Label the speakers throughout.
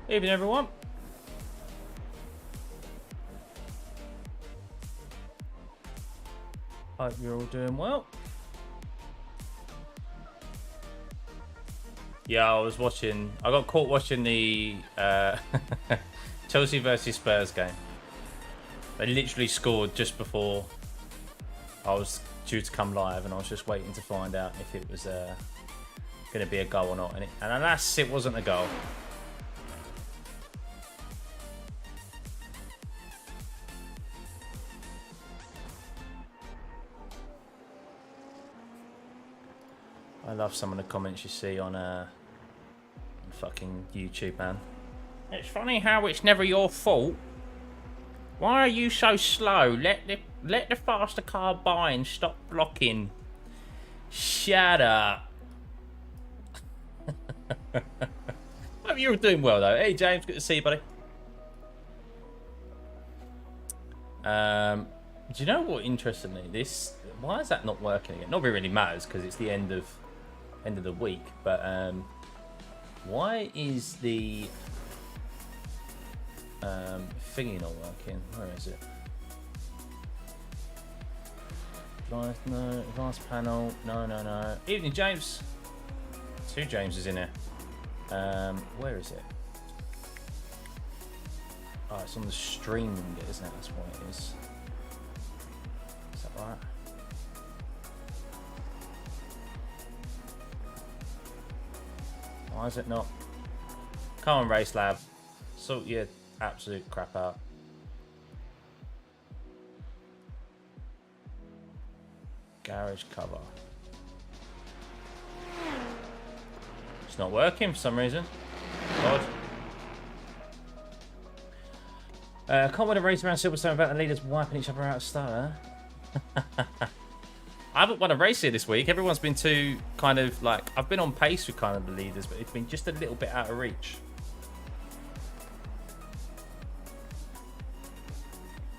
Speaker 1: Evening, everyone. Hope you're all doing well. Yeah, I got caught watching the Chelsea versus Spurs game. They literally scored just before I was due to come live, and I was just waiting to find out if it was going to be a goal or not. And alas, it wasn't a goal. I love some of the comments you see on fucking YouTube, man. It's funny how it's never your fault. Why are you so slow? Let the faster car by and stop blocking. Shut up. Hope you're doing well though. Hey James, good to see you, buddy. Do you know what? Interestingly, why is that not working again? Not really matters because it's the end of the week, but why is the thingy not working? Where is it? No, advanced panel. No. Evening, James. 2 Jameses in here. Where is it? Oh, it's on the streaming bit, isn't it? That's what it is. Is that right? Why is it not? Come on, Race Lab. Sort your absolute crap out. Garage cover. It's not working for some reason. Odd. Can't win a race around Silverstone without the leaders wiping each other out of start, huh? I haven't won a race here this week. Everyone's been too kind of like... I've been on pace with kind of the leaders, but it's been just a little bit out of reach.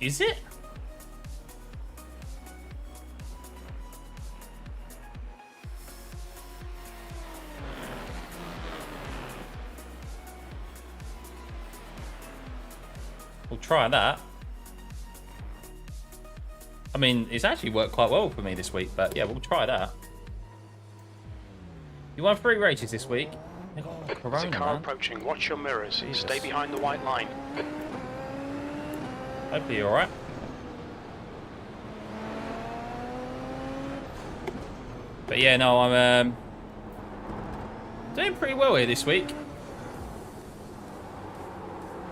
Speaker 1: Is it? We'll try that. I mean, it's actually worked quite well for me this week, but yeah, we'll try that. You won 3 races this week.
Speaker 2: There's a car approaching. Watch your mirrors. Jesus. Stay behind the white line.
Speaker 1: Hopefully you're alright. But yeah, no, I'm doing pretty well here this week.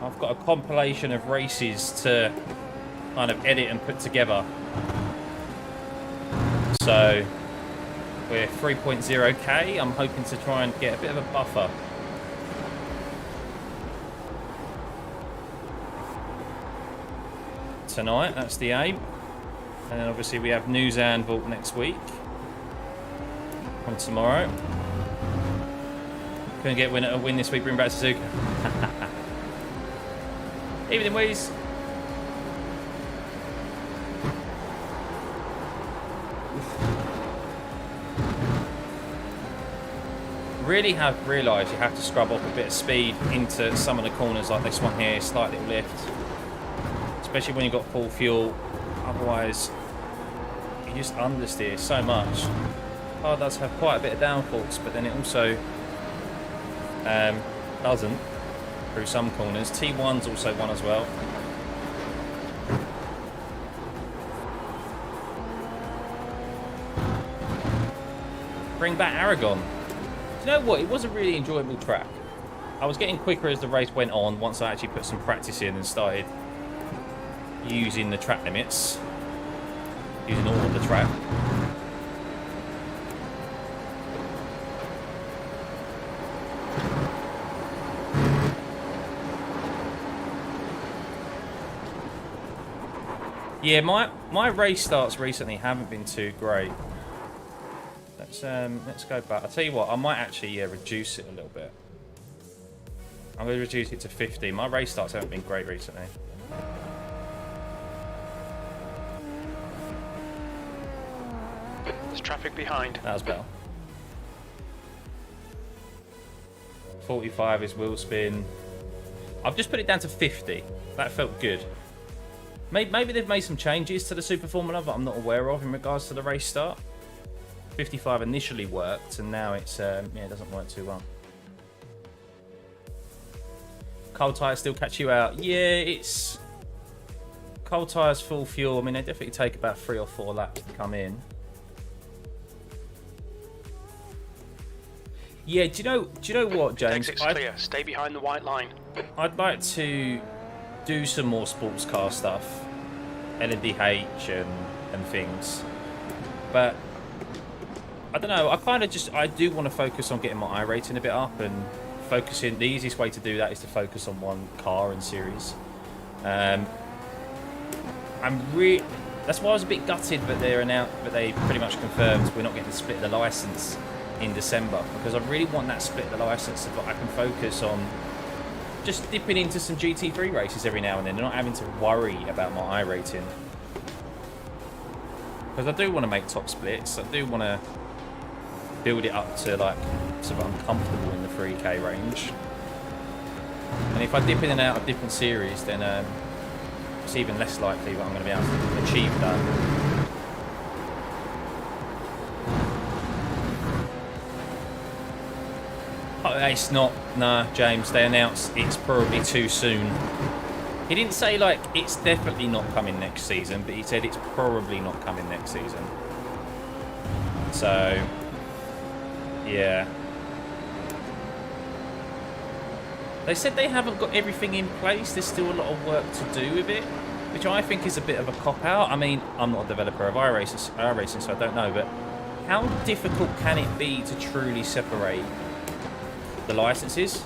Speaker 1: I've got a compilation of races to kind of edit and put together. So we're 3.0k. I'm hoping to try and get a bit of a buffer. Tonight, that's the aim. And then obviously we have News Anvil next week. On tomorrow. Couldn't get a win this week, bring back Suzuka. Evening, Weeze. Really have realised you have to scrub up a bit of speed into some of the corners like this one here, slight little lift. Especially when you've got full fuel. Otherwise, you just understeer so much. Car does have quite a bit of downforce, but then it also doesn't through some corners. T1's also one as well. Bring back Aragon. Do you know what? It was a really enjoyable track. I was getting quicker as the race went on once I actually put some practice in and started using the track limits. Using all of the track. Yeah, my race starts recently haven't been too great. Let's go back. I'll tell you what, I might actually reduce it a little bit. I'm going to reduce it to 50. My race starts haven't been great recently.
Speaker 2: traffic behind.
Speaker 1: That was better. 45 is wheel spin. I've just put it down to 50. That felt good. Maybe they've made some changes to the Super Formula that I'm not aware of in regards to the race start. 55 initially worked, and now it's yeah, it doesn't work too well. Cold tyres still catch you out. Yeah, it's cold tyres, full fuel. I mean, they definitely take about 3 or 4 laps to come in. Yeah, do you know what, James?
Speaker 2: Exit's clear. Stay behind the white line.
Speaker 1: I'd like to do some more sports car stuff, LNDH and things, but I don't know. I do want to focus on getting my iRating a bit up and focusing. The easiest way to do that is to focus on one car and series. That's why I was a bit gutted, but they pretty much confirmed we're not getting to split the license in December, because I really want that split the license so that I can focus on just dipping into some GT3 races every now and then and not having to worry about my iRating. Because I do want to make top splits. I do want to build it up to like so that I'm comfortable in the 3K range. And if I dip in and out of different series, then it's even less likely that I'm going to be able to achieve that. Oh, it's not. Nah, James, they announced it's probably too soon. He didn't say, like, it's definitely not coming next season, but he said it's probably not coming next season. So, yeah. They said they haven't got everything in place. There's still a lot of work to do with it, which I think is a bit of a cop-out. I mean, I'm not a developer of iRacing, so I don't know, but how difficult can it be to truly separate the licenses?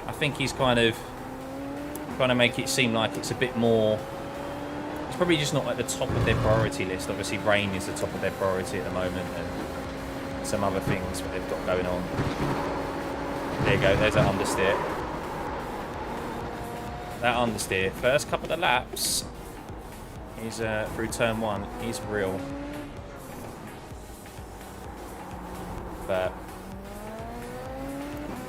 Speaker 1: I think he's kind of trying to make it seem like it's a bit more. It's probably just not at the top of their priority list. Obviously, rain is the top of their priority at the moment, and some other things that they've got going on. There you go. There's that understeer. That understeer. First couple of laps. He's through turn 1. He's real. But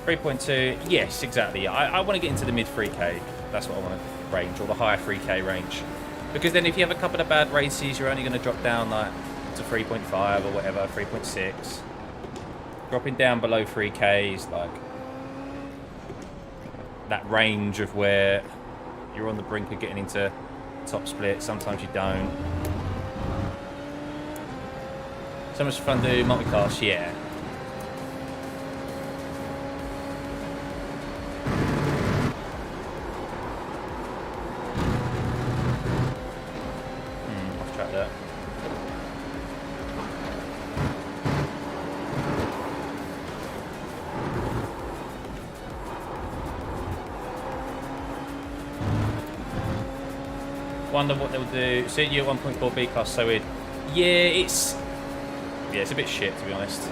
Speaker 1: 3.2, yes, exactly. I want to get into the mid 3K. That's what I want to range, or the higher 3K range. Because then if you have a couple of bad races, you're only going to drop down like to 3.5 or whatever, 3.6. Dropping down below 3K is like that range of where you're on the brink of getting into top split. Sometimes you don't. So much fun to do multicast, yeah. Wonder what they'll do. So you at 1.4 B class, so weird. Yeah, it's a bit shit, to be honest.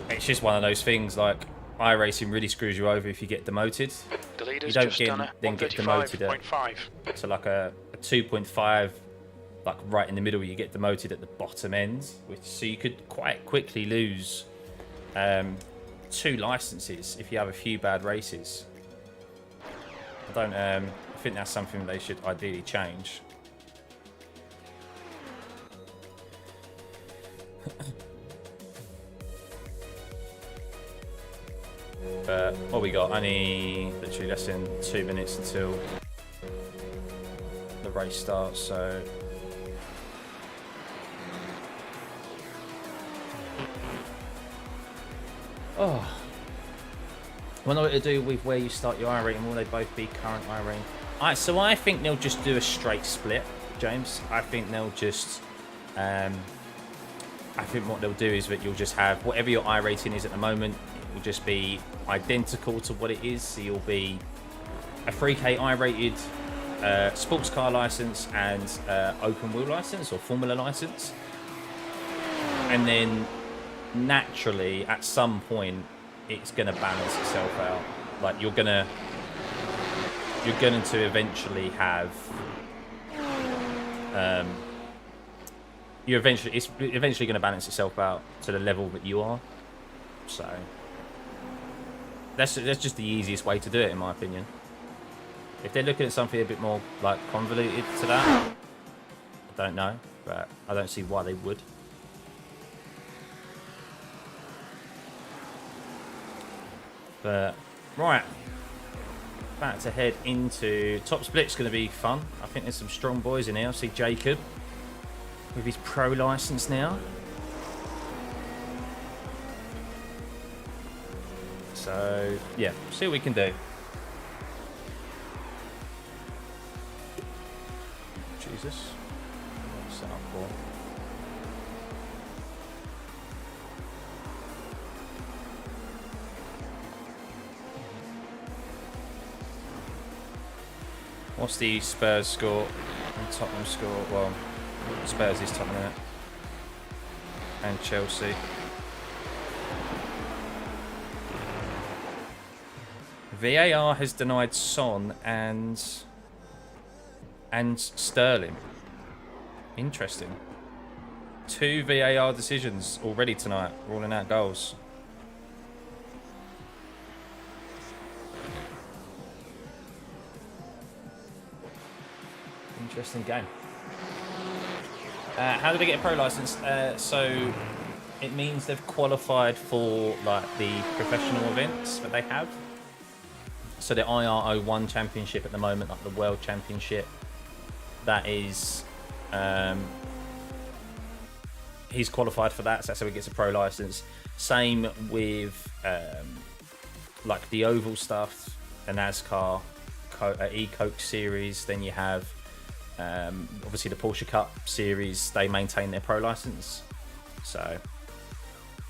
Speaker 1: It's just one of those things. Like, iRacing really screws you over if you get demoted. You don't get demoted to like a 2.5, like right in the middle. You get demoted at the bottom end, so you could quite quickly lose 2 licenses if you have a few bad races. I think that's something they should ideally change. But what we got? Only literally less than 2 minutes until the race starts, so I wonder what to do with where you start your iRating. Will they both be current iRating? Alright, so I think they'll just do a straight split, James. I think they'll just I think what they'll do is that you'll just have whatever your iRating is at the moment, it will just be identical to what it is. So you'll be a 3K iRated sports car license and open wheel license or Formula license. And then naturally at some point it's going to balance itself out. Like you're going to eventually have it's eventually going to balance itself out to the level that you are. So that's just the easiest way to do it, in my opinion. If they're looking at something a bit more like convoluted to that, I don't know, but I don't see why they would. But right, about to head into top split's going to be fun. I think there's some strong boys in here. I see Jacob with his pro license now. So yeah, see what we can do. Jesus, set up for. What's the Spurs score and Tottenham score? Well, Spurs is topping it. And Chelsea. VAR has denied Son and Sterling. Interesting. 2 VAR decisions already tonight, ruling out goals. Interesting game. How did they get a pro license? So it means they've qualified for like the professional events that they have. So the IR01 championship at the moment, like the World Championship, that is, he's qualified for that. So that's how he gets a pro license. Same with like the oval stuff, the NASCAR, E-Coke series. Then you have obviously the Porsche Cup series. They maintain their pro license. So,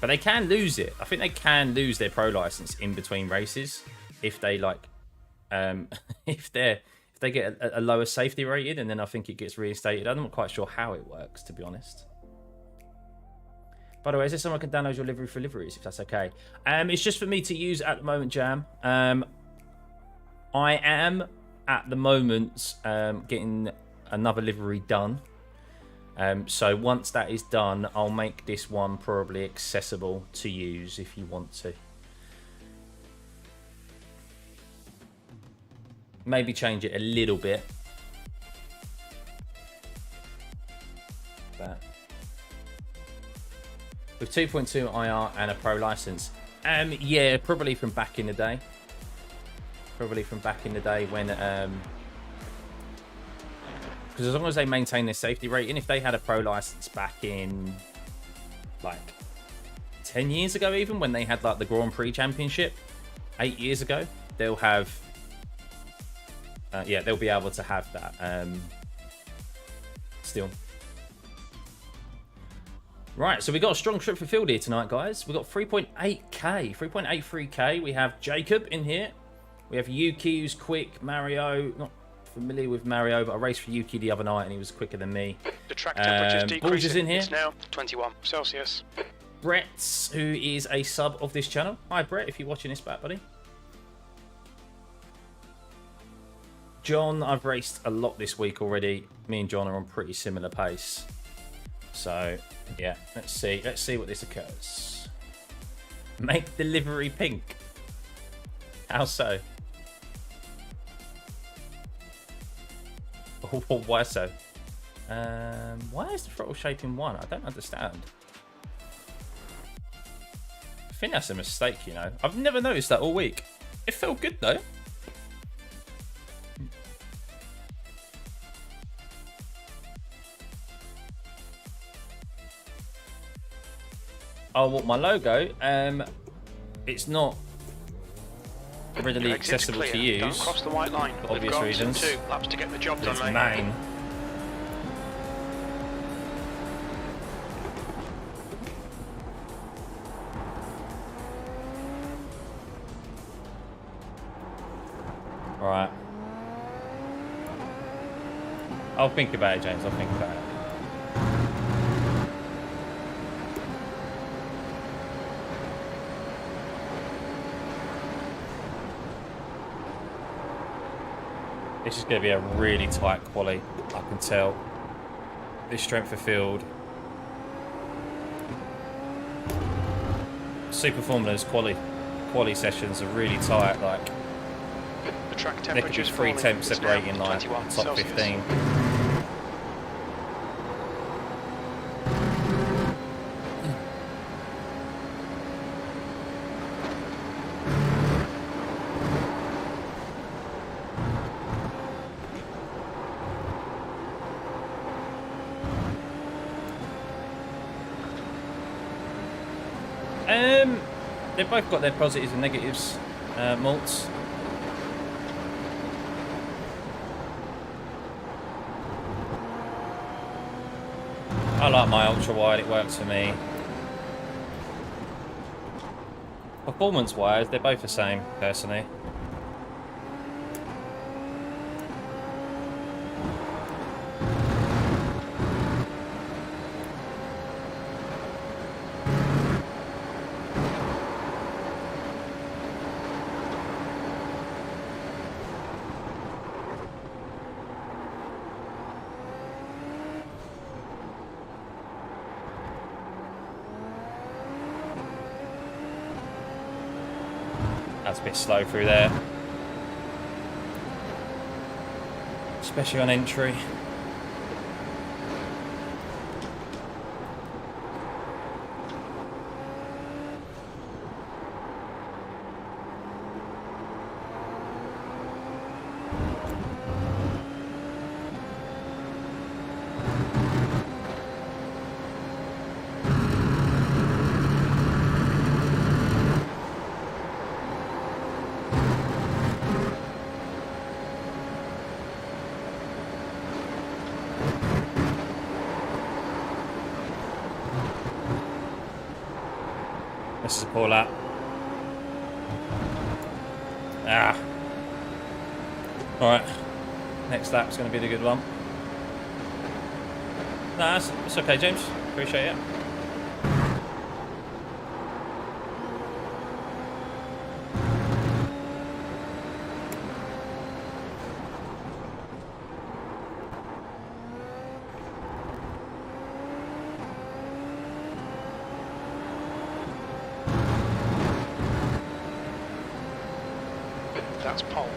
Speaker 1: but they can lose it. I think they can lose their pro license in between races if they like, if they get a lower safety rated, and then I think it gets reinstated. I'm not quite sure how it works, to be honest. By the way, is there someone can download your livery for liveries, if that's okay? It's just for me to use at the moment, Jam. I am at the moment getting another livery done. So once that is done, I'll make this one probably accessible to use if you want to. Maybe change it a little bit. But with 2.2 IR and a pro license, yeah, probably from back in the day. Probably from back in the day when, because as long as they maintain their safety rating, if they had a pro license back in like 10 years ago, even when they had like the Grand Prix Championship 8 years ago, they'll have. Yeah, they'll be able to have that still. Right, so we got a strong trip for field here tonight, guys. We got 3.8k, 3.83k. We have Jacob in here. We have Yuki, who's quick. Mario, not familiar with Mario, but I raced for Yuki the other night and he was quicker than me.
Speaker 2: The track temperature's decreasing.
Speaker 1: In here.
Speaker 2: It's now 21 Celsius.
Speaker 1: Brett, who is a sub of this channel. Hi, Brett, if you're watching this back, buddy. John, I've raced a lot this week already. Me and John are on pretty similar pace. So, yeah, let's see. Let's see what this occurs. Make the livery pink. How so? Why so? Why is the throttle shape in 1? I don't understand. I think that's a mistake, you know. I've never noticed that all week. It felt good, though. Oh, what, my logo? It's not readily accessible to use.
Speaker 2: Don't cross the white line.
Speaker 1: For obvious reasons.
Speaker 2: 2 laps to get the job done,
Speaker 1: It's
Speaker 2: mate.
Speaker 1: main. Right. I'll think about it, James. I'll think about it. This is going to be a really tight quali, I can tell. This strength of field Super Formula's quali sessions are really tight. Like,
Speaker 2: The track
Speaker 1: there could be
Speaker 2: temperature
Speaker 1: 3 temps separating like top 15. They've both got their positives and negatives, Malts. I like my Ultrawide, it works for me. Performance-wise, they're both the same, personally. That's a bit slow through there. Especially on entry. This is a poor lap. Ah. Alright. Next lap's going to be the good one. Nah, it's okay, James. Appreciate it.
Speaker 2: That's pole.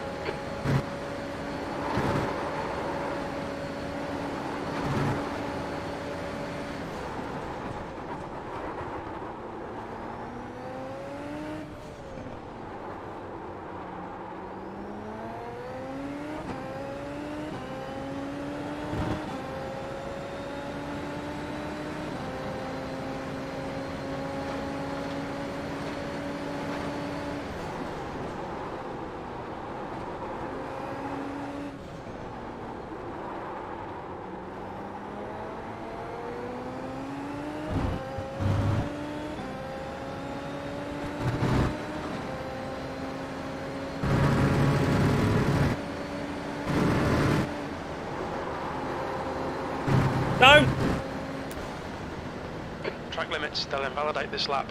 Speaker 1: Don't!
Speaker 2: Track limits, they'll invalidate this lap.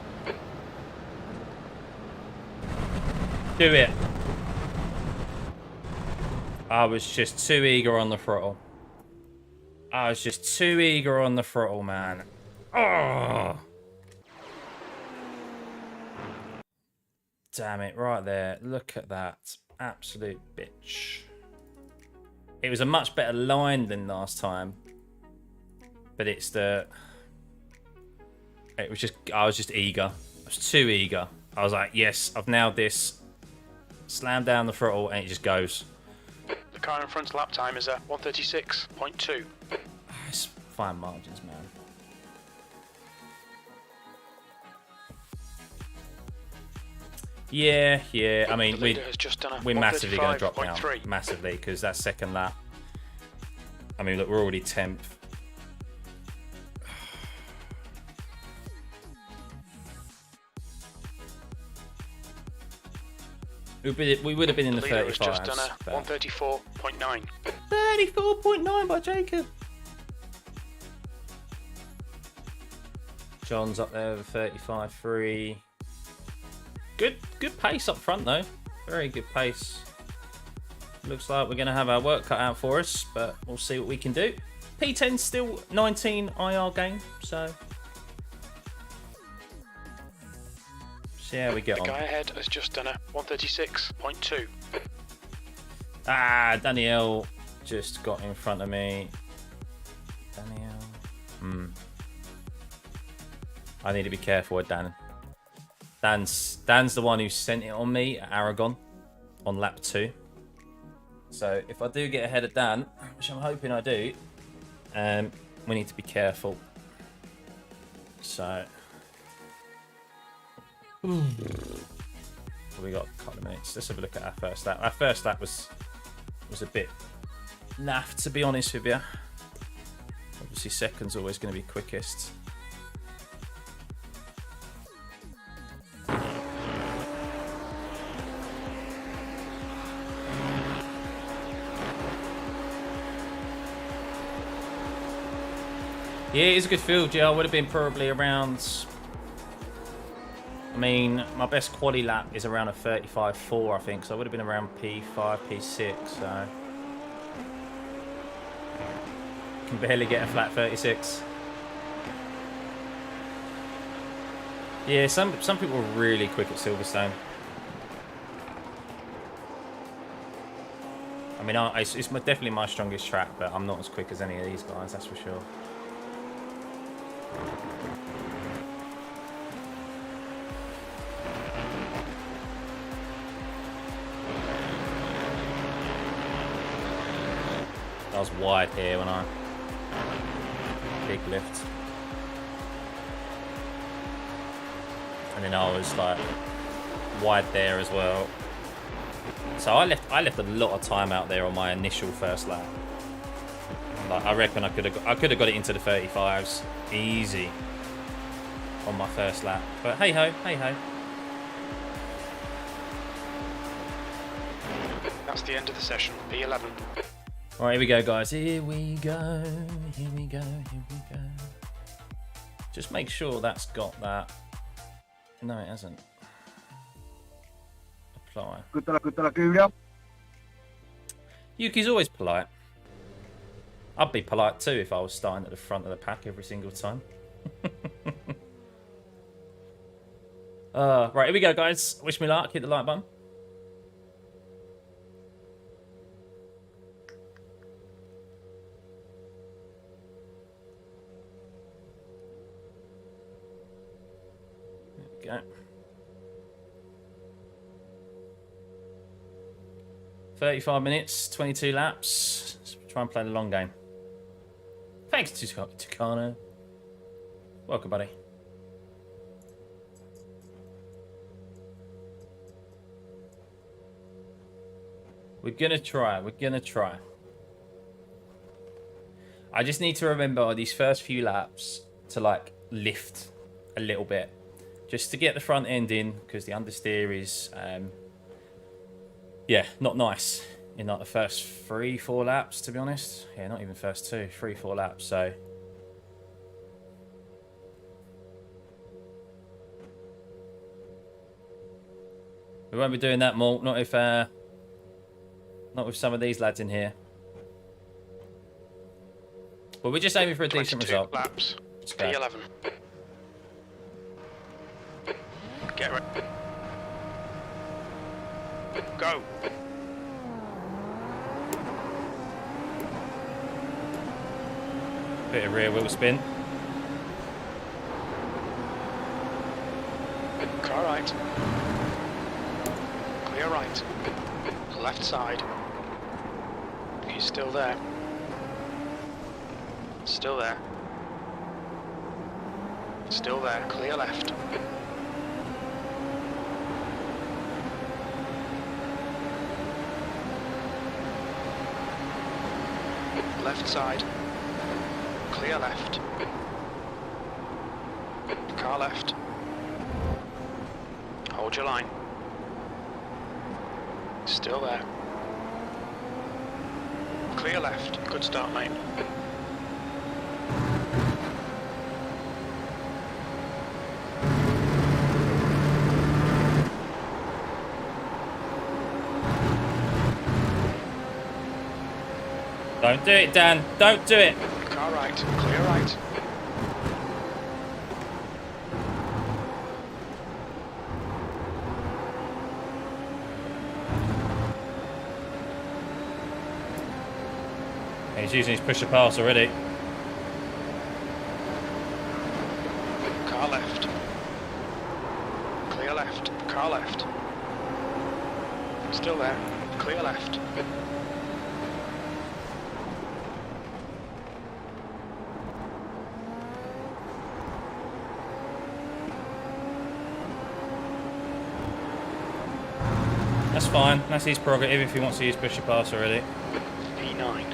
Speaker 1: Do it. I was just too eager on the throttle. I was just too eager on the throttle, man. Oh! Damn it, right there. Look at that. Absolute bitch. It was a much better line than last time. But it's the... It was just... I was just eager. I was too eager. I was like, yes, I've nailed this. Slam down the throttle and it just goes.
Speaker 2: The car in front's lap time is at 1:36.2.
Speaker 1: It's fine margins, man. Yeah. I mean, we're massively going to drop down. Massively, because that second lap. I mean, look, we're already 10th. We would have been in the 35s.
Speaker 2: Just done a 134.9.
Speaker 1: 34.9 by Jacob. John's up there with 35.3. Good pace up front though. Very good pace. Looks like we're going to have our work cut out for us, but we'll see what we can do. P10's still 19 IR game, so See how we get on.
Speaker 2: The guy ahead has just done a 136.2.
Speaker 1: Ah, Danielle just got in front of me. Danielle. I need to be careful with Dan. Dan's the one who sent it on me at Aragon on lap 2. So if I do get ahead of Dan, which I'm hoping I do, we need to be careful. So we got a couple of minutes. Let's have a look at our first lap. Our first lap was a bit naff, to be honest with you. Obviously, second's always going to be quickest. Yeah, it's a good field, yeah. I would have been probably around... I mean, my best quali lap is around a 35.4, I think. So I would have been around P5, P6, so... Can barely get a flat 36. Yeah, some people are really quick at Silverstone. I mean, it's definitely my strongest track, but I'm not as quick as any of these guys, that's for sure. I was wide here when I... Big lift. And then I was like wide there as well. So I left a lot of time out there on my initial first lap. Like, I reckon I could have got it into the 35s easy on my first lap. But hey ho, hey ho.
Speaker 2: That's the end of the session. P11.
Speaker 1: All right, here we go, guys. Here we go. Here we go. Here we go. Just make sure that's got that. No, it hasn't. Apply. Yuki's always polite. I'd be polite too if I was starting at the front of the pack every single time. Right, here we go, guys. Wish me luck. Hit the like button. There we go. 35 minutes, 22 laps. Let's try and play the long game. Thanks to Tucano. Welcome, buddy. We're gonna try. We're gonna try. I just need to remember these first few laps to like lift a little bit, just to get the front end in, because the understeer is, yeah, not nice in like the first 3-4 laps, to be honest. Yeah, not even first 3-4 laps. So we won't be doing that, Malt. Not if, not with some of these lads in here. Well, we're just aiming for a decent result.
Speaker 2: Laps. P11. Get ready. Go.
Speaker 1: Bit of rear wheel spin.
Speaker 2: Car right. Clear right. Left side. He's still there. Still there. Still there. Clear left. Left side. Clear left. Car left. Hold your line. Still there. Clear left. Good start, mate.
Speaker 1: Don't do it, Dan. Don't do it.
Speaker 2: Car right. Clear right.
Speaker 1: He's using his pusher pass already.
Speaker 2: Car left. Clear left. Car left. Still there. Clear left.
Speaker 1: That's fine. That's his prerogative if he wants to use pusher pass already.
Speaker 2: P9.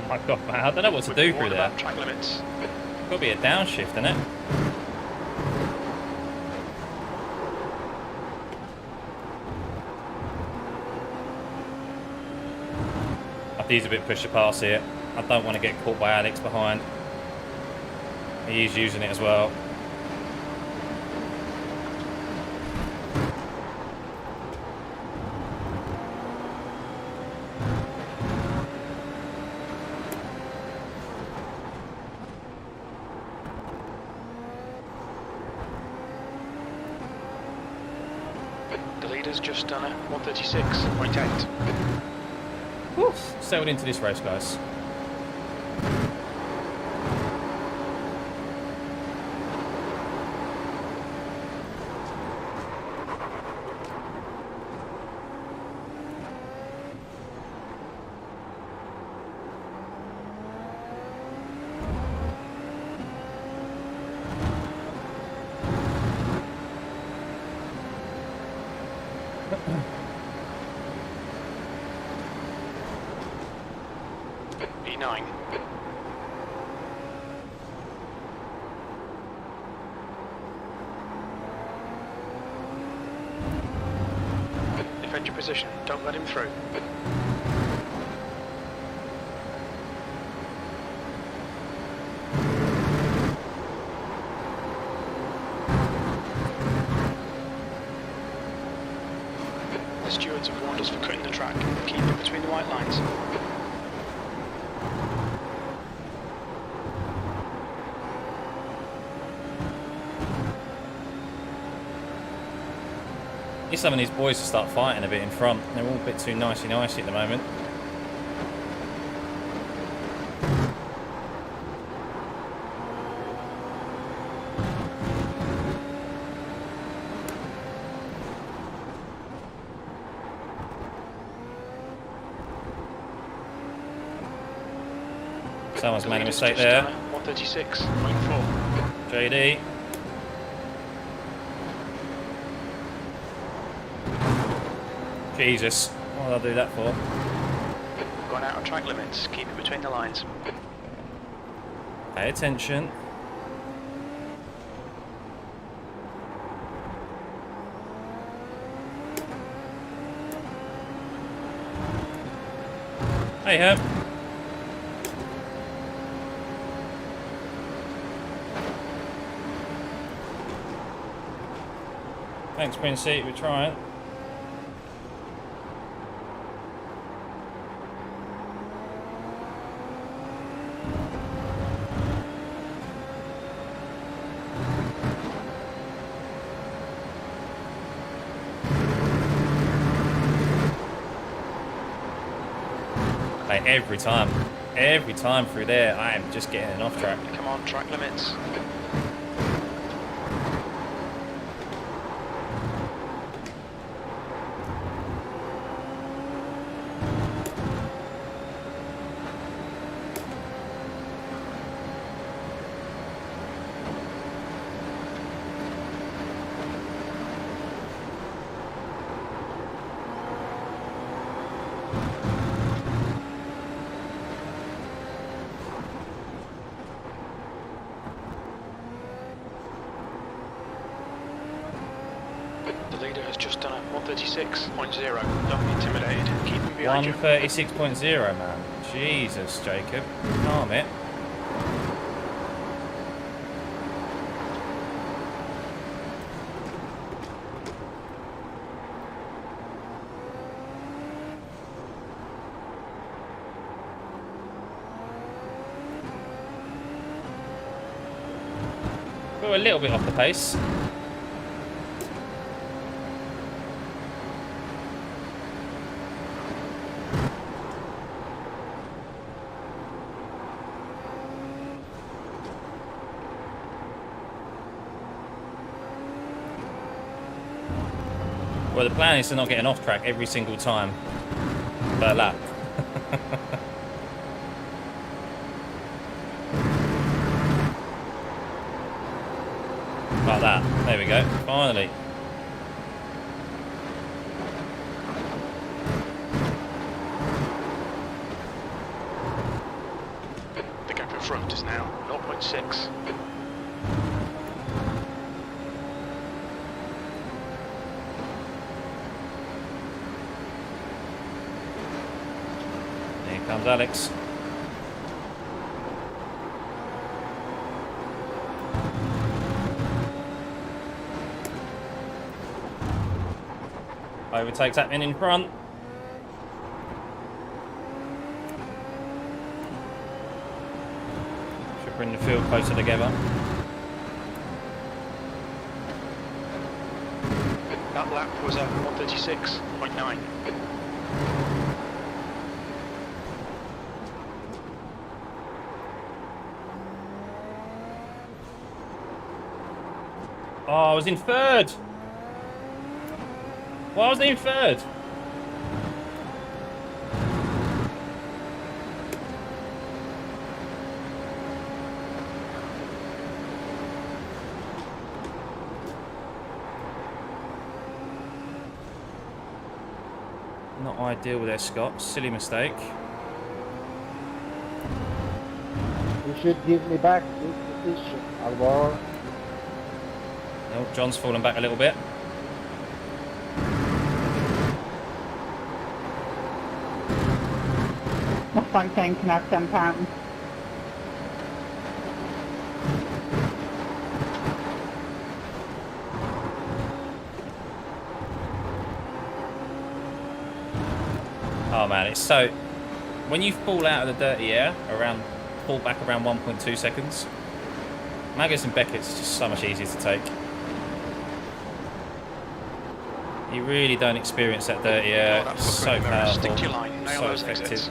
Speaker 1: Oh my god, man, I don't know what to do through there.
Speaker 2: Track limits.
Speaker 1: Got to be a downshift, isn't it? I think he's a bit pusher pass here. I don't want to get caught by Alex behind. He is using it as well.
Speaker 2: The leader's just done a 136.8.
Speaker 1: Whew, sailed into this race, guys.
Speaker 2: E9. Defend your position. Don't let him through. The stewards have warned us for cutting the track. Keep it between the white lines.
Speaker 1: Need some of these boys to start fighting a bit in front. They're all a bit too nicey-nicey at the moment. Someone's made a mistake there.
Speaker 2: 136.4.
Speaker 1: JD. Jesus, what did I do that for?
Speaker 2: Gone out of track limits. Keep it between the lines.
Speaker 1: Pay attention. Hey, Herb. Thanks, Princey. We're trying. Like every time through there, I am just getting an off track.
Speaker 2: Come on, track limits. leader has just done a 136.0. Don't be intimidated. Keep him behind you.
Speaker 1: 136.0, man. Jesus, Jacob. Calm it. We're a little bit off the pace. Well, the plan is to not get an off track every single time per lap. Like that. There we go. Finally.
Speaker 2: The gap in front is now 0.6.
Speaker 1: Here comes Alex. Overtakes happening in front. Should bring the field closer together.
Speaker 2: That lap was at 136.9.
Speaker 1: Oh, I was in third. Why wasn't he in third? Not ideal there, Scott. Silly mistake.
Speaker 3: You should give me back this position, Alvar.
Speaker 1: Oh, John's fallen back a little bit.
Speaker 4: My front end can have £10.
Speaker 1: Oh man, it's so... When you fall out of the dirty air, fall back around 1.2 seconds, Maggotts and Beckett's just so much easier to take. You really don't experience that dirty air.
Speaker 2: Oh,
Speaker 1: it's so powerful,
Speaker 2: stick to your line, nail
Speaker 1: so
Speaker 2: those
Speaker 1: effective.
Speaker 2: exits.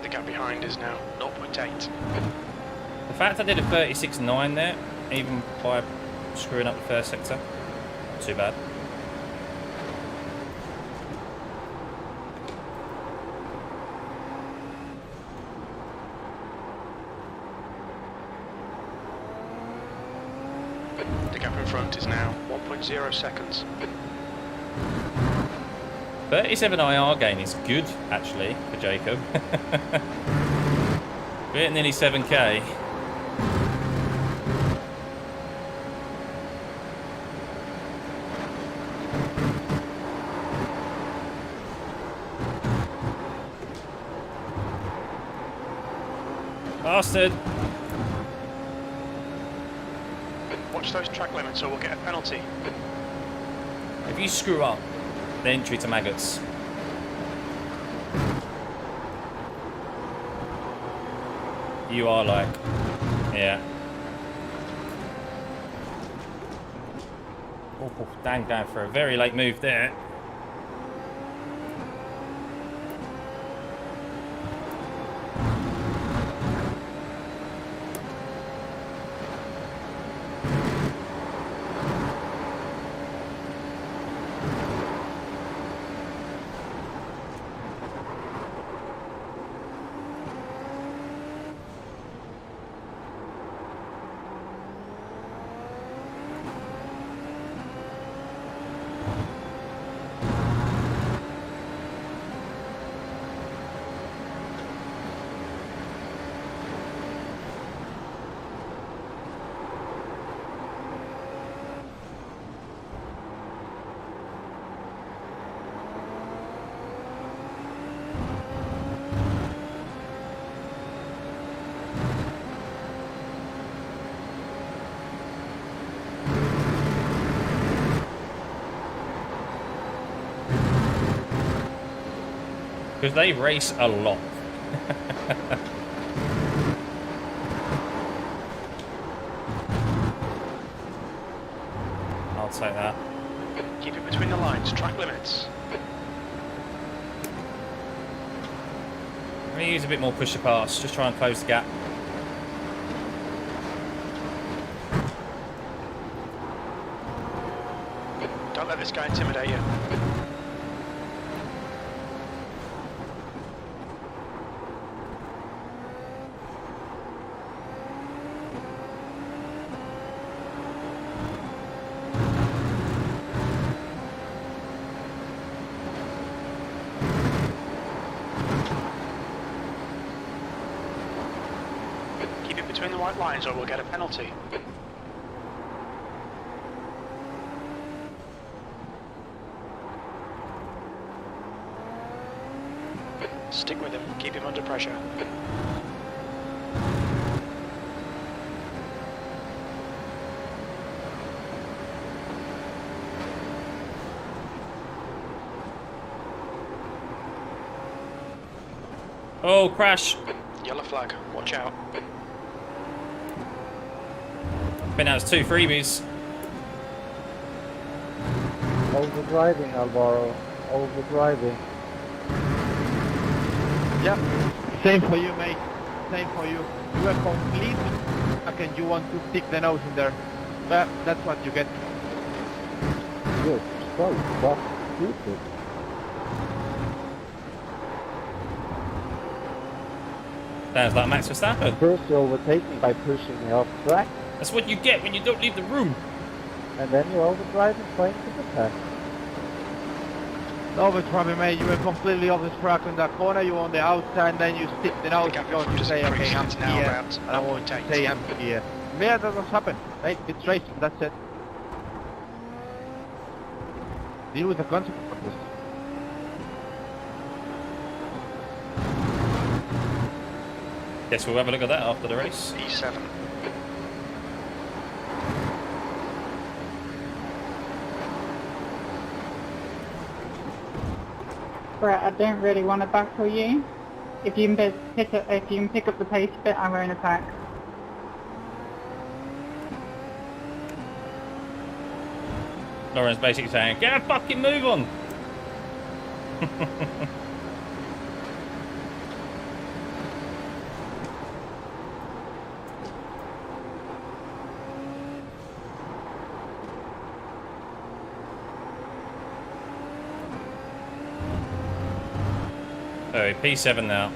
Speaker 2: The gap behind is now 0.8.
Speaker 1: The fact I did a 36.9 there, even by screwing up the first sector, not too bad.
Speaker 2: The gap in front is now 1.0 seconds.
Speaker 1: 37 IR gain is good, actually, for Jacob. We're at nearly 7k. Bastard!
Speaker 2: Watch those track limits or we'll get a penalty.
Speaker 1: If you screw up the entry to Maggotts, you are like, yeah. Oh, Dan going for a very late move there. Because they race a lot. I'll take that.
Speaker 2: Keep it between the lines, track limits.
Speaker 1: I'm going to use a bit more push to pass, just try and close the gap.
Speaker 2: Don't let this guy intimidate you. Keep it between the white lines or we'll get a penalty. Stick with him, keep him under pressure.
Speaker 1: Oh, crash.
Speaker 2: Yellow flag, watch out.
Speaker 1: I think that was 2 freebies.
Speaker 3: Overdriving, Alvaro. Overdriving.
Speaker 5: Yep. Same for you, mate. Same for you. You are completely stuck and you want to stick the nose in there. Well, that's what you get.
Speaker 3: You're so fucking stupid.
Speaker 1: Sounds like Max Verstappen.
Speaker 3: First you overtake me by pushing me off track,
Speaker 1: That's what you get when you don't leave the room.
Speaker 3: and then you overdrive and trying to the pack.
Speaker 5: No, but probably, mate, you were completely off the track in that corner. You were on the outside, and then you stick the nose and go to say, okay, I'm
Speaker 2: now
Speaker 5: here.
Speaker 2: about
Speaker 5: And I won't
Speaker 2: 0.8.
Speaker 5: say I'm here. Yeah, that does happen. Right? It's racing, that's it. Deal with the consequences.
Speaker 1: Guess we'll have a look at that after the race.
Speaker 2: E7.
Speaker 4: Brett, I don't really want to battle you. If you can pick up the pace a bit, I won't attack.
Speaker 1: Lauren's basically saying, get a fucking move on. Oh, P7 now.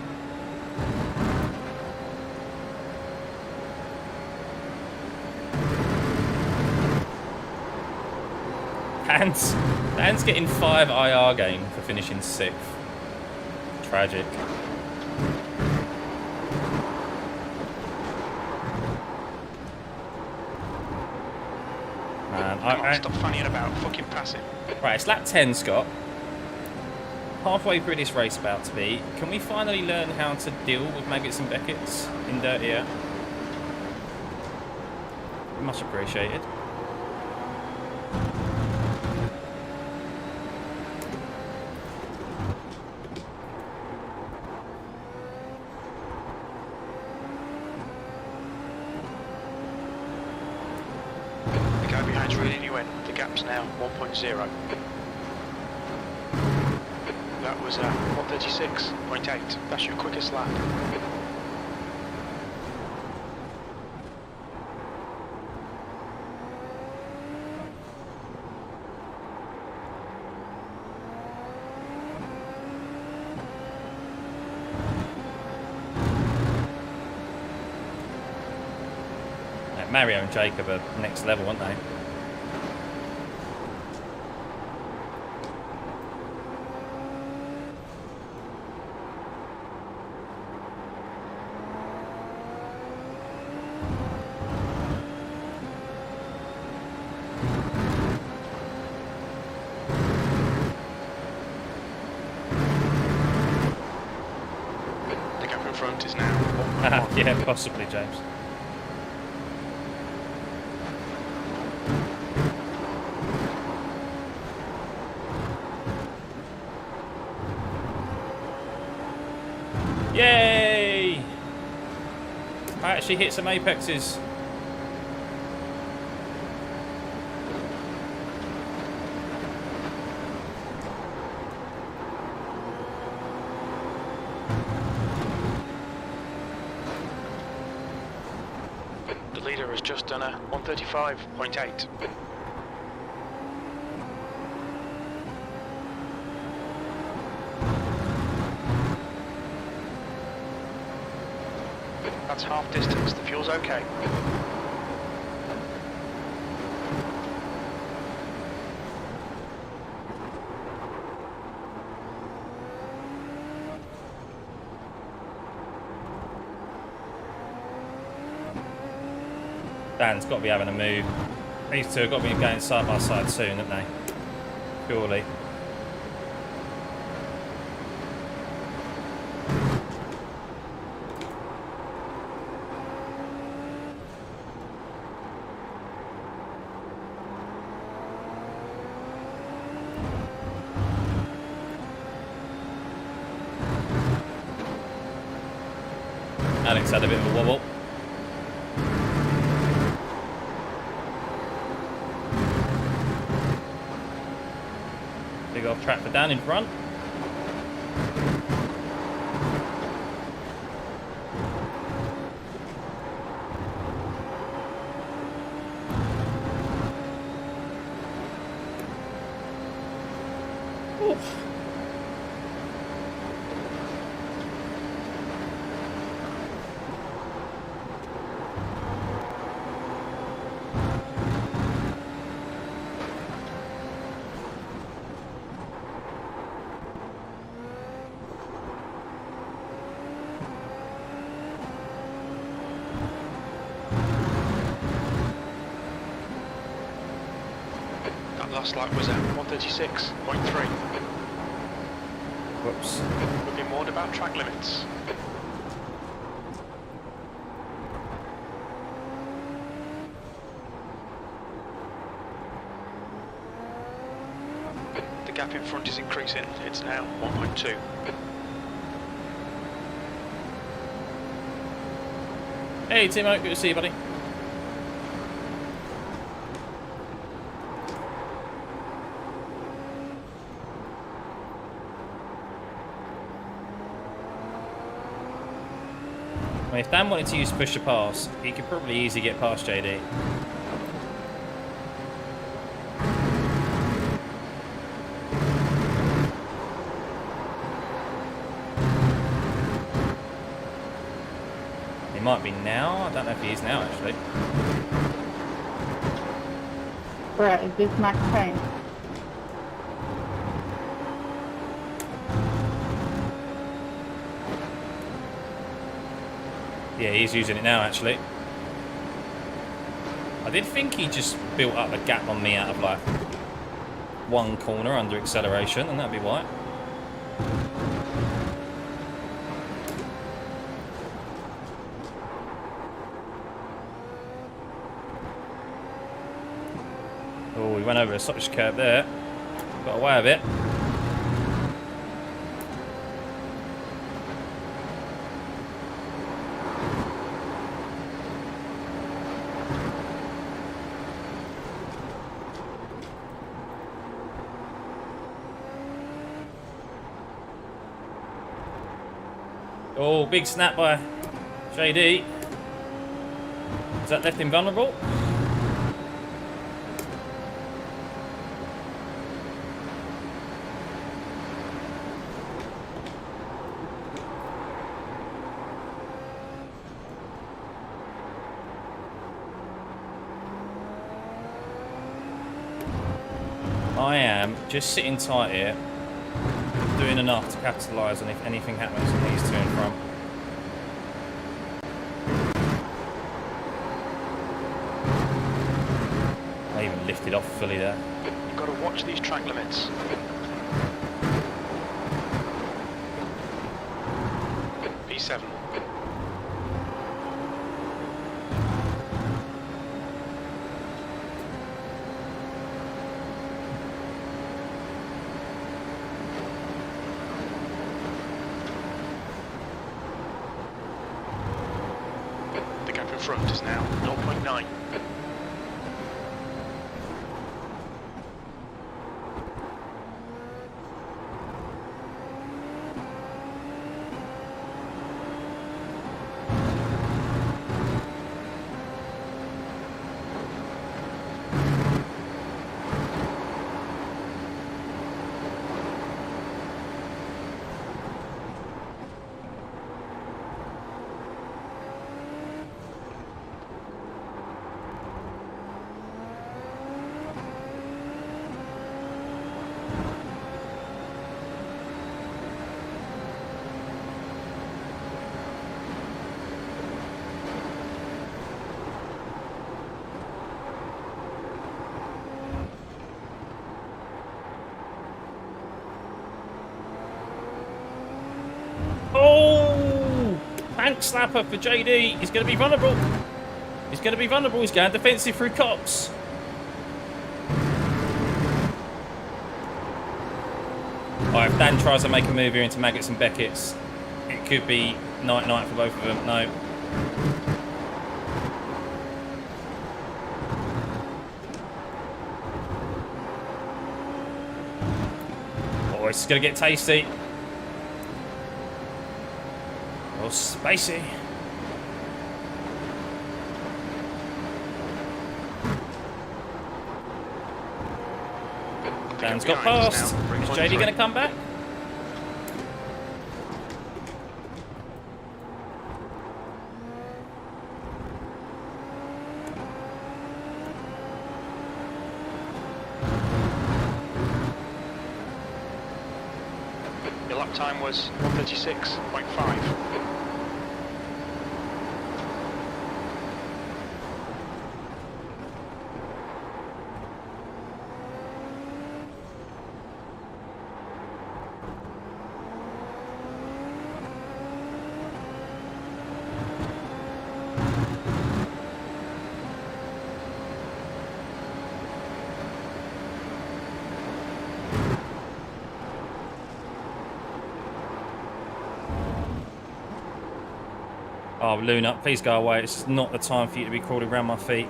Speaker 1: Dan's getting 5 IR game for finishing 6th. Tragic. Man,
Speaker 2: Come on, stop fannying about, fucking pass it.
Speaker 1: Right, it's lap 10, Scott. Halfway through this race about to be. Can we finally learn how to deal with maggots and beckets in dirt air? Much appreciated.
Speaker 2: The guy behind's reeling you in. The gap's now 1.0. That was 136.8. That's your quickest lap.
Speaker 1: Mario and Jacob are next level, aren't they?
Speaker 2: The gap in front is now 1.1.
Speaker 1: Yeah, possibly, James. actually hit some apexes.
Speaker 2: The leader has just done a 135.8. That's half distance. The fuel's okay.
Speaker 1: Dan's got to be having a move. These two have got to be going side by side soon, haven't they? Surely. Alex had a bit of a wobble. Big old tractor down in front. Oof.
Speaker 2: Last lap was at 136.3.
Speaker 1: Whoops.
Speaker 2: We've been warned about track limits. The gap in front is increasing. It's now 1.2.
Speaker 1: Hey Timo, good to see you, buddy. If Dan wanted to use push to pass, he could probably easily get past JD. He might be now. I don't know if he is now, actually.
Speaker 4: Brett, is this Max Payne?
Speaker 1: Yeah, he's using it now, actually. I did think he just built up a gap on me out of like one corner under acceleration, and that'd be why. Oh, we went over a Scottish curb there. Got away with it. Oh, big snap by JD. Has that left him vulnerable? I am just sitting tight here, doing enough to capitalise on if anything happens on these two in front. I even lifted off fully there.
Speaker 2: You've got to watch these track limits. P7. front is now 0.9.
Speaker 1: Oh! Bank slapper for JD. He's going to be vulnerable. He's going to be vulnerable. He's going defensive through Cox. Alright, if Dan tries to make a move here into Maggots and Beckett's, it could be night-night for both of them. No. Oh, it's going to get tasty. Oh, spicy. Dan's got past. Is JD going to come back?
Speaker 2: Your lap time was 1:36.5.
Speaker 1: Oh, Luna, please go away. It's not the time for you to be crawling around my feet.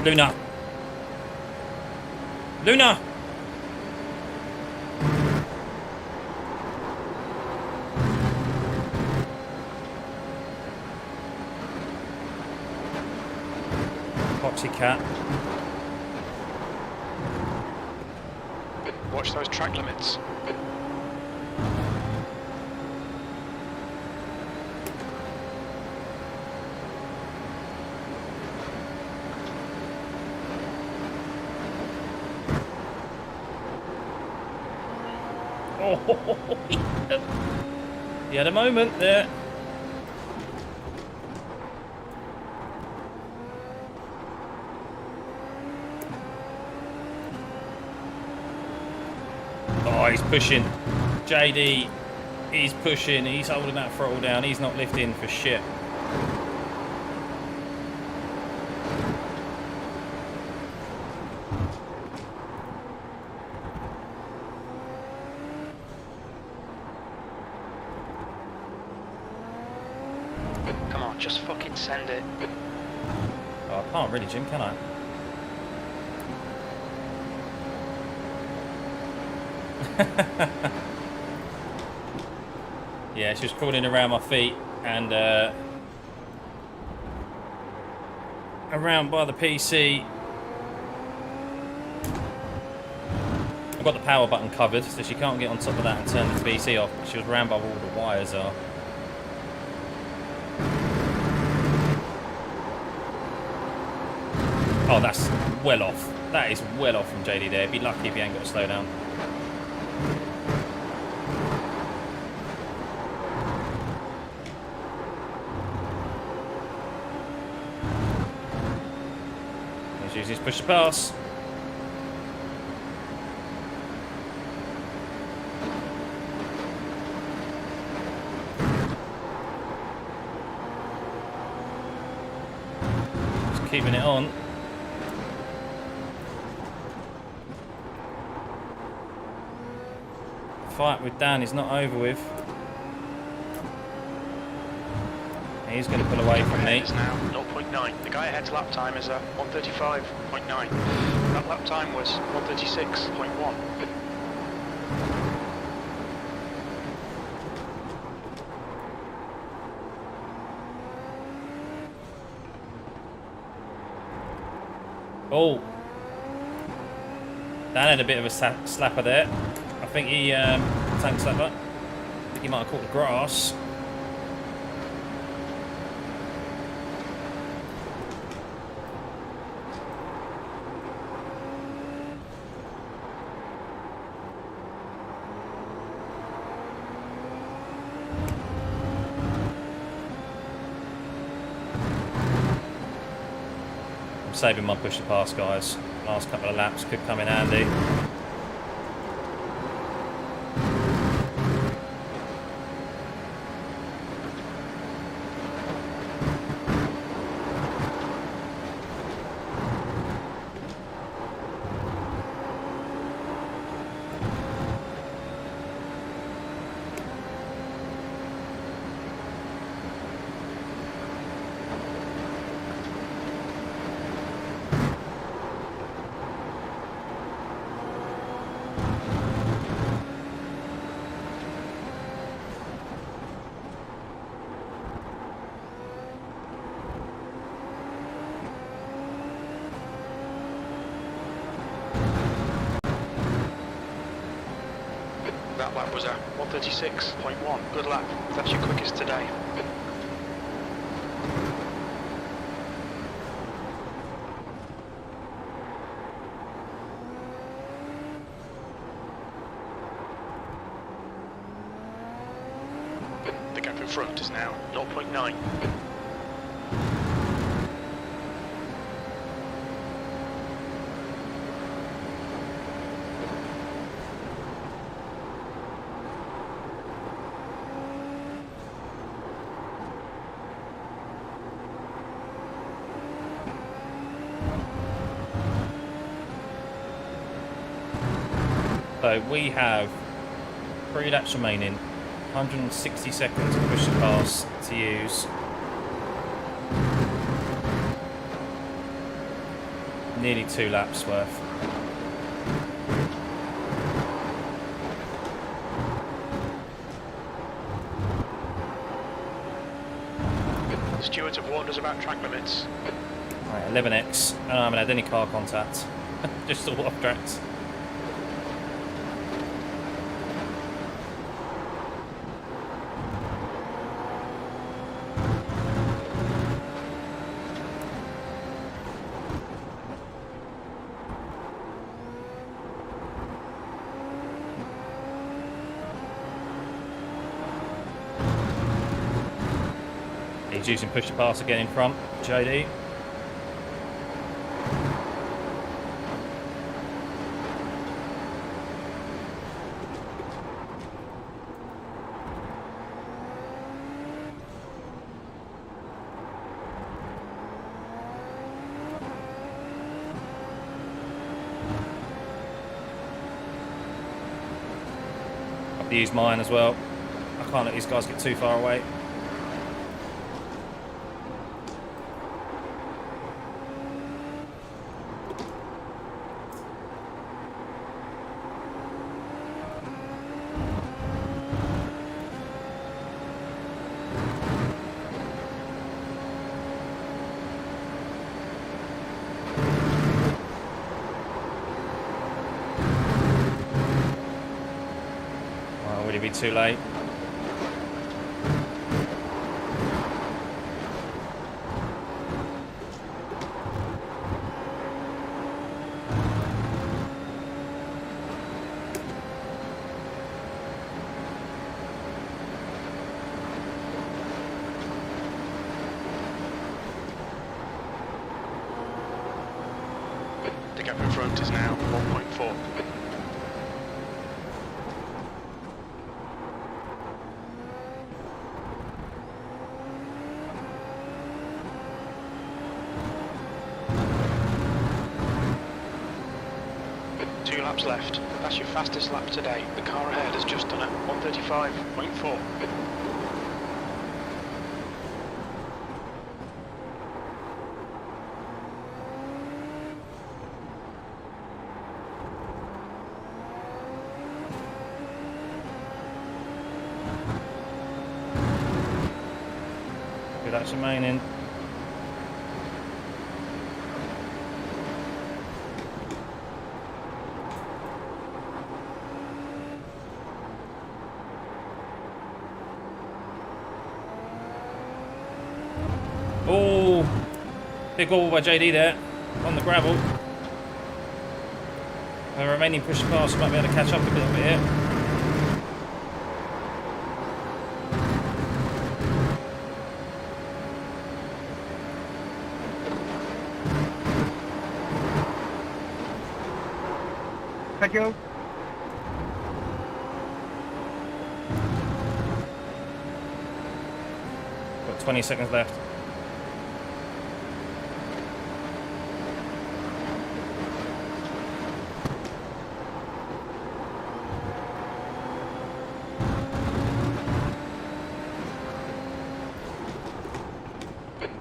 Speaker 1: Luna! Luna! Foxy cat.
Speaker 2: Watch those track limits.
Speaker 1: Oh, he had a moment there. Oh, he's pushing. JD, he's pushing. He's holding that throttle down. He's not lifting for shit.
Speaker 2: Come on, just fucking send it.
Speaker 1: Oh, I can't really, Jim, can I? Yeah, she was crawling around my feet and around by the PC. I've got the power button covered, so she can't get on top of that and turn the PC off. She was around by where all the wires are. Oh, that's well off. That is well off from JD there. Be lucky if he ain't got to slow down. Let's use this push to pass. Just keeping it on. Fight with Dan is not over with. He's going to pull away from me.
Speaker 2: Is now 0.9. The guy ahead's lap time is 1:35.9. That lap time was 1:36.1.
Speaker 1: Oh, Dan had a bit of a slapper there. I think he tank slapper. I think he might have caught the grass. Saving my push to pass, guys. Last couple of laps could come in handy.
Speaker 2: That lap was a 1:36.1. Good lap. That's your quickest today. The gap in front is now 0.9.
Speaker 1: So we have 3 laps remaining, 160 seconds of push to pass to use. Nearly 2 laps worth.
Speaker 2: The stewards have warned us about track limits.
Speaker 1: Right, 11x, and I haven't had any car contact. Just all off tracks. He's using push to pass again in front, JD. I have to use mine as well. I can't let these guys get too far away. Would it be too late?
Speaker 2: The gap in front is now 1.4. Laps left. That's your fastest lap today. The car ahead has just done it. 1:35.4.
Speaker 1: Good, that's remaining. Oh, big wobble by JD there on the gravel. The remaining push pass might be able to catch up a little bit here.
Speaker 5: Thank you.
Speaker 1: Got 20 seconds left.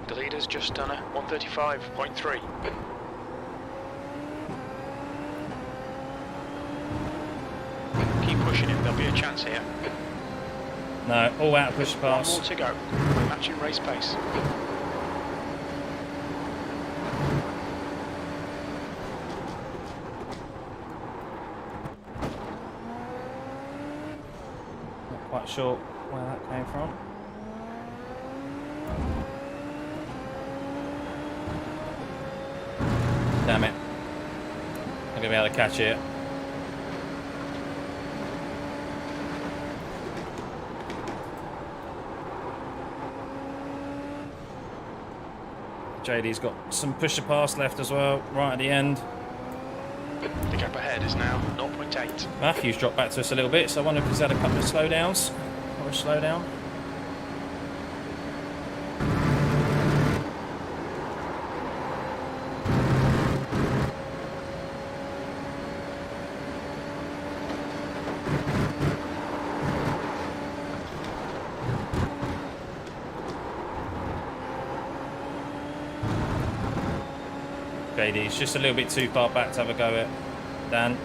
Speaker 2: The leader's just done a 135.3. Keep pushing him, there'll be a chance here.
Speaker 1: No, all out push
Speaker 2: One
Speaker 1: pass.
Speaker 2: more to go. Matching race pace.
Speaker 1: Not quite sure where that came from. Damn it. I'm going to be able to catch it. JD's got some push to pass left as well, right at the end.
Speaker 2: The gap ahead is now 0.8.
Speaker 1: Matthew's dropped back to us a little bit, so I wonder if he's had a couple of slowdowns. Or a slowdown. JD's just a little bit too far back to have a go at Dan.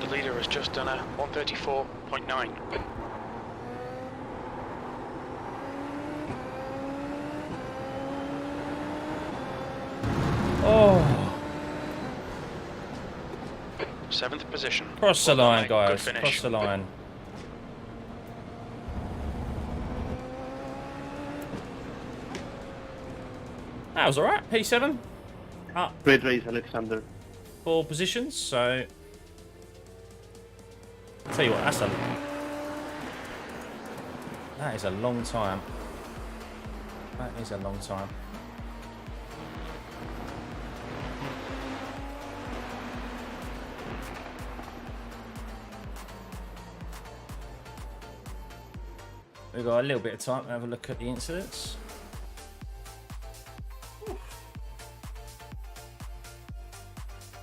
Speaker 2: The leader has just done a 134.9.
Speaker 1: Oh,
Speaker 2: 7th position.
Speaker 1: cross the
Speaker 2: Well done,
Speaker 1: line,
Speaker 2: mate.
Speaker 1: guys.
Speaker 2: Good finish.
Speaker 1: Cross the line. That was alright. P7. Up
Speaker 5: Great race, Alexander.
Speaker 1: 4 positions, so I'll tell you what, that is a long time. That is a long time. We've got a little bit of time to have a look at the incidents.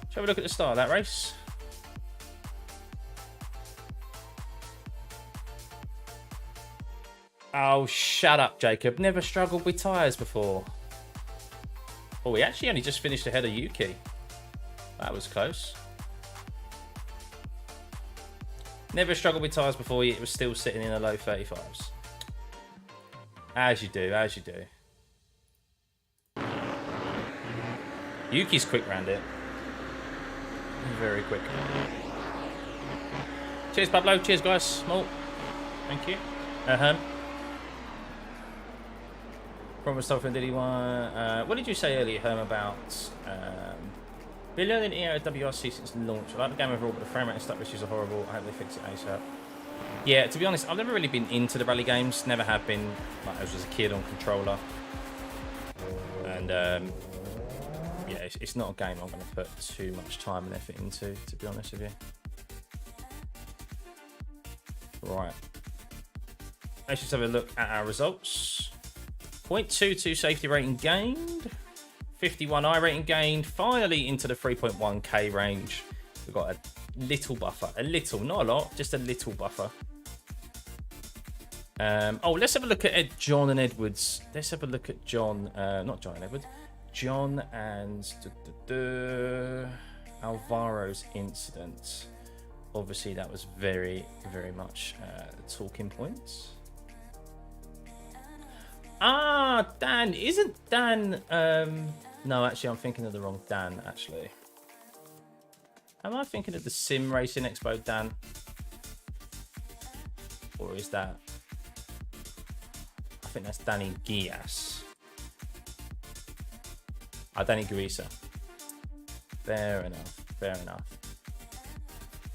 Speaker 1: Shall we look at the start of that race? Oh, shut up, Jacob. Never struggled with tyres before. Oh, we actually only just finished ahead of Yuki. That was close. Never struggled with tyres before, yet it was still sitting in the low 35s. As you do, as you do. Yuki's quick round it. Very quick. Cheers, Pablo. Cheers, guys. Small. Thank you. Promise something, did he want? What did you say earlier, Herm, about... been learning EOWRC since launch. I like the game overall, but the frame rate and stuff issues are horrible. I hope they fix it ASAP. Yeah, to be honest, I've never really been into the rally games. Never have been. Like, I was just a kid on controller. And, yeah, it's not a game I'm going to put too much time and effort into, to be honest with you. Right. Let's just have a look at our results. 0.22 safety rating gained. 51 iRating gained. Finally into the 3.1k range. We've got a little buffer. A little, not a lot, just a little buffer. Oh, let's have a look at John and Edwards. Let's have a look at John, not John and Edwards. John and Alvaro's incident. Obviously, that was very, very much talking points. Ah, Dan. Isn't Dan... no, actually, I'm thinking of the wrong Dan, actually. Am I thinking of the Sim Racing Expo Dan? Or is that... I think that's Danny Gias. Danny Garisa. Fair enough. Fair enough.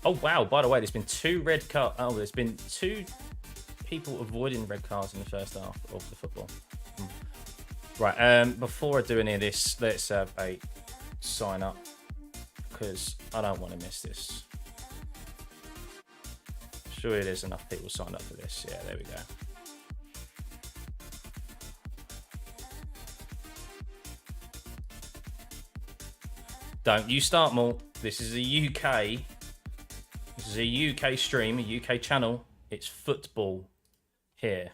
Speaker 1: Oh, wow. By the way, there's been 2 red cards. Oh, there's been 2 people avoiding red cards in the first half of the football. Right. Before I do any of this, let's have a sign up because I don't want to miss this. Surely there's enough people signed up for this. Yeah, there we go. Don't you start, more. This is a UK. This is a UK stream, a UK channel. It's football here.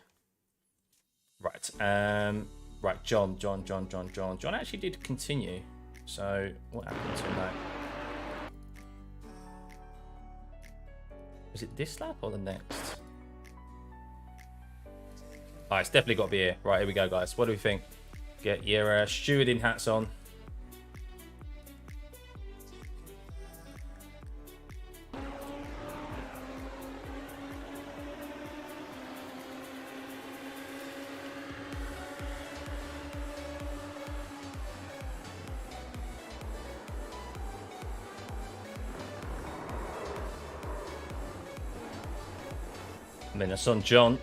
Speaker 1: Right. Right. John actually did continue. So what happened to him now? Was it this lap or the next? Oh, it's definitely got to be here. Right, here we go, guys. What do we think? Get your stewarding hats on. And then it's on John.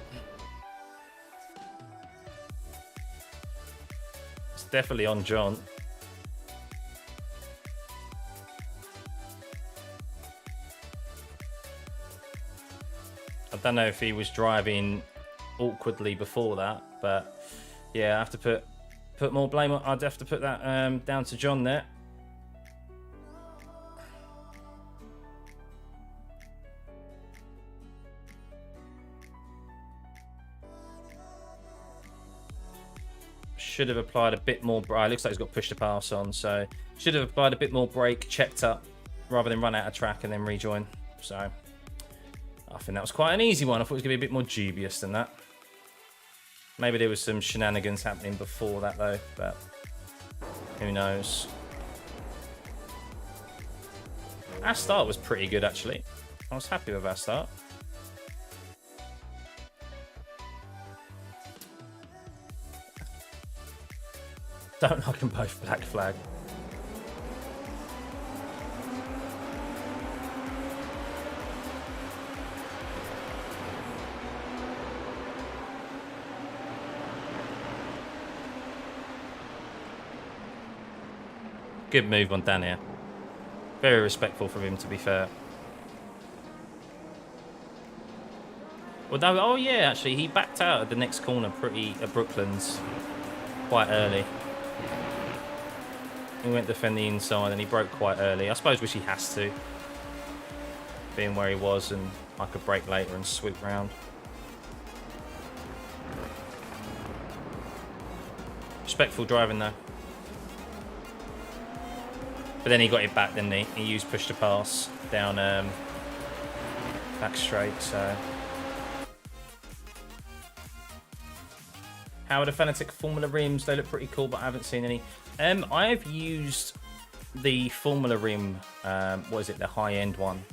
Speaker 1: It's definitely on John. I don't know if he was driving awkwardly before that, but yeah, I have to put more blame on. I'd have to put that down to John there. Should have applied a bit more. It looks like he's got push to pass on, so should have applied a bit more brake, checked up, rather than run out of track and then rejoin. So I think that was quite an easy one. I thought it was going to be a bit more dubious than that. Maybe there was some shenanigans happening before that though, but who knows. Our start was pretty good actually. I was happy with our start. Don't like them both, black flag. Good move on Dan here. Very respectful from him, to be fair. Well, no, oh yeah, actually, he backed out at the next corner at Brooklands quite early. He went to defend the inside and he broke quite early. I suppose which he has to, being where he was, and I could brake later and sweep round. Respectful driving though. But then he got it back, didn't he? He used push to pass down back straight, so. How are the Fanatec Formula rims? They look pretty cool, but I haven't seen any. I've used the Formula rim, what is it, the high-end one,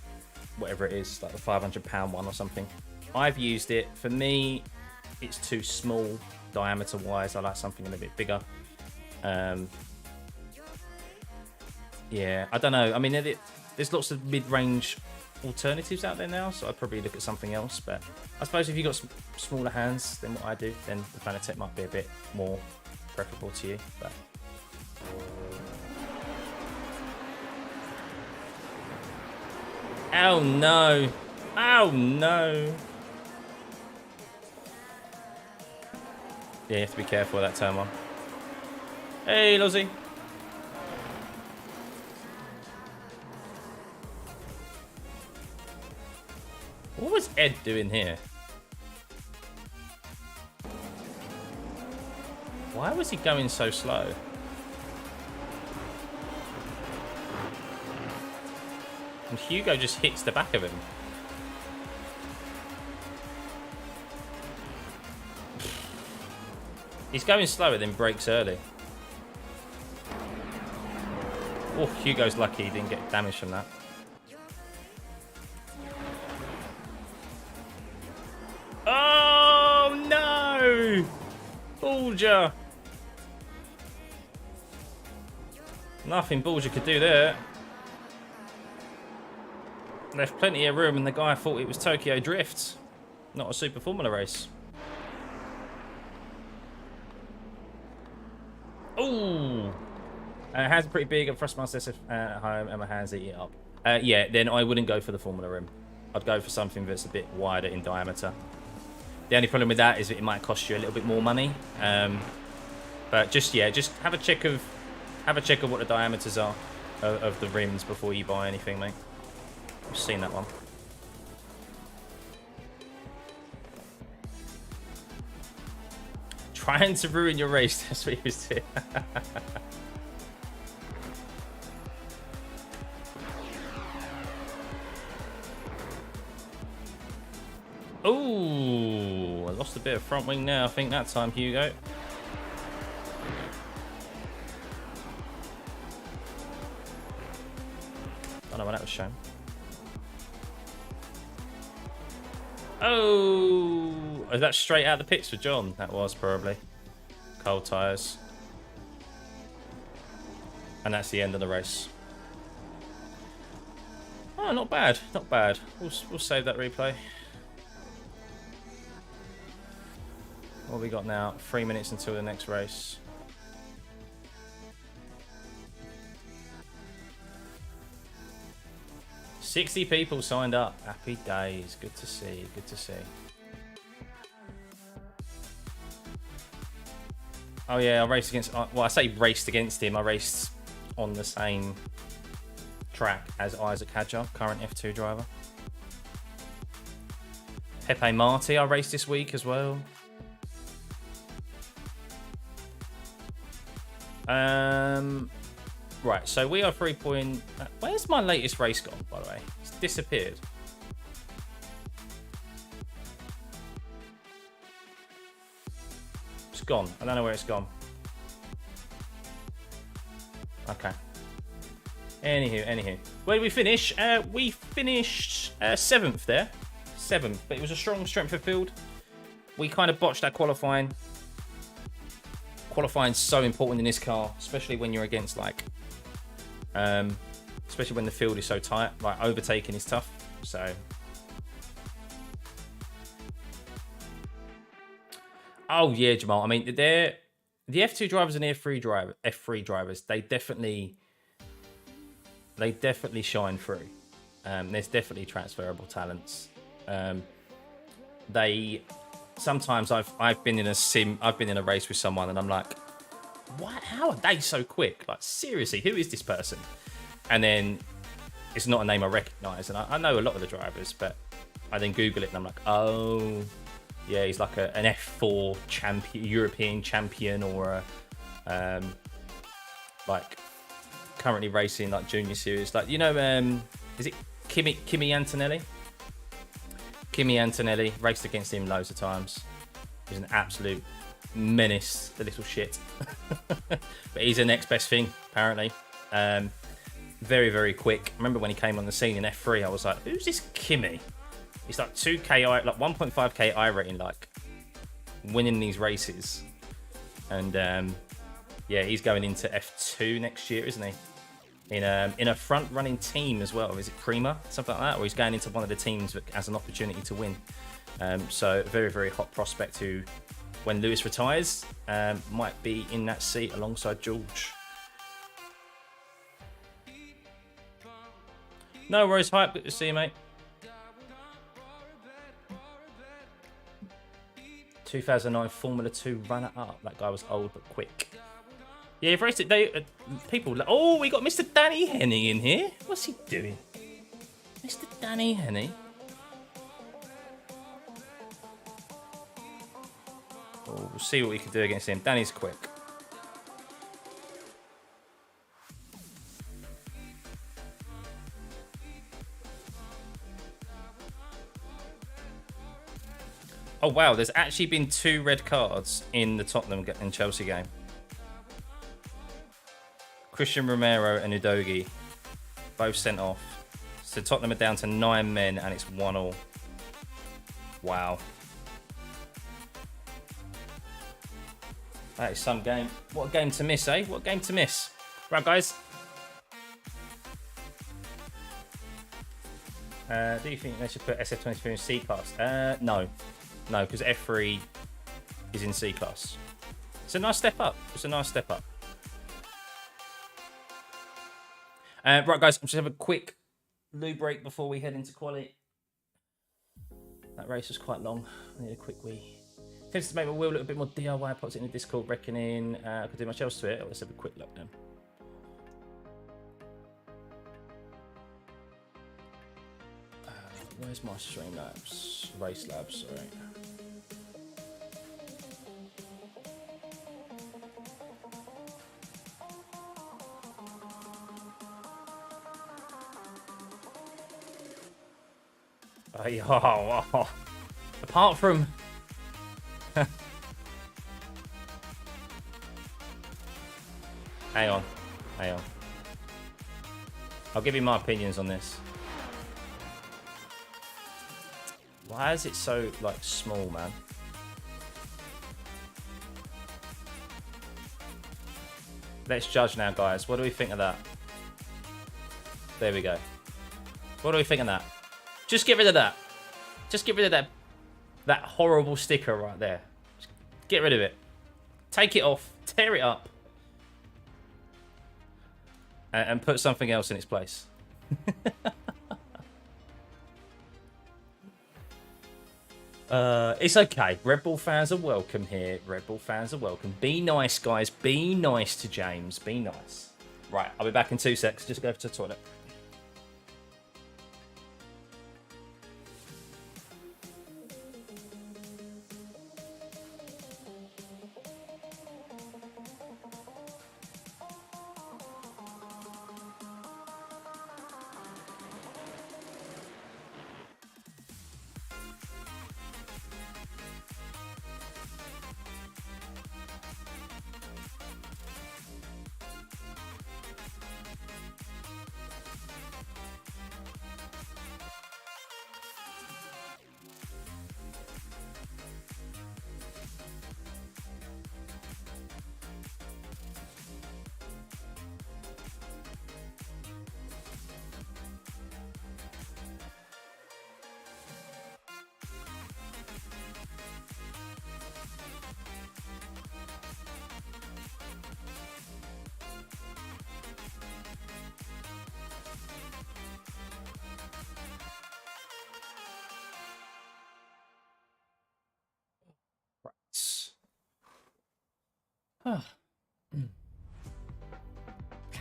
Speaker 1: whatever it is, like the £500 one or something. I've used it. For me, it's too small diameter-wise. I like something a little bit bigger. Yeah, I don't know. I mean, there's lots of mid-range alternatives out there now, so I'd probably look at something else. But I suppose if you've got smaller hands than what I do, then the Fanatec might be a bit more preferable to you. But oh no! Oh no! Yeah, you have to be careful with that turn one. Hey, Lozzie. What was Ed doing here? Why was he going so slow? And Hugo just hits the back of him. He's going slower, then brakes early. Oh, Hugo's lucky he didn't get damage from that. Oh, no! Bulger! Nothing Bulger could do there. Left plenty of room, and the guy thought it was Tokyo Drift, not a Super Formula race. Ooh! Hands are pretty big at Thrustmaster at home, and my hands eat it up. Yeah, then I wouldn't go for the Formula Rim. I'd go for something that's a bit wider in diameter. The only problem with that is that it might cost you a little bit more money. But just have a check of what the diameters are of the rims before you buy anything, mate. I've seen that one. Trying to ruin your race, that's what he was doing. Ooh, I lost a bit of front wing now, I think that time, Hugo. Don't know when that was shown. Oh, is that straight out of the pits for John? That was probably. Cold tyres. And that's the end of the race. Oh, not bad, not bad. We'll save that replay. What have we got now? 3 minutes until the next race. $60 people signed up. Happy days. Good to see. Good to see. Oh yeah, I raced against. Well, I say raced against him. I raced on the same track as Isaac Hadjar, current F2 driver. Pepe Marti, I raced this week as well. Right, so we are 3 point... Where's my latest race gone, by the way? It's disappeared. It's gone. I don't know where it's gone. Okay. Anywho. Where did we finish? We finished 7th there. 7th, but it was a strong strength of field. We kind of botched that qualifying. Qualifying's so important in this car, especially when you're against like... especially when the field is so tight, like overtaking is tough. So, oh yeah, Jamal. I mean, the F2 drivers and the F3 drivers. They definitely shine through. There's definitely transferable talents. Sometimes I've been in a race with someone and I'm like, what? How are they so quick? Like, seriously, who is this person? And then it's not a name I recognise. And I know a lot of the drivers, but I then Google it and I'm like, oh, yeah, he's like an F4 champion, European champion, or like currently racing like junior series. Like, you know, is it Kimi Antonelli? Kimi Antonelli, raced against him loads of times. He's an absolute menace, the little shit. But he's the next best thing, apparently. Very, very quick. Remember when he came on the scene in F3, I was like, who's this Kimi? He's like 2k, like 1.5k I rating, like winning these races. And yeah, he's going into F2 next year, isn't he? In a front running team as well. Is it Prima? Something like that? Or he's going into one of the teams that has an opportunity to win. So very, very hot prospect who, when Lewis retires, might be in that seat alongside George. No worries, Hype. Good to see you, mate. 2009 Formula 2 runner-up. That guy was old but quick. Yeah, you've raced it. People. Oh, we got Mr. Danny Henny in here. What's he doing? Mr. Danny Henny. Oh, we'll see what we can do against him. Danny's quick. Oh, wow. There's actually been 2 red cards in the Tottenham and Chelsea game. Christian Romero and Udogie both sent off. So Tottenham are down to 9 men and it's 1-1. Wow. That is some game. What a game to miss, eh? What a game to miss. Right, guys. Do you think they should put SF23 in C-Class? No. No, because F3 is in C-Class. It's a nice step up. It's a nice step up. Right, guys. I'm just have a quick loo break before we head into quali. That race was quite long. I need a quick wee. Tends to make my wheel look a bit more DIY. Pops it in the Discord reckoning. I could do much else to it. Let's have a quick look then. Where's my Streamlabs? Race Labs, sorry. Oh. Apart from... Hang on. I'll give you my opinions on this. Why is it so, like, small, man? Let's judge now, guys. What do we think of that? There we go. What do we think of that? Just get rid of that. Just get rid of that horrible sticker right there. Just get rid of it. Take it off. Tear it up. And put something else in its place. It's okay. Red Bull fans are welcome here. Red Bull fans are welcome. Be nice, guys. Be nice to James. Be nice. Right, I'll be back in 2 secs. Just go to the toilet.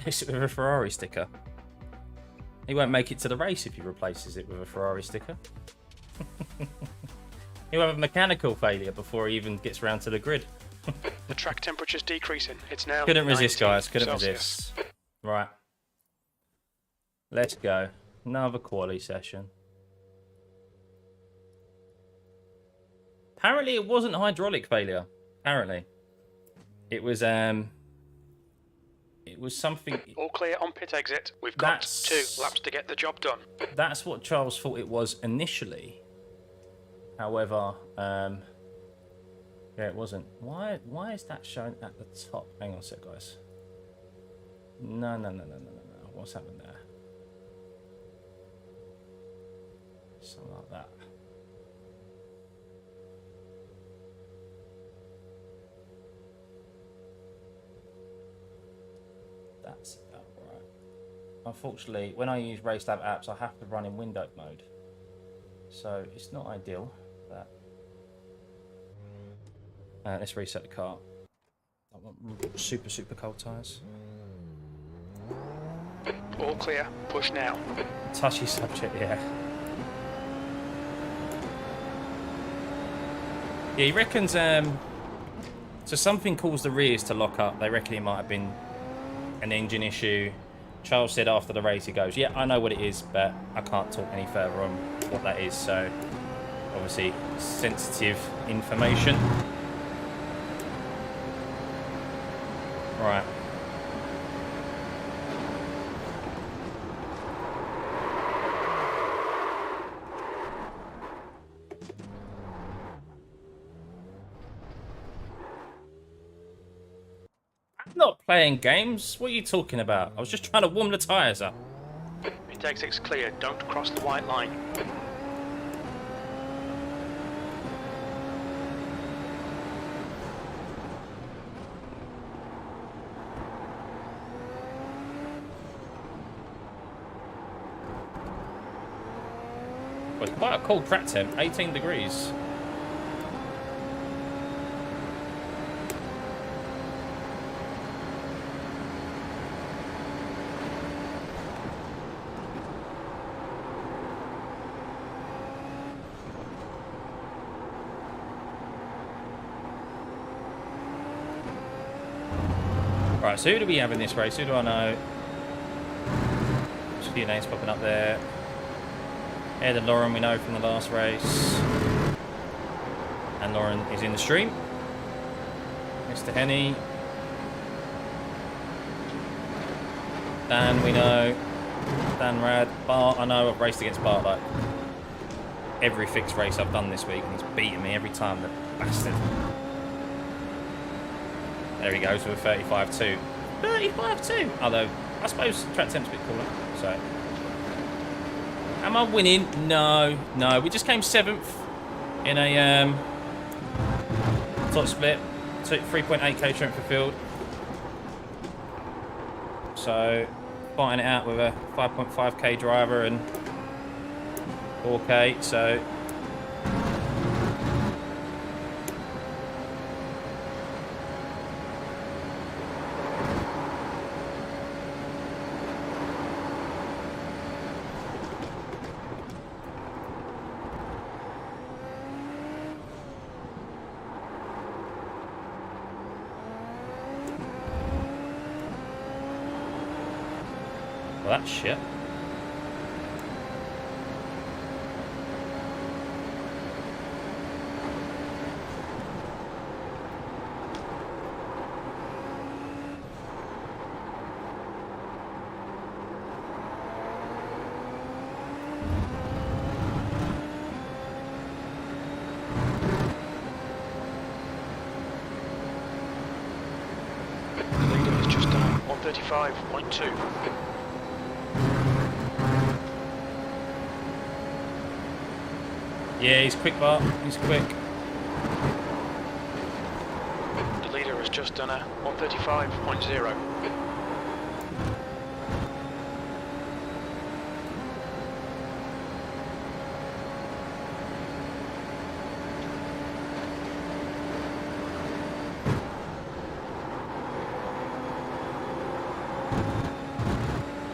Speaker 1: Replace it with a Ferrari sticker. He won't make it to the race if he replaces it with a Ferrari sticker. He'll have a mechanical failure before he even gets round to the grid.
Speaker 2: The track temperature's decreasing. It's now
Speaker 1: Couldn't resist, guys. Couldn't
Speaker 2: Celsius.
Speaker 1: resist. Right. Let's go. Another quali session. Apparently it wasn't hydraulic failure. Apparently. It was something.
Speaker 2: All clear on pit exit. We've got 2 laps to get the job done.
Speaker 1: That's what Charles thought it was initially. However, yeah, it wasn't. Why is that shown at the top? Hang on a sec, guys. No. What's happened there? Something like that. That's about right. Unfortunately, when I use RaceLab apps, I have to run in windowed mode. So it's not ideal, but let's reset the car. I want super cold tyres.
Speaker 2: All clear. Push now.
Speaker 1: Touchy subject, yeah. Yeah, he reckons so something caused the rears to lock up. They reckon it might have been an engine issue. Charles said after the race, he goes, yeah, I know what it is, but I can't talk any further on what that is. So Obviously, sensitive information. Right. I'm not playing games. What are you talking about? I was just trying to warm the tyres up.
Speaker 2: Intake 6 clear, don't cross the white line.
Speaker 1: Well, it's quite a cold track temp, 18 degrees. Right, so who do we have in this race? Who do I know? Just a few names popping up there. Ed and Lauren we know from the last race. And Lauren is in the stream. Mr. Henny. Dan we know. Dan Rad. Bart, I know I've raced against Bart like every fixed race I've done this week and he's beaten me every time, the bastard. There he goes with a 35.2. 35.2! Although, I suppose track temp's a bit cooler, so. Am I winning? No, no. We just came 7th in a top split. 3.8k strength of field. So, fighting it out with a 5.5k driver and 4k, so. Well, that's shit.
Speaker 2: The leader is just 135.2.
Speaker 1: Yeah, he's quick, Bart. He's quick.
Speaker 2: The leader has just done a 135.0.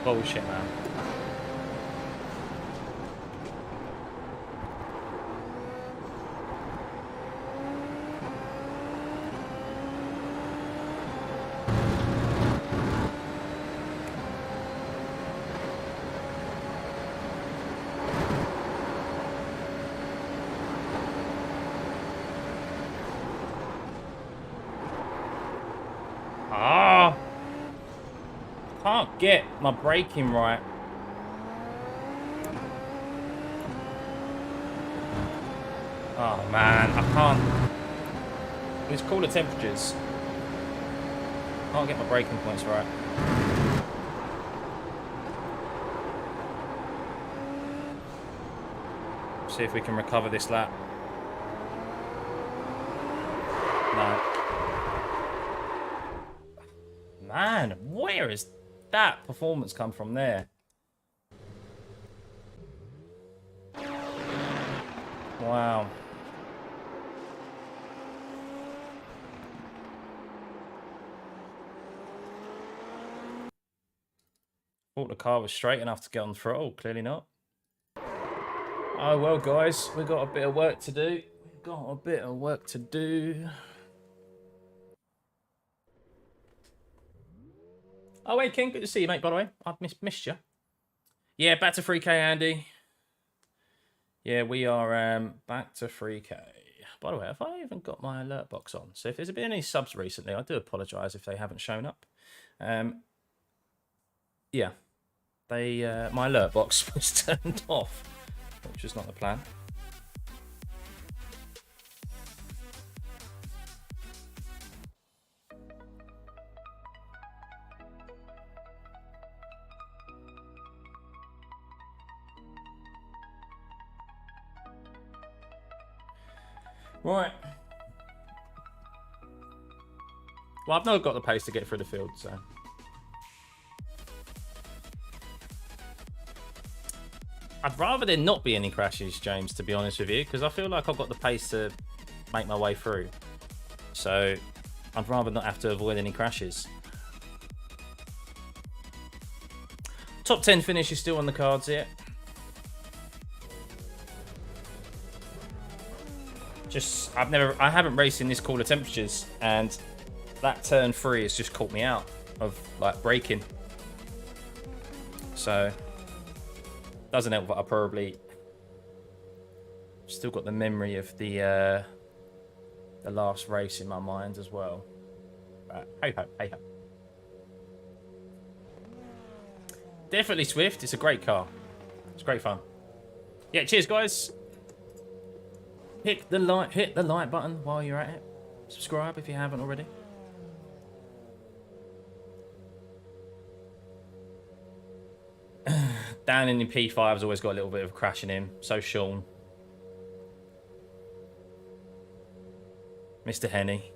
Speaker 1: Bullshit, man. Ah! Can't get my braking right. Oh man, I can't. It's cooler temperatures. Can't get my braking points right. See if we can recover this lap. No. Man, where is that performance come from there? Wow. Thought the car was straight enough to get on throttle. Clearly not. Oh well, guys, we've got a bit of work to do. We've got a bit of work to do. Oh, hey, King. Good to see you, mate, by the way. I've missed you. Yeah, back to 3K, Andy. Yeah, we are back to 3K. By the way, have I even got my alert box on? So if there's been any subs recently, I do apologise if they haven't shown up. Yeah, my alert box was turned off, which is not the plan. Right. Well, I've not got the pace to get through the field, so. I'd rather there not be any crashes, James, to be honest with you, because I feel like I've got the pace to make my way through. So, I'd rather not have to avoid any crashes. Top 10 finish is still on the cards here. Just, I haven't raced in this cooler temperatures, and that turn 3 has just caught me out of like braking. So doesn't help that I probably still got the memory of the last race in my mind as well. But hey ho, hey ho. Definitely Swift. It's a great car. It's great fun. Yeah, cheers guys. Hit the like button while you're at it. Subscribe if you haven't already. Dan in the P5's always got a little bit of a crash in him. So Sean. Mr. Henny.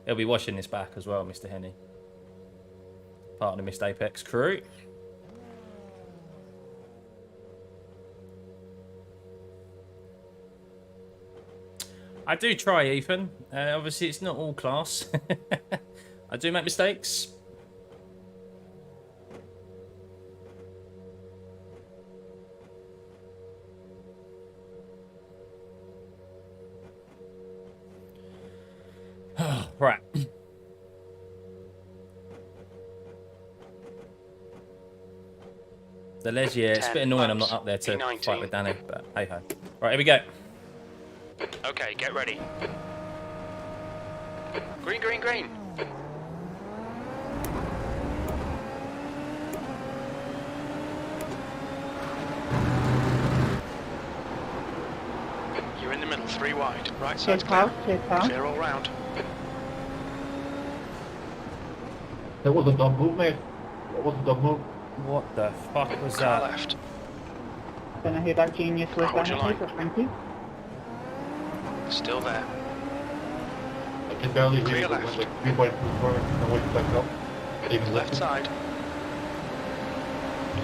Speaker 1: He'll be watching this back as well, Mr. Henny. Part of the Missed Apex crew. I do try, Ethan. Obviously, it's not all class. I do make mistakes. Right. The ledge, yeah, it's a bit annoying I'm not up there to fight with Danny, but hey ho. Right, here we go.
Speaker 2: Okay, get ready. Green, green, green. You're in the middle, 3 wide. Right side's clear. Clear all round.
Speaker 5: That was a dumb move, mate. That was a dumb move.
Speaker 1: What the fuck was
Speaker 2: Car
Speaker 1: that?
Speaker 2: left.
Speaker 4: Don't know who that genius was.
Speaker 2: Hold your line.
Speaker 4: But thank you.
Speaker 2: Still there.
Speaker 5: I can barely hear
Speaker 2: Clear
Speaker 5: you.
Speaker 2: left.
Speaker 5: Like 3.24 and wait back up. Even
Speaker 2: Left side.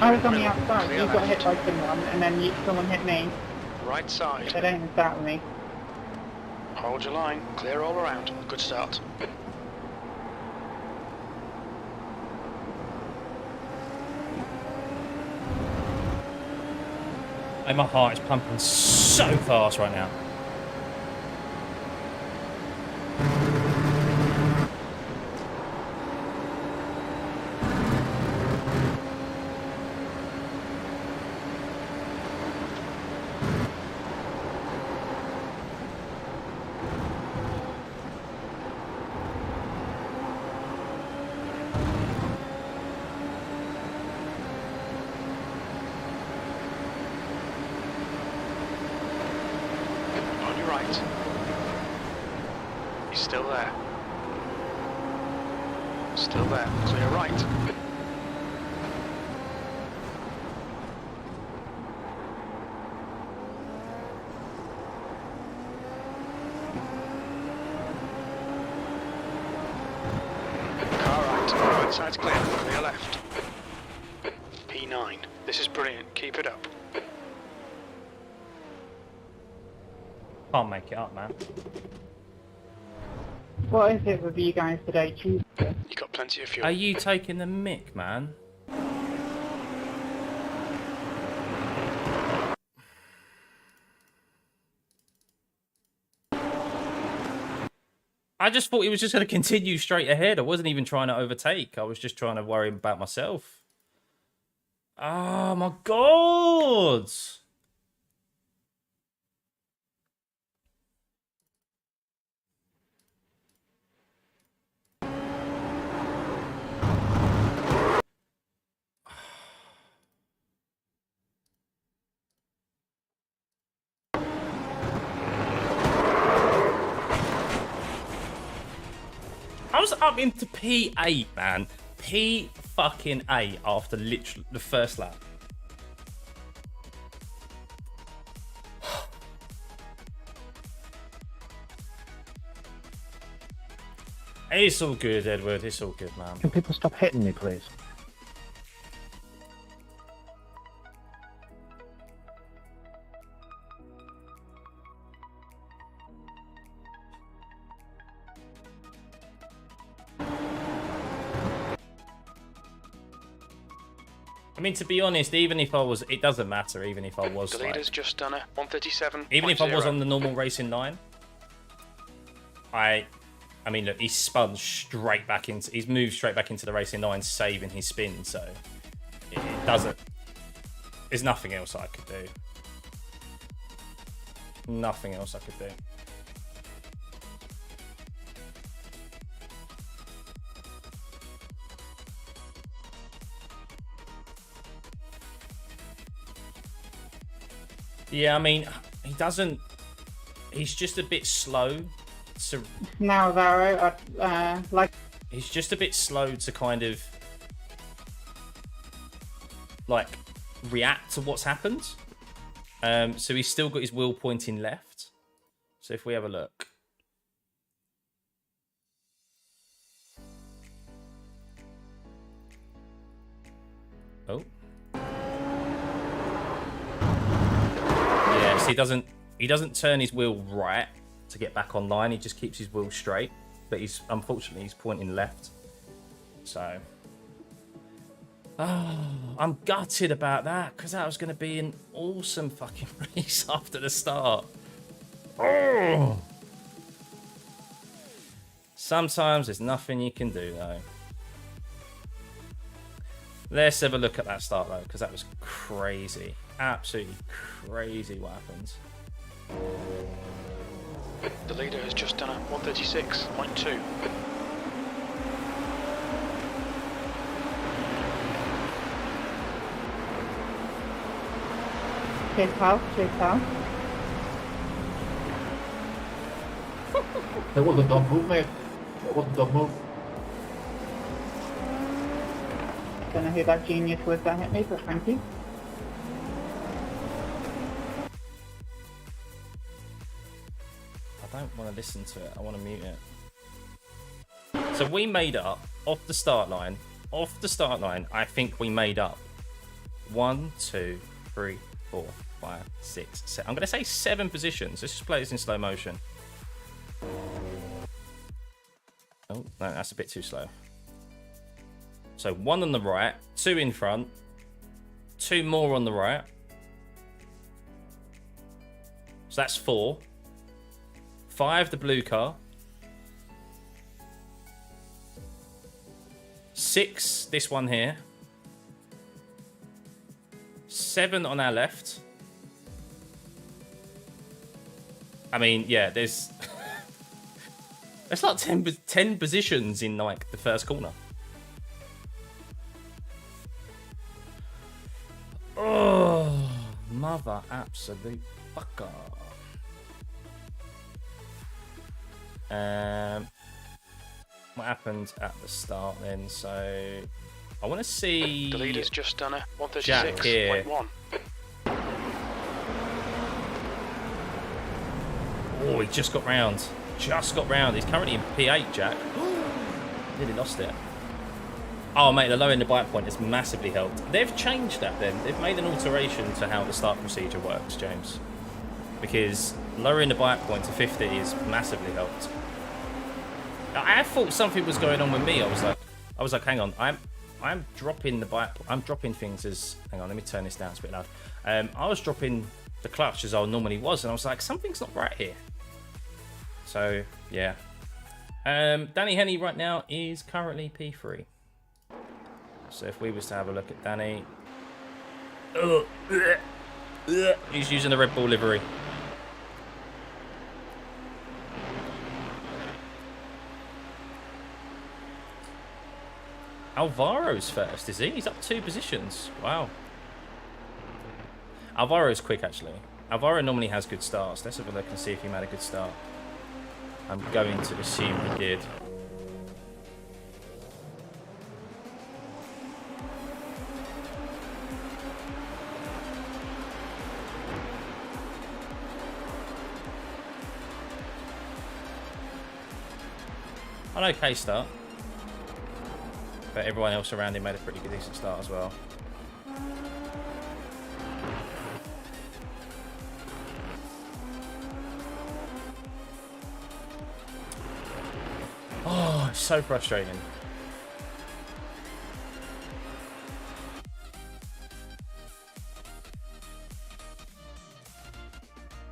Speaker 4: I was on the outside.
Speaker 2: Clear
Speaker 4: You got
Speaker 2: left.
Speaker 4: hit by someone, and then someone hit me.
Speaker 2: Right side.
Speaker 4: They don't even start with me.
Speaker 2: Hold your line. Clear all around. Good start.
Speaker 1: Hey, my heart is pumping so fast right now.
Speaker 2: On your right. He's still there. Still there. Clear right. Car right. Right side's clear. Clear left. P9. This is brilliant. Keep it up.
Speaker 1: Can't make it up, man.
Speaker 4: What is it with you guys today, Tuesday?
Speaker 2: You got plenty of fuel.
Speaker 1: Are you taking the mick, man? I just thought he was just going to continue straight ahead. I wasn't even trying to overtake. I was just trying to worry about myself. Oh my god! I was up into P8, man. P fucking 8 after literally the first lap. It's all good, Edward. It's all good, man.
Speaker 3: Can people stop hitting me, please?
Speaker 1: I mean, to be honest, even if I was, it doesn't matter. Even if I was,
Speaker 2: The leader's just done a 137.
Speaker 1: even if I was on the normal racing line, I mean, look, he's spun straight back into, he's moved straight back into the racing line, saving his spin. So it doesn't. There's nothing else I could do. Nothing else I could do. Yeah, I mean, he doesn't. He's just a bit slow. To,
Speaker 4: Now, Varo, like...
Speaker 1: he's just a bit slow to kind of like react to what's happened. So he's still got his wheel pointing left. So if we have a look. Oh. Yes, he doesn't turn his wheel right to get back online. He just keeps his wheel straight, but he's unfortunately he's pointing left. So I'm gutted about that because that was going to be an awesome fucking race after the start. Oh. Sometimes there's nothing you can do though. Let's have a look at that start though, because that was crazy. Absolutely crazy what happened.
Speaker 2: The leader has just done a 136.2.
Speaker 4: Chase pal.
Speaker 3: That was a dumb move, mate. That was a dumb move.
Speaker 4: Don't know who that genius was that hit me, but thank you.
Speaker 1: I don't want to listen to it. I want to mute it. So we made up off the start line. Off the start line, I think we made up 1, 2, 3, 4, 5, 6, 7. I'm going to say 7 positions. Let's just play this in slow motion. Oh, no, that's a bit too slow. So 1 on the right, 2 in front, 2 more on the right. So that's 4. 5 the blue car. 6 this one here. 7 on our left. I mean, yeah, there's there's like 10 positions in like the first corner. Oh, mother absolute fucker. What happened at the start then? So I want to see
Speaker 2: The leader's just done a
Speaker 1: Jack here.
Speaker 2: 136.1.
Speaker 1: Oh, he just got round. Just got round. He's currently in P8, Jack. Nearly lost it. Oh, mate, the lowering the bike point has massively helped. They've changed that then. They've made an alteration to how the start procedure works, James. Because lowering the bike point to 50 has massively helped. I thought something was going on with me. I was like, hang on, I'm dropping the bike. I'm dropping things as. Hang on, let me turn this down. It's a bit loud. I was dropping the clutch as I normally was, and I was like, something's not right here. So yeah, Danny Henny right now is currently P3. So if we was to have a look at Danny, He's using the Red Bull livery. Alvaro's first, is he? He's up 2 positions. Wow. Alvaro's quick, actually. Alvaro normally has good starts. Let's have a look and see if he made a good start. I'm going to assume he did. An okay start. But everyone else around him made a pretty good decent start as well. Oh, it's so frustrating.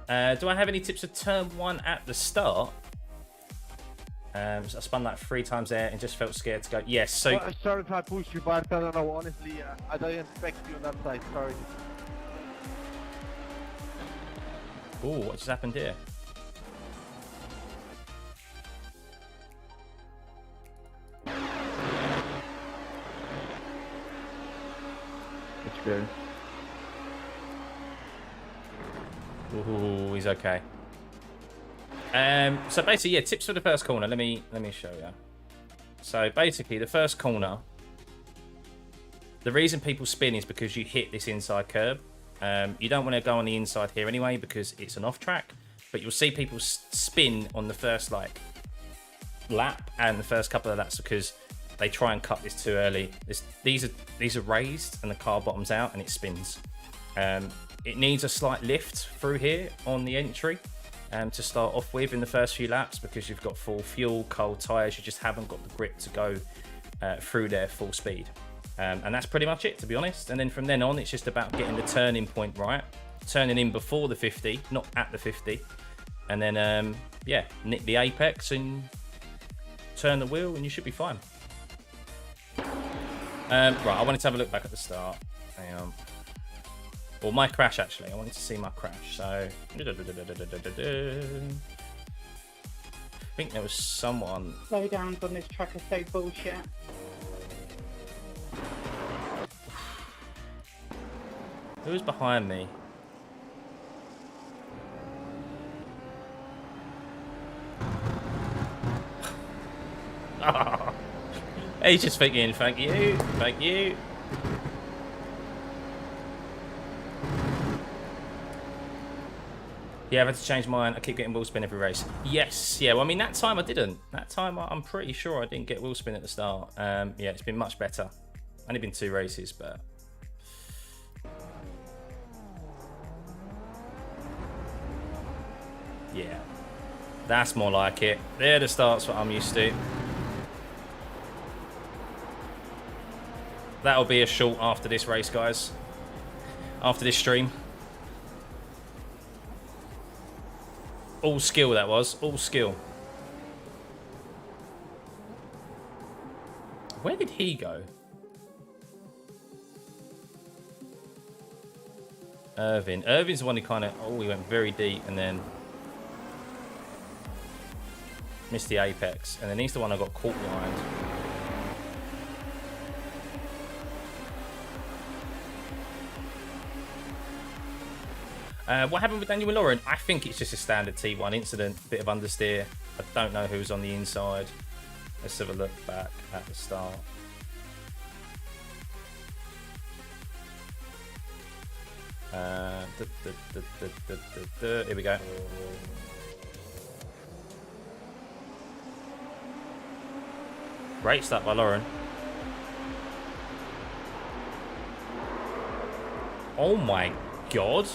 Speaker 1: Do I have any tips for turn 1 at the start? So I spun that 3 times there and just felt scared to go. Yes, so...
Speaker 5: Well, sorry if I pushed you, but I don't know, honestly, I didn't expect you on that side, sorry.
Speaker 1: Ooh, what just happened here?
Speaker 5: That's good.
Speaker 1: Ooh, he's okay. So basically, yeah, tips for the first corner. Let me show you. So basically, the first corner, the reason people spin is because you hit this inside curb. You don't want to go on the inside here anyway because it's an off track. But you'll see people spin on the first lap and the first couple of laps because they try and cut this too early. These are raised and the car bottoms out and it spins. It needs a slight lift through here on the entry. To start off with in the first few laps because you've got full fuel, cold tyres, you just haven't got the grip to go through there full speed. And that's pretty much it, to be honest. And then from then on, it's just about getting the turning point right, turning in before the 50, not at the 50. And then, yeah, nick the apex and turn the wheel and you should be fine. Right, I wanted to have a look back at the start. Hang on. Well, my crash, actually. I wanted to see my crash. So, I think there was someone...
Speaker 4: Slowdowns on this track are so bullshit.
Speaker 1: Who was behind me? He's just thinking, thank you, thank you. Yeah, I've had to change mine. I keep getting wheel spin every race. Yes, yeah, well, I mean, that time I didn't. That time I'm pretty sure I didn't get wheel spin at the start. Yeah, it's been much better. Only been 2 races, but... yeah, that's more like it. They're the starts what I'm used to. That'll be a short after this race, guys. After this stream. All skill, that was. All skill. Where did he go? Irvin. Irvin's the one who kind of... oh, he went very deep and then... missed the apex. And then he's the one I got caught behind. What happened with Daniel and Lauren? I think it's just a standard T1 incident. Bit of understeer. I don't know who's on the inside. Let's have a look back at the start. Here we go. Great start by Lauren. Oh my god.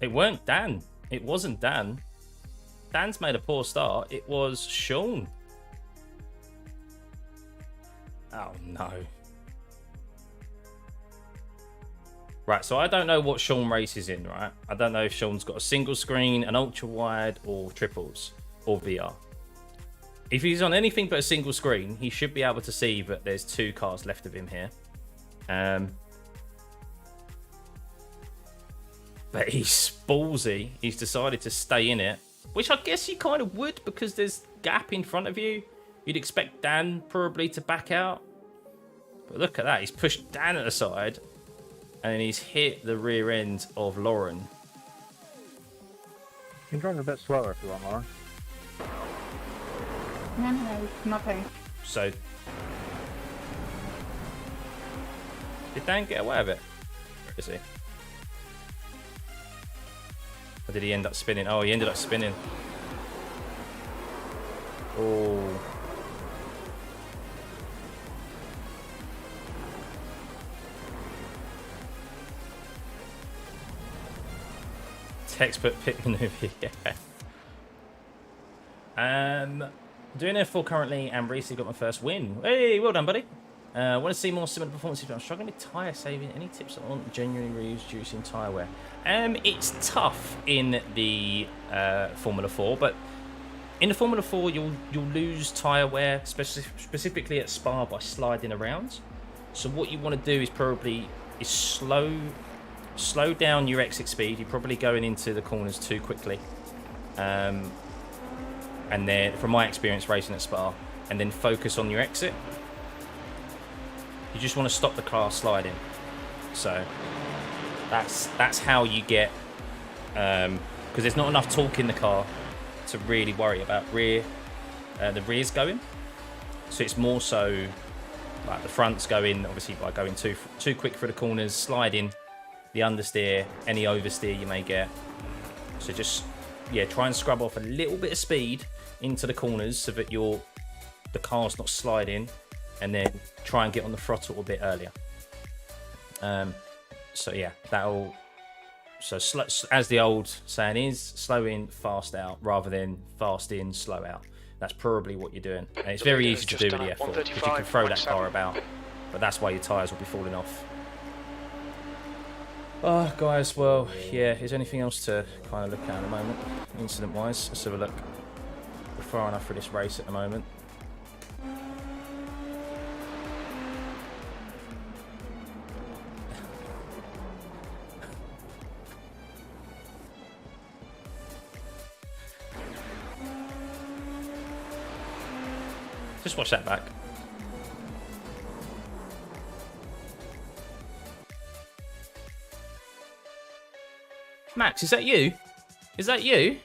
Speaker 1: It weren't Dan. It wasn't Dan. Dan's made a poor start. It was Sean. Oh no. Right, so I don't know what Sean races in, right? I don't know if Sean's got a single screen, an ultra wide, or triples, or VR. If he's on anything but a single screen, he should be able to see that there's 2 cars left of him here. But he's ballsy. He's decided to stay in it, which I guess you kind of would because there's gap in front of you. You'd expect Dan probably to back out. But look at that. He's pushed Dan at the side and he's hit the rear end of Lauren.
Speaker 3: You can drive a bit slower if you want, Lauren.
Speaker 4: No, it's nothing.
Speaker 1: So, did Dan get away with it? Where is he? Or did he end up spinning? Oh, he ended up spinning. Oh. Textbook pit maneuver, yeah. Doing F4 currently, and recently got my first win. Hey, well done, buddy. Want to see more similar performances, but I'm struggling with tyre saving. Any tips on genuinely reducing tyre wear? It's tough in the Formula 4, but in the Formula 4, you'll lose tyre wear, specifically at Spa, by sliding around. So what you want to do is probably slow down your exit speed. You're probably going into the corners too quickly. And then, from my experience racing at Spa, and then focus on your exit. You just want to stop the car sliding. So that's how you get, because there's not enough torque in the car to really worry about the rear's going. So it's more so like the front's going, obviously by going too quick for the corners, sliding, the understeer, any oversteer you may get. So just, yeah, try and scrub off a little bit of speed into the corners so that the car's not sliding, and then try and get on the throttle a bit earlier. So yeah, as the old saying is, slow in, fast out, rather than fast in, slow out. That's probably what you're doing. And it's very easy to do with the F4 because you can throw that car about, but that's why your tyres will be falling off. Oh, guys, well, yeah, is there anything else to kind of look at the moment, incident-wise? Let's have a look. We're far enough for this race at the moment. Just watch that back. Max, is that you? Is that you?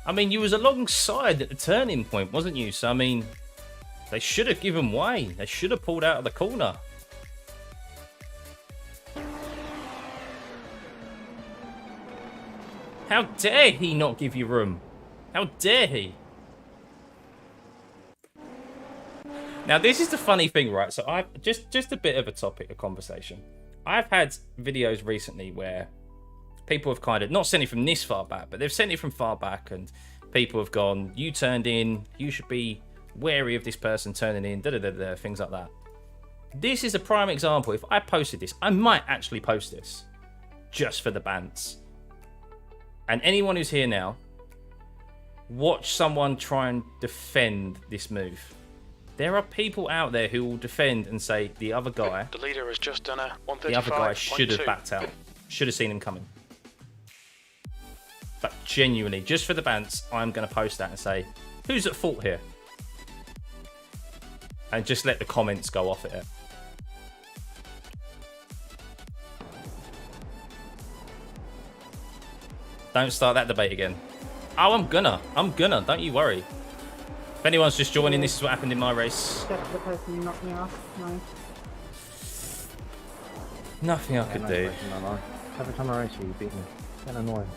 Speaker 1: I mean, you was alongside at the turning point, wasn't you? So, I mean, they should have given way. They should have pulled out of the corner. How dare he not give you room? How dare he? Now, this is the funny thing, right? So, I've just a bit of a topic of conversation. I've had videos recently where people have kind of not sent it from this far back, but they've sent it from far back, and people have gone, you turned in, you should be wary of this person turning in, things like that. This is a prime example. If I posted this, I might actually post this just for the bants. And anyone who's here now, watch someone try and defend this move. There are people out there who will defend and say the other guy,
Speaker 2: the leader has just done a 135.2.
Speaker 1: The other guy should have backed out, should have seen him coming. But genuinely, just for the bants, I'm going to post that and say, who's at fault here? And just let the comments go off at it. Don't start that debate again. Oh, I'm gonna. Don't you worry. If anyone's just joining, this is what happened in my race.
Speaker 4: That's the person who knocked me off. Nice.
Speaker 1: Nothing I could do.
Speaker 3: Every time I race you beat me. It's kind of annoying.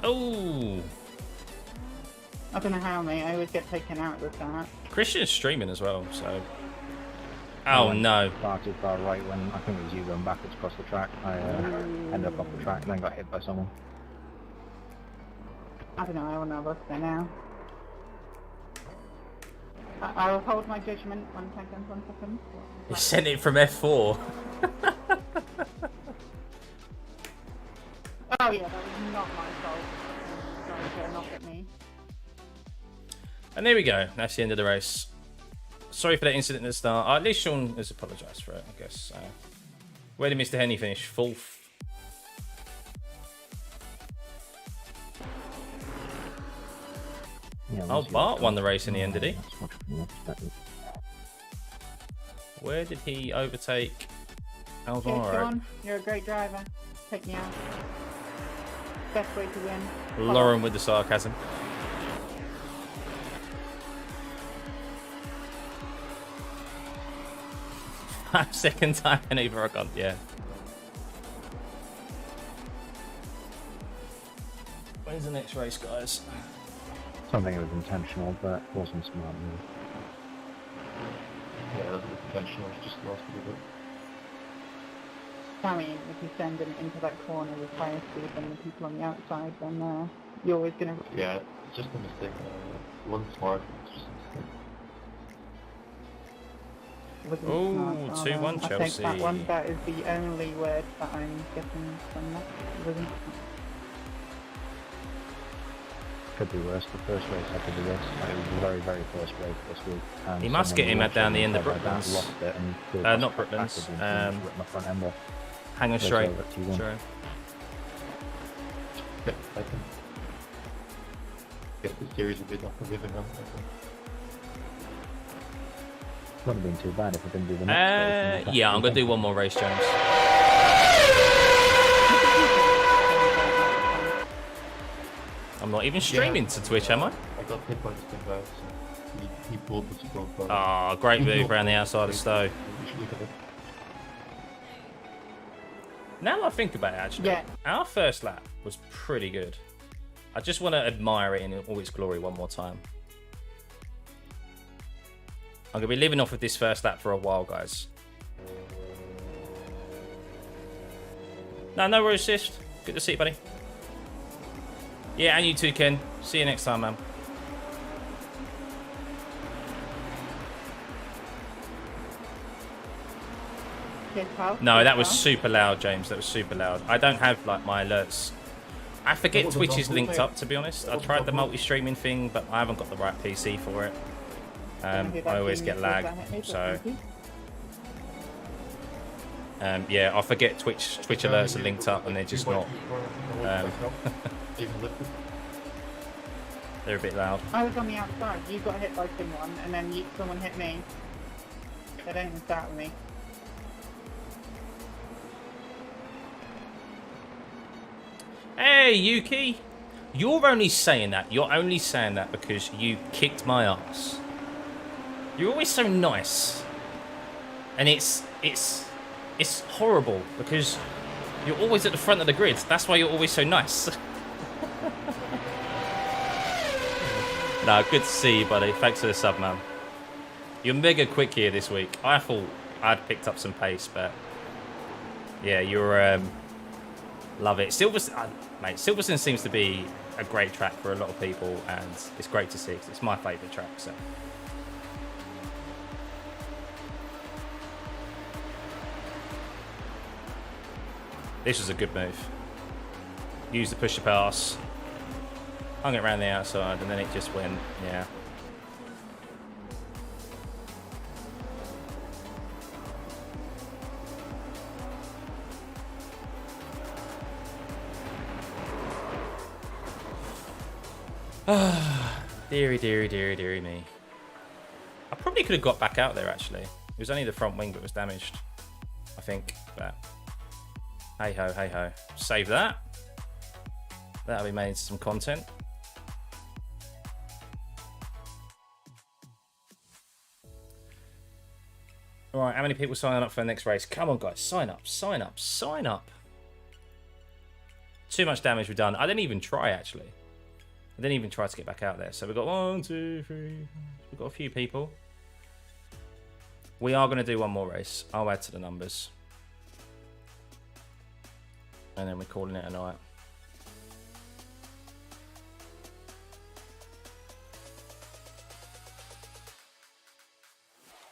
Speaker 1: Oh!
Speaker 4: I don't know how, mate. I always get taken out with that.
Speaker 1: Christian's streaming as well, so... Oh, no.
Speaker 3: Far too far right when I think it was you going backwards across the track. I ended up off the track and then got hit by someone.
Speaker 4: I don't know. I don't know what's there now. I'll hold my judgment. 1 second.
Speaker 1: He sent it from F4.
Speaker 4: Oh yeah, that was not my fault. Sorry, get knocked at me.
Speaker 1: And there we go. That's the end of the race. Sorry for that incident at the start. At least Sean has apologised for it, I guess. Where did Mr. Henny finish? 4th.
Speaker 3: Yeah,
Speaker 1: Oh, Bart won the race in the end, did he?
Speaker 3: That's much more expected.
Speaker 1: Where did he overtake
Speaker 4: Okay,
Speaker 1: Alvaro?
Speaker 4: Sean, you're a great driver. Take me out. Best way to win.
Speaker 1: Lauren with the sarcasm. Second time in EVGA, yeah. When's the next race, guys?
Speaker 3: Something that was intentional, but wasn't smart move.
Speaker 6: Yeah, that was intentional, it's just lost a little bit.
Speaker 4: I mean, if you send him into that corner with higher speed than the people on the outside, then you're always going to...
Speaker 6: Yeah, it's just a mistake. It wasn't smart, it's just a mistake.
Speaker 1: Oh, 2-1 Chelsea.
Speaker 4: I think that one, that is the only word that I'm getting from that. It wasn't...
Speaker 3: Could be worse. The first race had to be this. It was the very, very first race this week. And
Speaker 1: He must get him at down the end of
Speaker 3: Brooklands.
Speaker 1: Brooklands.
Speaker 3: Lost it and
Speaker 1: Not Brooklands.
Speaker 3: ripped my front end off.
Speaker 1: Hang on straight.
Speaker 3: over at T1.
Speaker 1: Sorry.
Speaker 6: Yeah, I can get the series a bit unforgiving now, I think.
Speaker 3: Wouldn't have been too bad if we didn't do the next race.
Speaker 1: Yeah, I'm going to do one more race, James. I'm not even streaming to Twitch, am I?
Speaker 6: I got hit by the thing guy, so he pulled the support bar.
Speaker 1: Ah, great move around the outside of Stowe.
Speaker 6: We should look at it.
Speaker 1: Now that I think about it, actually,
Speaker 4: Yeah.
Speaker 1: our first lap was pretty good. I just want to admire it in all its glory one more time. I'm going to be living off of this first lap for a while, guys. No worries, sis. Good to see you, buddy. Yeah, and you too, Ken. See you next time, man.
Speaker 4: Yes, pal.
Speaker 1: No,
Speaker 4: Yes,
Speaker 1: that was
Speaker 4: pal.
Speaker 1: super loud, James. That was super loud. I don't have, like, my alerts. I forget Twitch is linked up, to be honest. I tried the multi-streaming thing, but I haven't got the right PC for it. I always get lag, so... yeah, I forget Twitch alerts are linked up and they're just not...
Speaker 6: Even lifted.
Speaker 1: They're a bit loud.
Speaker 4: I was on the outside. You got hit by someone, and then someone hit me. They don't even start with me.
Speaker 1: Hey, Yuki! You're only saying that. You're only saying that because you kicked my ass. You're always so nice. And it's horrible because you're always at the front of the grid. That's why you're always so nice. Nah, good to see you, buddy. Thanks for the sub, man. You're mega quick here this week. I thought I'd picked up some pace, but yeah, you're love it. Silverstone, mate. Silverstone seems to be a great track for a lot of people, and it's great to see. 'Cause it's my favourite track. So. This was a good move. Use the pusher pass. Hung it around the outside and then it just went, yeah. Deary me. I probably could have got back out there actually. It was only the front wing that was damaged, I think, but hey ho, hey ho. Save that. That'll be made some content. All right, how many people signing up for the next race? Come on, guys, sign up, sign up, sign up. Too much damage we've done. I didn't even try, actually. I didn't even try to get back out there. So we've got 1, 2, 3. We've got a few people. We are going to do one more race. I'll add to the numbers. And then we're calling it a night.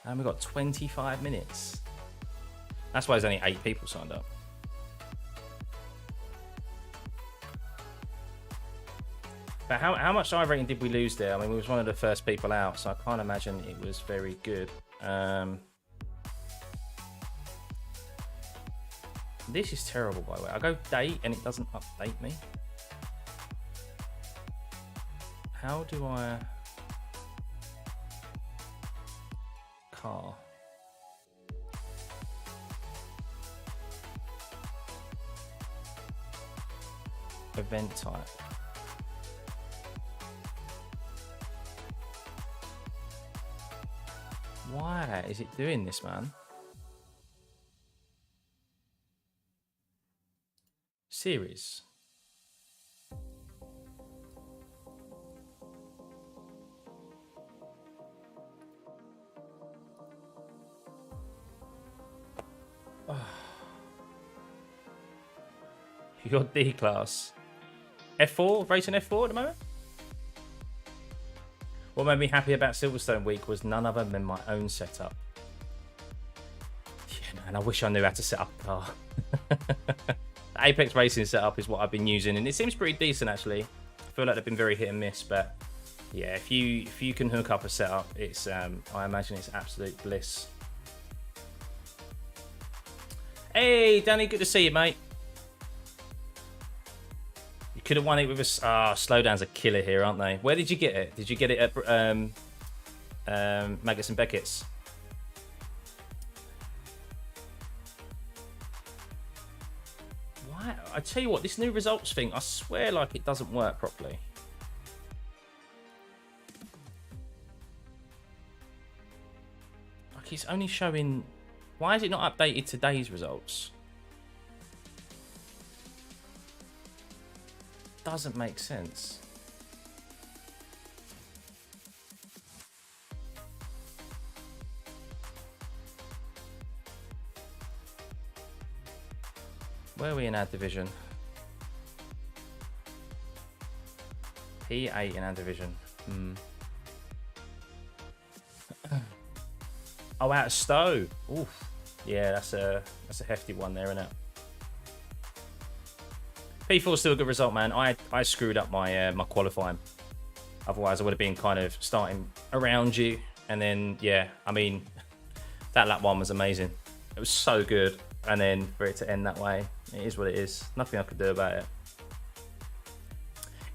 Speaker 1: And we've got 25 minutes. That's why there's only 8 people signed up. But how much iRating did we lose there? I mean, we was one of the first people out, so I can't imagine it was very good. This is terrible, by the way. I go date and it doesn't update me. How do I... Car. Event type. Why is it doing this, man? Series. You're D class. F4, racing F4 at the moment? What made me happy about Silverstone week was none other than my own setup. Yeah, man, I wish I knew how to set up a car. The Apex Racing setup is what I've been using, and it seems pretty decent actually. I feel like they've been very hit and miss, but yeah, if you can hook up a setup, it's I imagine it's absolute bliss. Hey, Danny, good to see you, mate. You could have won it with a... slowdowns are killer here, aren't they? Where did you get it? Did you get it at Maggots and Beckett's? Why? I tell you what, this new results thing, I swear like it doesn't work properly. Like it's only showing... Why is it not updated today's results? Doesn't make sense. Where are we in our division? P8 in our division. Oh, out of Stowe. Oof. Yeah, that's a hefty one there, isn't it? P4 is still a good result, man. I screwed up my my qualifying. Otherwise, I would have been kind of starting around you. And then, yeah, I mean, that lap one was amazing. It was so good. And then for it to end that way, it is what it is. Nothing I could do about it.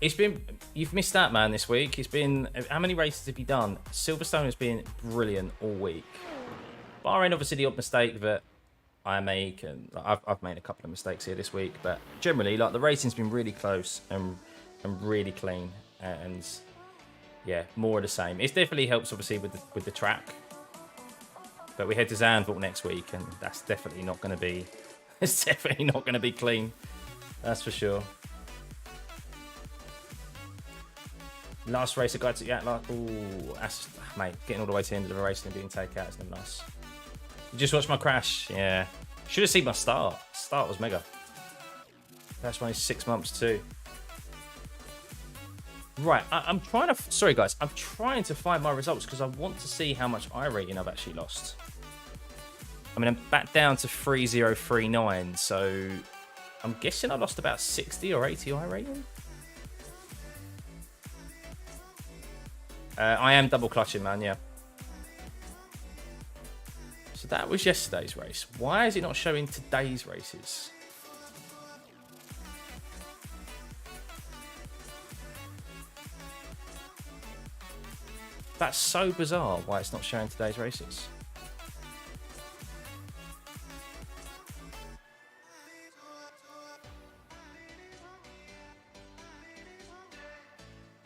Speaker 1: It's been... You've missed out, man, this week. It's been... How many races have you done? Silverstone has been brilliant all week. Barring, obviously, the odd mistake that I make, and I've made a couple of mistakes here this week, but generally, like, the racing's been really close and really clean, and yeah, more of the same. It definitely helps, obviously, with the track. But we head to Zandvoort next week, and that's definitely not going to be... It's definitely not going to be clean. That's for sure. Last race I got to... Yeah, like... Ooh, that's... Mate, getting all the way to the end of the race and being taken out is never nice. You just watched my crash? Yeah. Should have seen my start. Start was mega. That's only 6 months too. Right, I'm trying to... Sorry, guys. I'm trying to find my results because I want to see how much iRating I've actually lost. I mean, I'm back down to 3039, so I'm guessing I lost about 60 or 80 iRating. I am double clutching, man, yeah. So that was yesterday's race. Why is it not showing today's races? That's so bizarre why it's not showing today's races.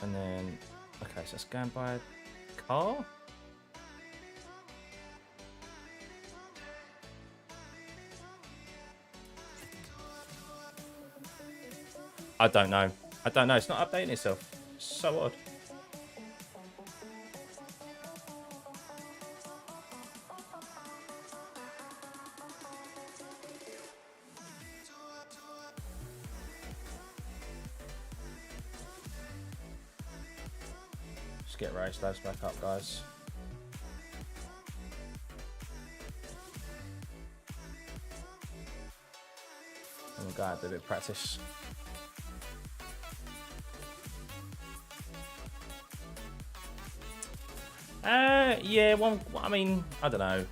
Speaker 1: And then, okay, so let's go and buy a car. I don't know. I don't know. It's not updating itself. It's so odd. Let's get race loads back up, guys. And we'll go out and do a bit of practice. Yeah, one. I mean, I don't know.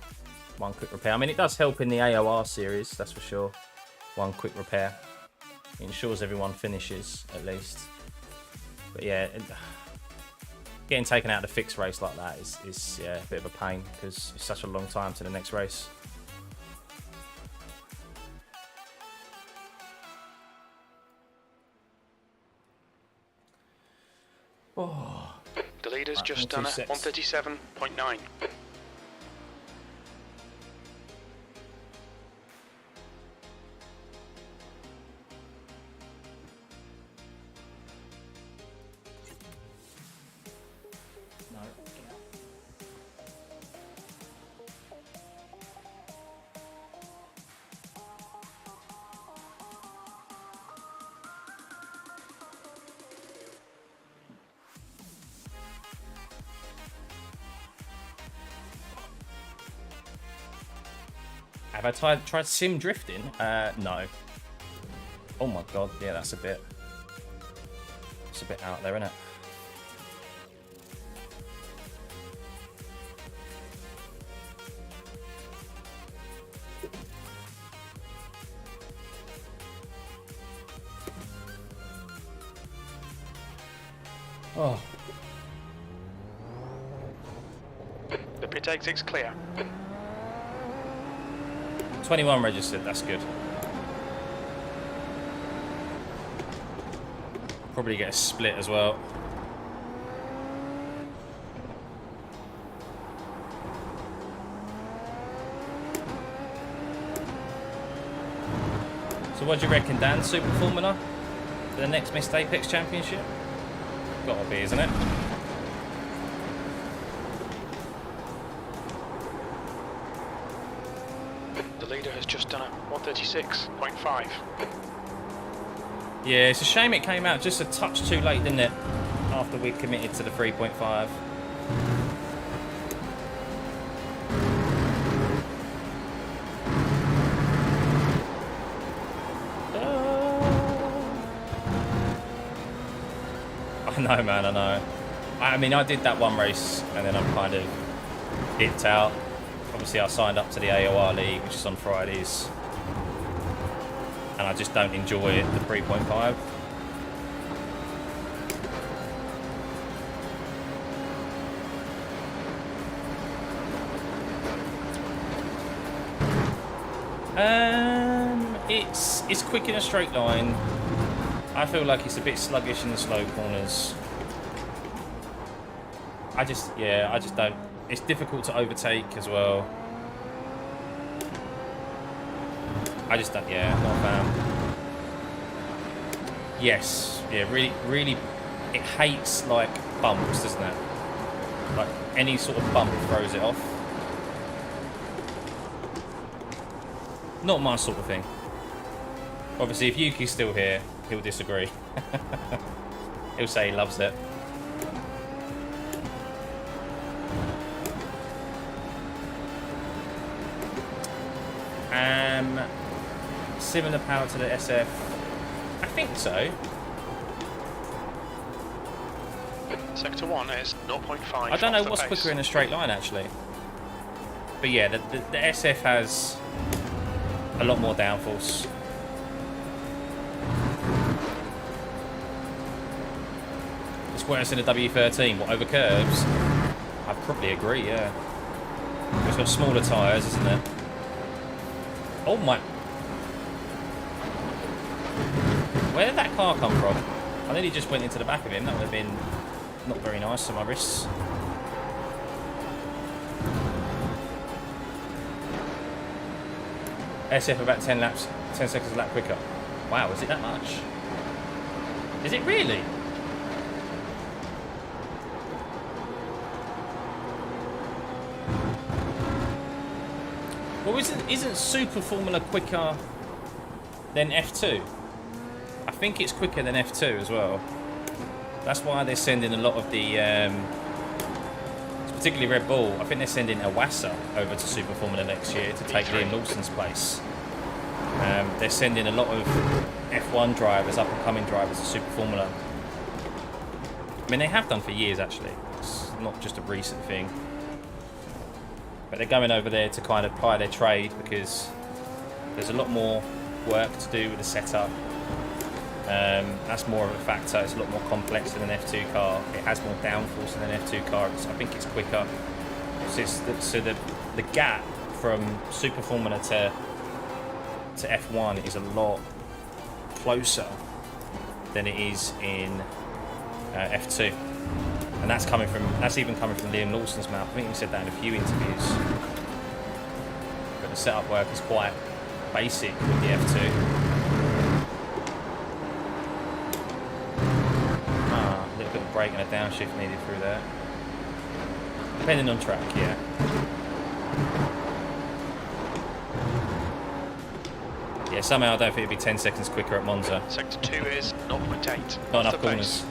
Speaker 1: One quick repair. I mean, it does help in the AOR series, that's for sure. One quick repair. It ensures everyone finishes, at least. But yeah, getting taken out of the fixed race like that is yeah, a bit of a pain, because it's such a long time to the next race. Oh.
Speaker 2: The leader's just done at 137.9.
Speaker 1: Have I tried sim drifting? No. Oh my god, yeah, that's a bit out there, isn't it? Oh.
Speaker 2: The pit exit's clear.
Speaker 1: 21 registered, that's good. Probably get a split as well. So what do you reckon, Dan? Super Formula for the next Missed Apex Championship? Gotta be, isn't it?
Speaker 2: The leader has just done at 136.5.
Speaker 1: Yeah, it's a shame it came out just a touch too late, didn't it? After we committed to the 3.5. I know, man, I know. I mean, I did that one race and then I'm kind of dipped out. Obviously, I signed up to the AOR League, which is on Fridays. And I just don't enjoy it, the 3.5. It's quick in a straight line. I feel like it's a bit sluggish in the slow corners. I just don't. It's difficult to overtake as well. I just don't, yeah, not a fan. Yes, yeah, really, it hates, like, bumps, doesn't it? Like, any sort of bump throws it off. Not my sort of thing. Obviously, if Yuki's still here, he'll disagree. He'll say he loves it. Similar power to the SF. I think so.
Speaker 2: Sector 1 is 0.5.
Speaker 1: I don't know what's quicker in a straight line, actually. But yeah, the SF has a lot more downforce. It's worse in a W13. What, over curves? I'd probably agree, yeah. It's got smaller tyres, isn't it? Oh my... Where did that car come from? I nearly just went into the back of him. That would have been not very nice on my wrists. SF about 10 seconds a lap quicker. Wow, is it that much? Is it really? Well, isn't Super Formula quicker than F2? I think it's quicker than F2 as well. That's why they're sending a lot of the, particularly Red Bull, I think they're sending Iwasa over to Super Formula next year to take Liam Lawson's place. They're sending a lot of F1 drivers, up-and-coming drivers to Super Formula. I mean, they have done for years, actually. not just a recent thing. But they're going over there to kind of ply their trade because there's a lot more work to do with the setup. That's more of a factor. It's a lot more complex than an F2 car. It has more downforce than an F2 car. I think it's quicker. So the gap from Super Formula to F1 is a lot closer than it is in F2, and that's even coming from Liam Lawson's mouth. I think he said that in a few interviews. But the setup work is quite basic with the F2. A little bit of brake and a downshift needed through there, depending on track. Yeah. Yeah, somehow I don't think it'd be 10 seconds quicker at Monza.
Speaker 2: Sector 2 is 0.8.
Speaker 1: Not enough corners.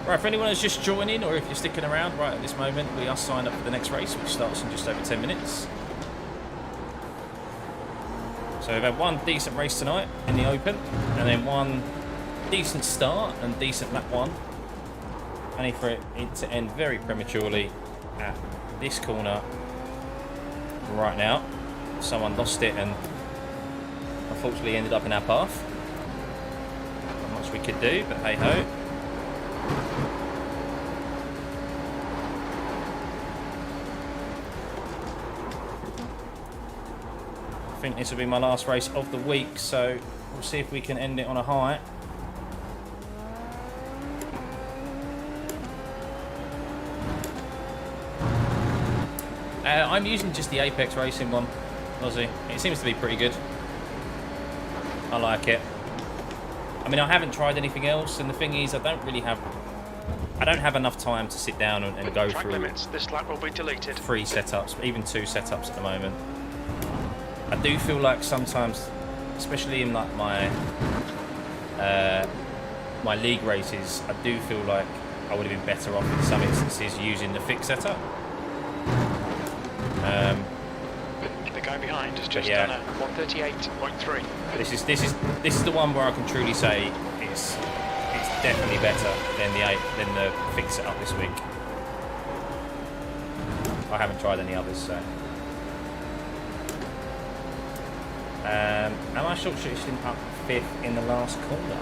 Speaker 1: Right, for anyone who's just joining, or if you're sticking around right at this moment, we are signed up for the next race, which starts in just over 10 minutes. So we've had one decent race tonight in the Open, and then one decent start and decent lap 1. Only for it to end very prematurely at this corner right now. Someone lost it and unfortunately ended up in our path. Not much we could do, but hey ho. I think this will be my last race of the week, so we'll see if we can end it on a high. I'm using just the Apex Racing one, Aussie. It seems to be pretty good. I like it. I mean, I haven't tried anything else, and the thing is, I don't have enough time to sit down and go
Speaker 2: Track
Speaker 1: through
Speaker 2: limits. This lap will be deleted.
Speaker 1: 3 setups, even 2 setups at the moment. I do feel like sometimes, especially in like my league races, I do feel like I would have been better off in some instances using the fixed setup.
Speaker 2: The guy behind has just
Speaker 1: yeah.
Speaker 2: done a 138.3.
Speaker 1: This is the one where I can truly say it's definitely better than the fixed setup this week. I haven't tried any others, so. Am I short shooting up 5th in the last corner?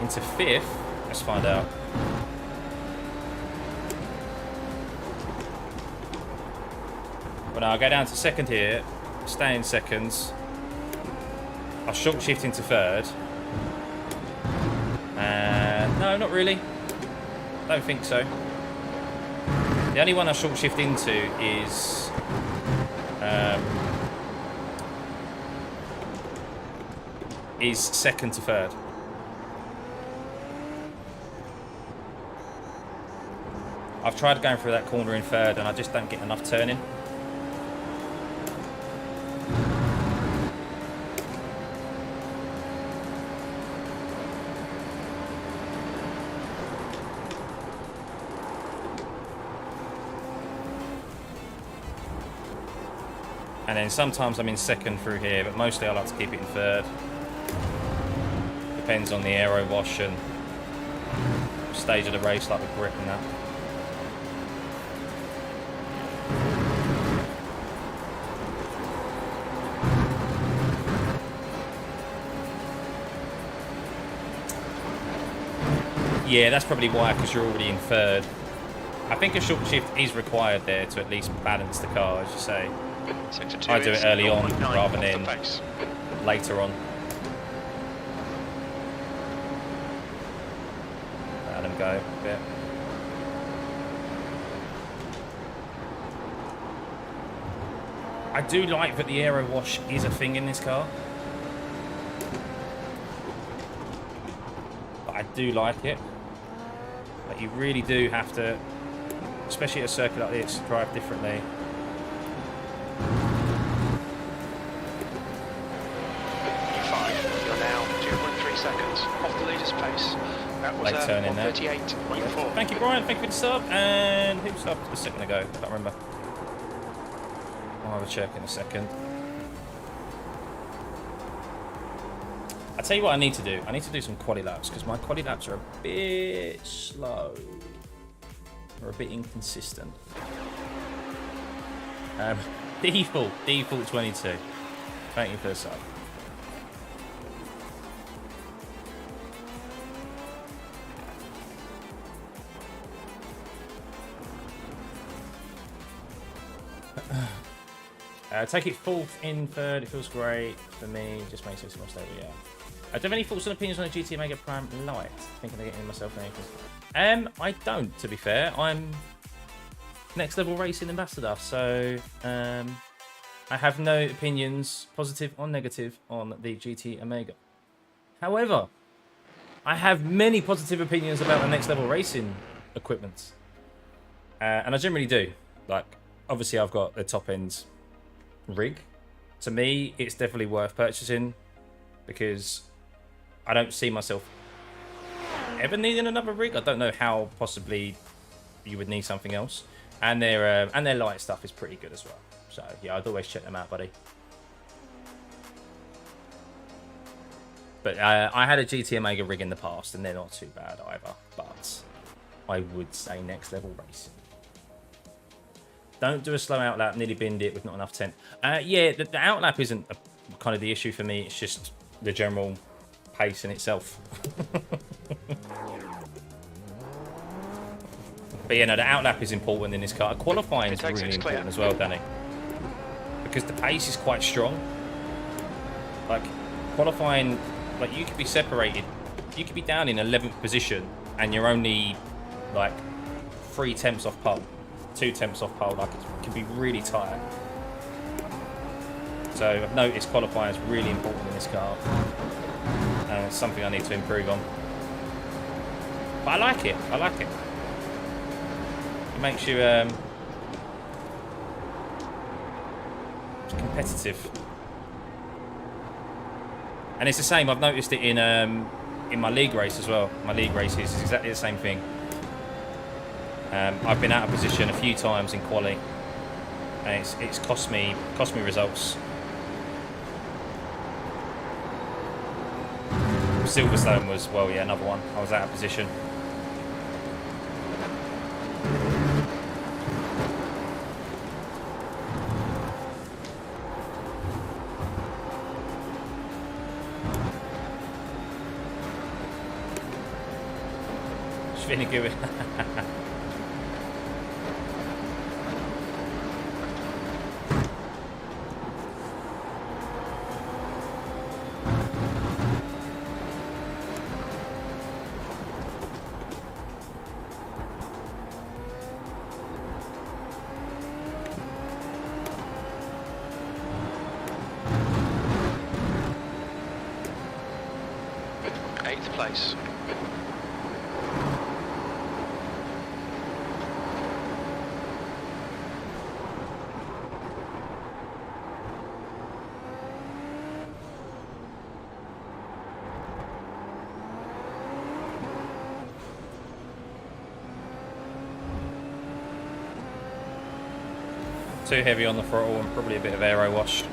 Speaker 1: Into 5th? Let's find out. Well, now I'll go down to 2nd here, stay in 2nds. I'll short shift into 3rd. No, not really. Don't think so. The only one I short shift into is is 2nd to 3rd. I've tried going through that corner in 3rd and I just don't get enough turning. And then sometimes I'm in 2nd through here, but mostly I like to keep it in 3rd. Depends on the aero wash and stage of the race, like the grip and that. Yeah, that's probably why, because you're already in 3rd. I think a short shift is required there to at least balance the car, as you say. I do it early on rather than later on. Let him go a bit. I do like that the aero wash is a thing in this car. But I do like it. But you really do have to, especially at a circuit like this, drive differently. Late turn in there.
Speaker 2: 38.4.
Speaker 1: Thank you, Brian. Thank you for the sub. And who subbed a second ago? I can't remember. I'll have a check in a second. I tell you what I need to do. I need to do some quali laps because my quali laps are a bit slow. Or a bit inconsistent. Default 22. Thank you for the sub. Take it fourth in third. It feels great for me. Just makes it more stable. Yeah. Do you have any thoughts and opinions on the GT Omega Prime Lite? Thinking of getting myself anything. I don't. To be fair, I'm Next Level Racing ambassador, so I have no opinions, positive or negative, on the GT Omega. However, I have many positive opinions about the Next Level Racing equipment, and I generally do. Like, obviously, I've got the top end rig. To me, it's definitely worth purchasing because I don't see myself ever needing another rig. I don't know how possibly you would need something else, and their light stuff is pretty good as well. So yeah, I'd always check them out, buddy. But I had a GT Omega rig in the past, and they're not too bad either. But I would say Next Level Racing. Don't do a slow outlap, nearly binned it with not enough tent. Yeah, the outlap isn't kind of the issue for me. It's just the general pace in itself. But yeah, no, the outlap is important in this car. Qualifying is really important as well, Danny. Because the pace is quite strong. Like, qualifying, like, you could be separated. You could be down in 11th position and you're only, like, 3 tenths off pole. 2 tenths off pole. Like, it can be really tight. So I've noticed qualifying is really important in this car. And it's something I need to improve on. But I like it. I like it. It makes you competitive. And it's the same. I've noticed it in my league race as well. My league race is exactly the same thing. I've been out of position a few times in quali, and it's cost me results. Silverstone was, well, yeah, another one. I was out of position. Vinegar.
Speaker 2: Eighth place.
Speaker 1: Too heavy on the throttle and probably a bit of aero wash.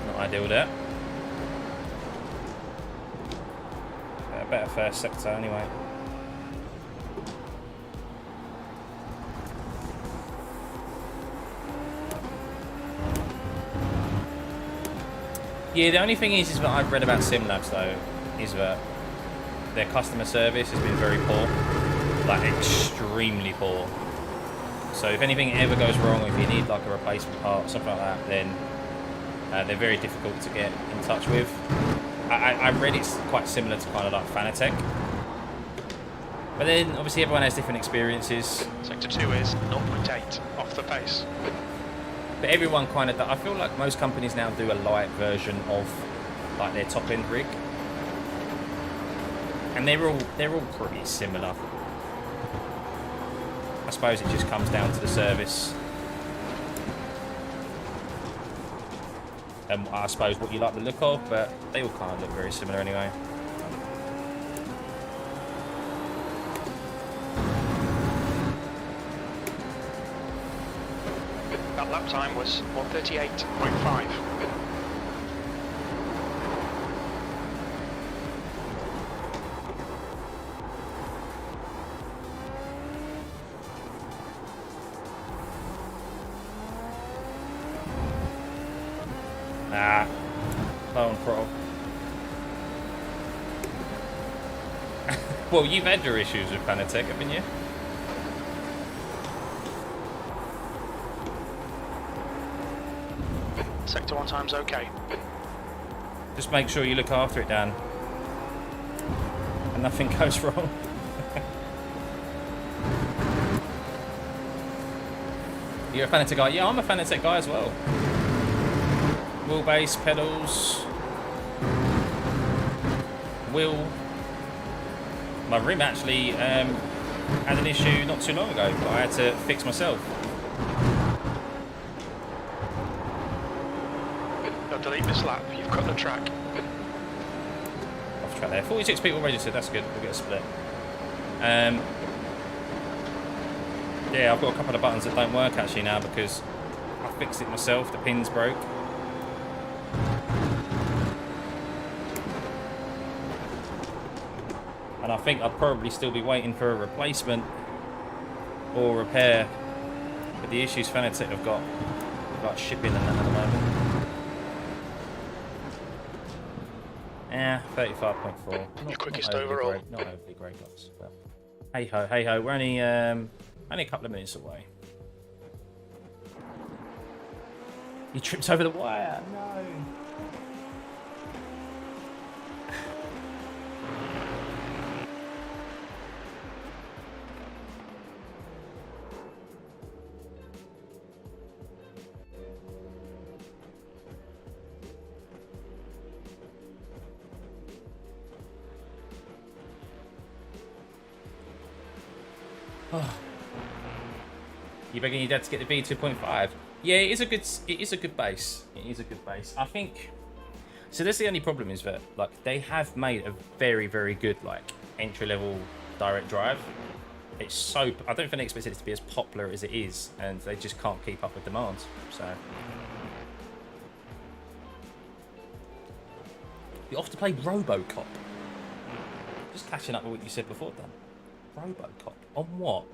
Speaker 1: Not ideal there. But a better first sector anyway. Yeah, the only thing is that I've read about SimLabs though, is that their customer service has been very poor. Like, extremely poor. So if anything ever goes wrong, if you need like a replacement part or something like that, then they're very difficult to get in touch with. I read it's quite similar to kind of like Fanatec. But then obviously everyone has different experiences.
Speaker 2: Sector 2 is 0.8 off the pace.
Speaker 1: But everyone kind of, I feel like most companies now do a light version of like their top end rig. And they're all pretty similar. I suppose it just comes down to the service. And I suppose what you like the look of, but they all kind of look very similar anyway.
Speaker 2: That lap time was 1:38.5.
Speaker 1: Ah, low on throttle. Well, you've had your issues with Fanatec, haven't you?
Speaker 2: Sector 1 time's okay.
Speaker 1: Just make sure you look after it, Dan. And nothing goes wrong. You're a Fanatec guy? Yeah, I'm a Fanatec guy as well. Wheelbase, pedals, wheel. My rim actually had an issue not too long ago, but I had to fix myself.
Speaker 2: Now delete this lap, you've cut the track.
Speaker 1: Off track there. 46 people registered, that's good. We'll get a split. Yeah, I've got a couple of buttons that don't work actually now because I fixed it myself. The pins broke. And I think I'd probably still be waiting for a replacement or repair with the issues Fanatec have got like shipping and that at the moment. Yeah, 35.4.
Speaker 2: Your quickest overall.
Speaker 1: Not overly great, guys. But hey ho, hey ho. We're only a couple of minutes away. He trips over the wire. No. Oh. You begging your dad to get the V2.5? Yeah, it is a good base. It is a good base. I think. So that's the only problem is that like they have made a very, very good like entry level direct drive. It's so I don't think they expected it to be as popular as it is, and they just can't keep up with demand. So you have to play RoboCop. Just catching up with what you said before, Dan. RoboCop on what?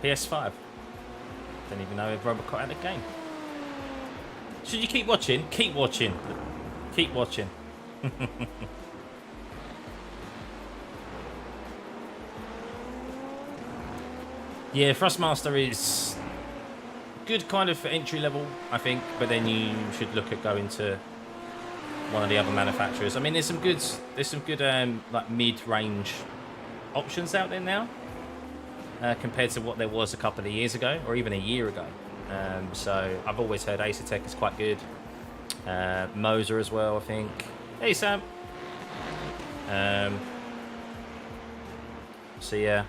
Speaker 1: PS5. Don't even know if RoboCop had a game. Should you keep watching? Keep watching. Keep watching. Yeah, Thrustmaster is good kind of for entry level, I think, but then you should look at going to one of the other manufacturers. I mean, there's some good like mid-range options out there now. Compared to what there was a couple of years ago, or even a year ago. So I've always heard Acertec is quite good. Moser as well, I think. Hey, Sam. So yeah,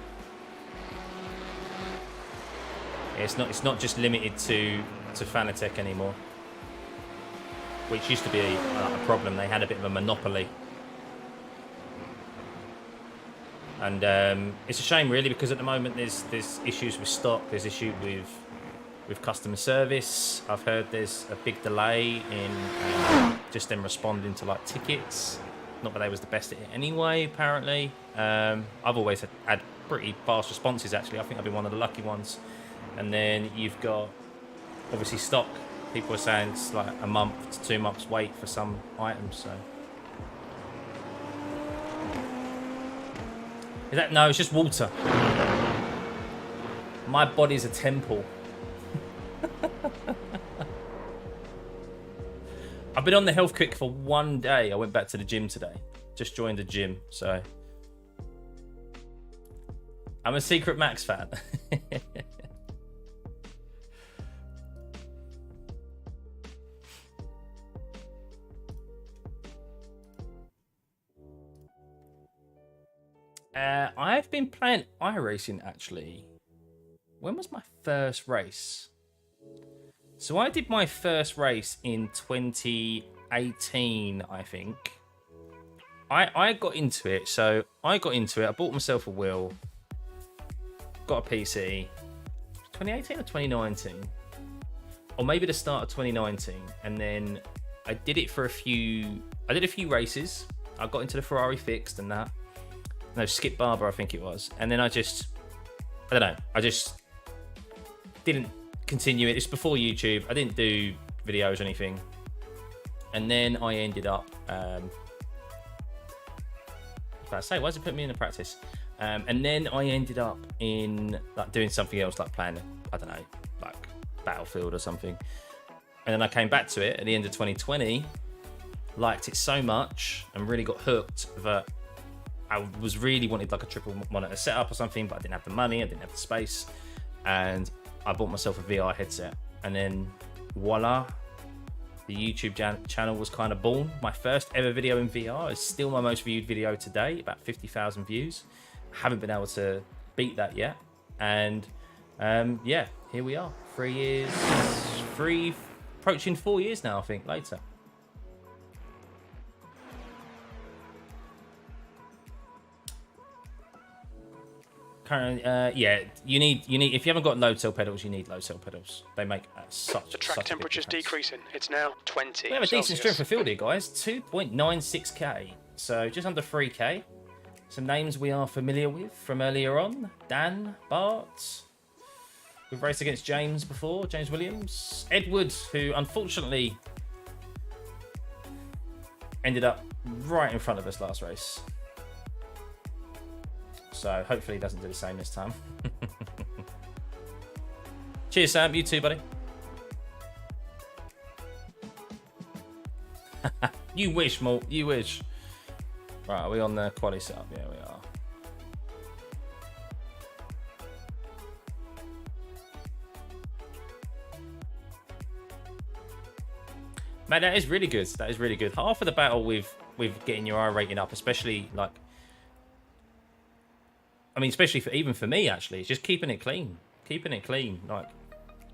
Speaker 1: it's not just limited to Fanatec anymore, which used to be a problem. They had a bit of a monopoly. And it's a shame, really, because at the moment there's issues with stock, there's issue with customer service. I've heard there's a big delay in just them responding to like tickets. Not that they was the best at it anyway, apparently. I've always had pretty fast responses, actually. I think I've been one of the lucky ones. And then you've got obviously stock. People are saying it's like a month to 2 months wait for some items. So. Is that no? It's just water. My body's a temple. I've been on the health kick for 1 day. I went back to the gym today. Just joined the gym, so I'm a secret Max fan. I've been playing iRacing, actually. When was my first race? So I did my first race in 2018, I think. I got into it. So I got into it. I bought myself a wheel. Got a PC. 2018 or 2019? Or maybe the start of 2019. And then I did it for a few... I did a few races. I got into the Ferrari fixed and that. No, Skip Barber, I think it was. And then I don't know. I just didn't continue it. It's before YouTube. I didn't do videos or anything. And then I ended up, why does it put me in the practice? And then I ended up in like doing something else, like playing, I don't know, like Battlefield or something. And then I came back to it at the end of 2020, liked it so much and really got hooked that I was really wanted like a triple monitor setup or something, but I didn't have the money, I didn't have the space, and I bought myself a VR headset. And then voila, the YouTube channel was kind of born. My first ever video in VR is still my most viewed video today, about 50,000 views. Haven't been able to beat that yet. And yeah, here we are. 3 years, approaching 4 years now, I think, later. Currently, yeah, you need if you haven't got low tilt pedals, you need low tilt pedals. They make such
Speaker 2: The track temperature's decreasing. It's now 20.
Speaker 1: We have a decent strength of field here, guys. 2.96k, so just under 3k. Some names we are familiar with from earlier on: Dan, Bart. We've raced against James before, James Williams, Edward, who unfortunately ended up right in front of us last race. So hopefully he doesn't do the same this time. Cheers, Sam. You too, buddy. You wish, Malt. You wish. Right, are we on the quali setup? Yeah, we are. Man, that is really good. That is really good. Half of the battle with getting your iRating up, especially like, I mean, especially even for me, actually, it's just keeping it clean. Keeping it clean. Like,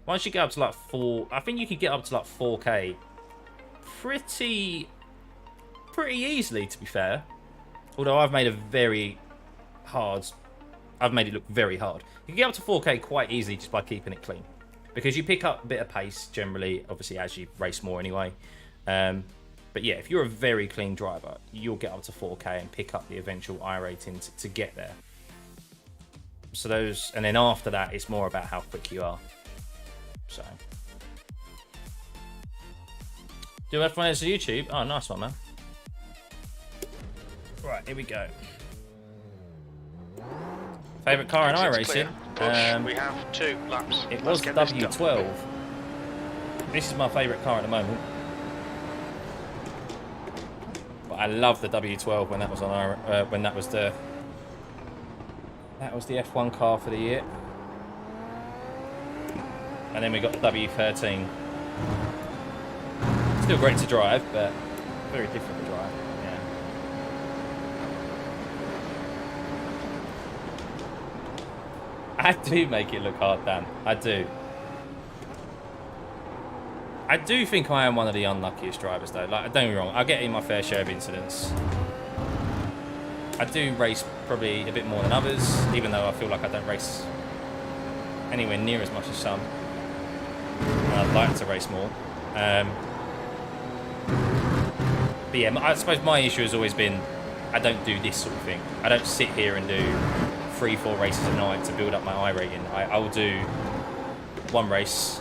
Speaker 1: once you get up to like 4, I think you can get up to like 4K pretty easily, to be fair. Although I've made it look very hard. You can get up to 4K quite easily just by keeping it clean, because you pick up a bit of pace generally, obviously, as you race more anyway. But yeah, if you're a very clean driver, you'll get up to 4K and pick up the eventual iRating to get there. So those, and then after that, it's more about how quick you are. So, do F1 on YouTube? Oh, nice one, man. Right, here we go. Favorite car in iRacing?
Speaker 2: We have 2 laps.
Speaker 1: It was the W12. This is my favorite car at the moment. But I love the W12 when that was on our, when that was the F1 car for the year. And then we got the W13. Still great to drive, but very different to drive. Yeah. I do make it look hard, Dan. I do. I do think I am one of the unluckiest drivers, though. Like, don't get me wrong, I get in my fair share of incidents. I do race probably a bit more than others, even though I feel like I don't race anywhere near as much as some. And I'd like to race more. But yeah, I suppose my issue has always been I don't do this sort of thing. I don't sit here and do 3-4 races a night to build up my iRating. I will do one race,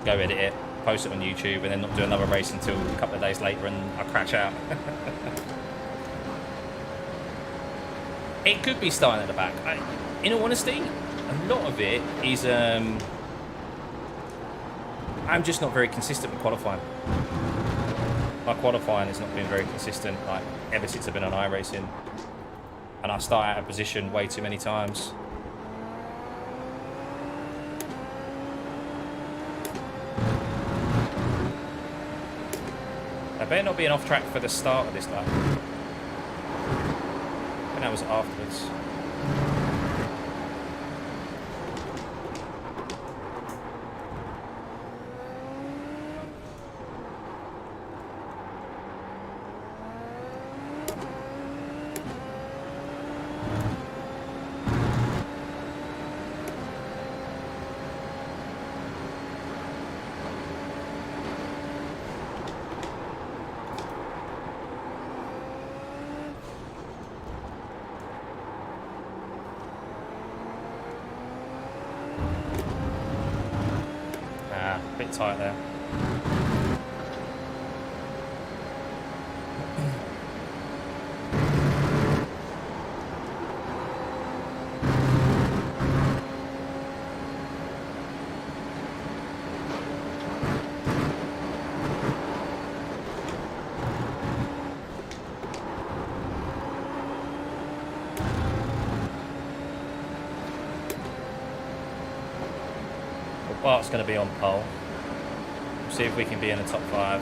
Speaker 1: go edit it, post it on YouTube, and then not do another race until a couple of days later and I crash out. It could be starting at the back. In all honesty, a lot of it is I'm just not very consistent with qualifying. My qualifying has not been very consistent, like ever since I've been on iRacing, and I start out of position way too many times. I better not be an off track for the start of this lap. And that was afterwards. tight there. Bart's going to be on pole. See if we can be in the top 5.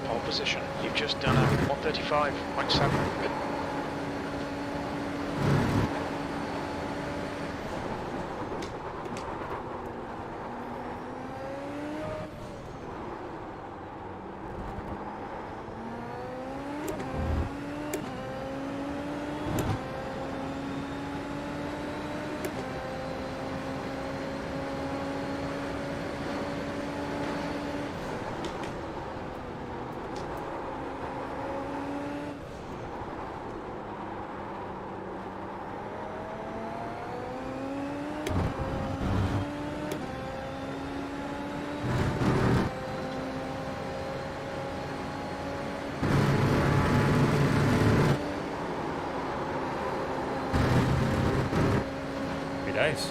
Speaker 2: Pole position. You've just done a 135.7.
Speaker 1: Days.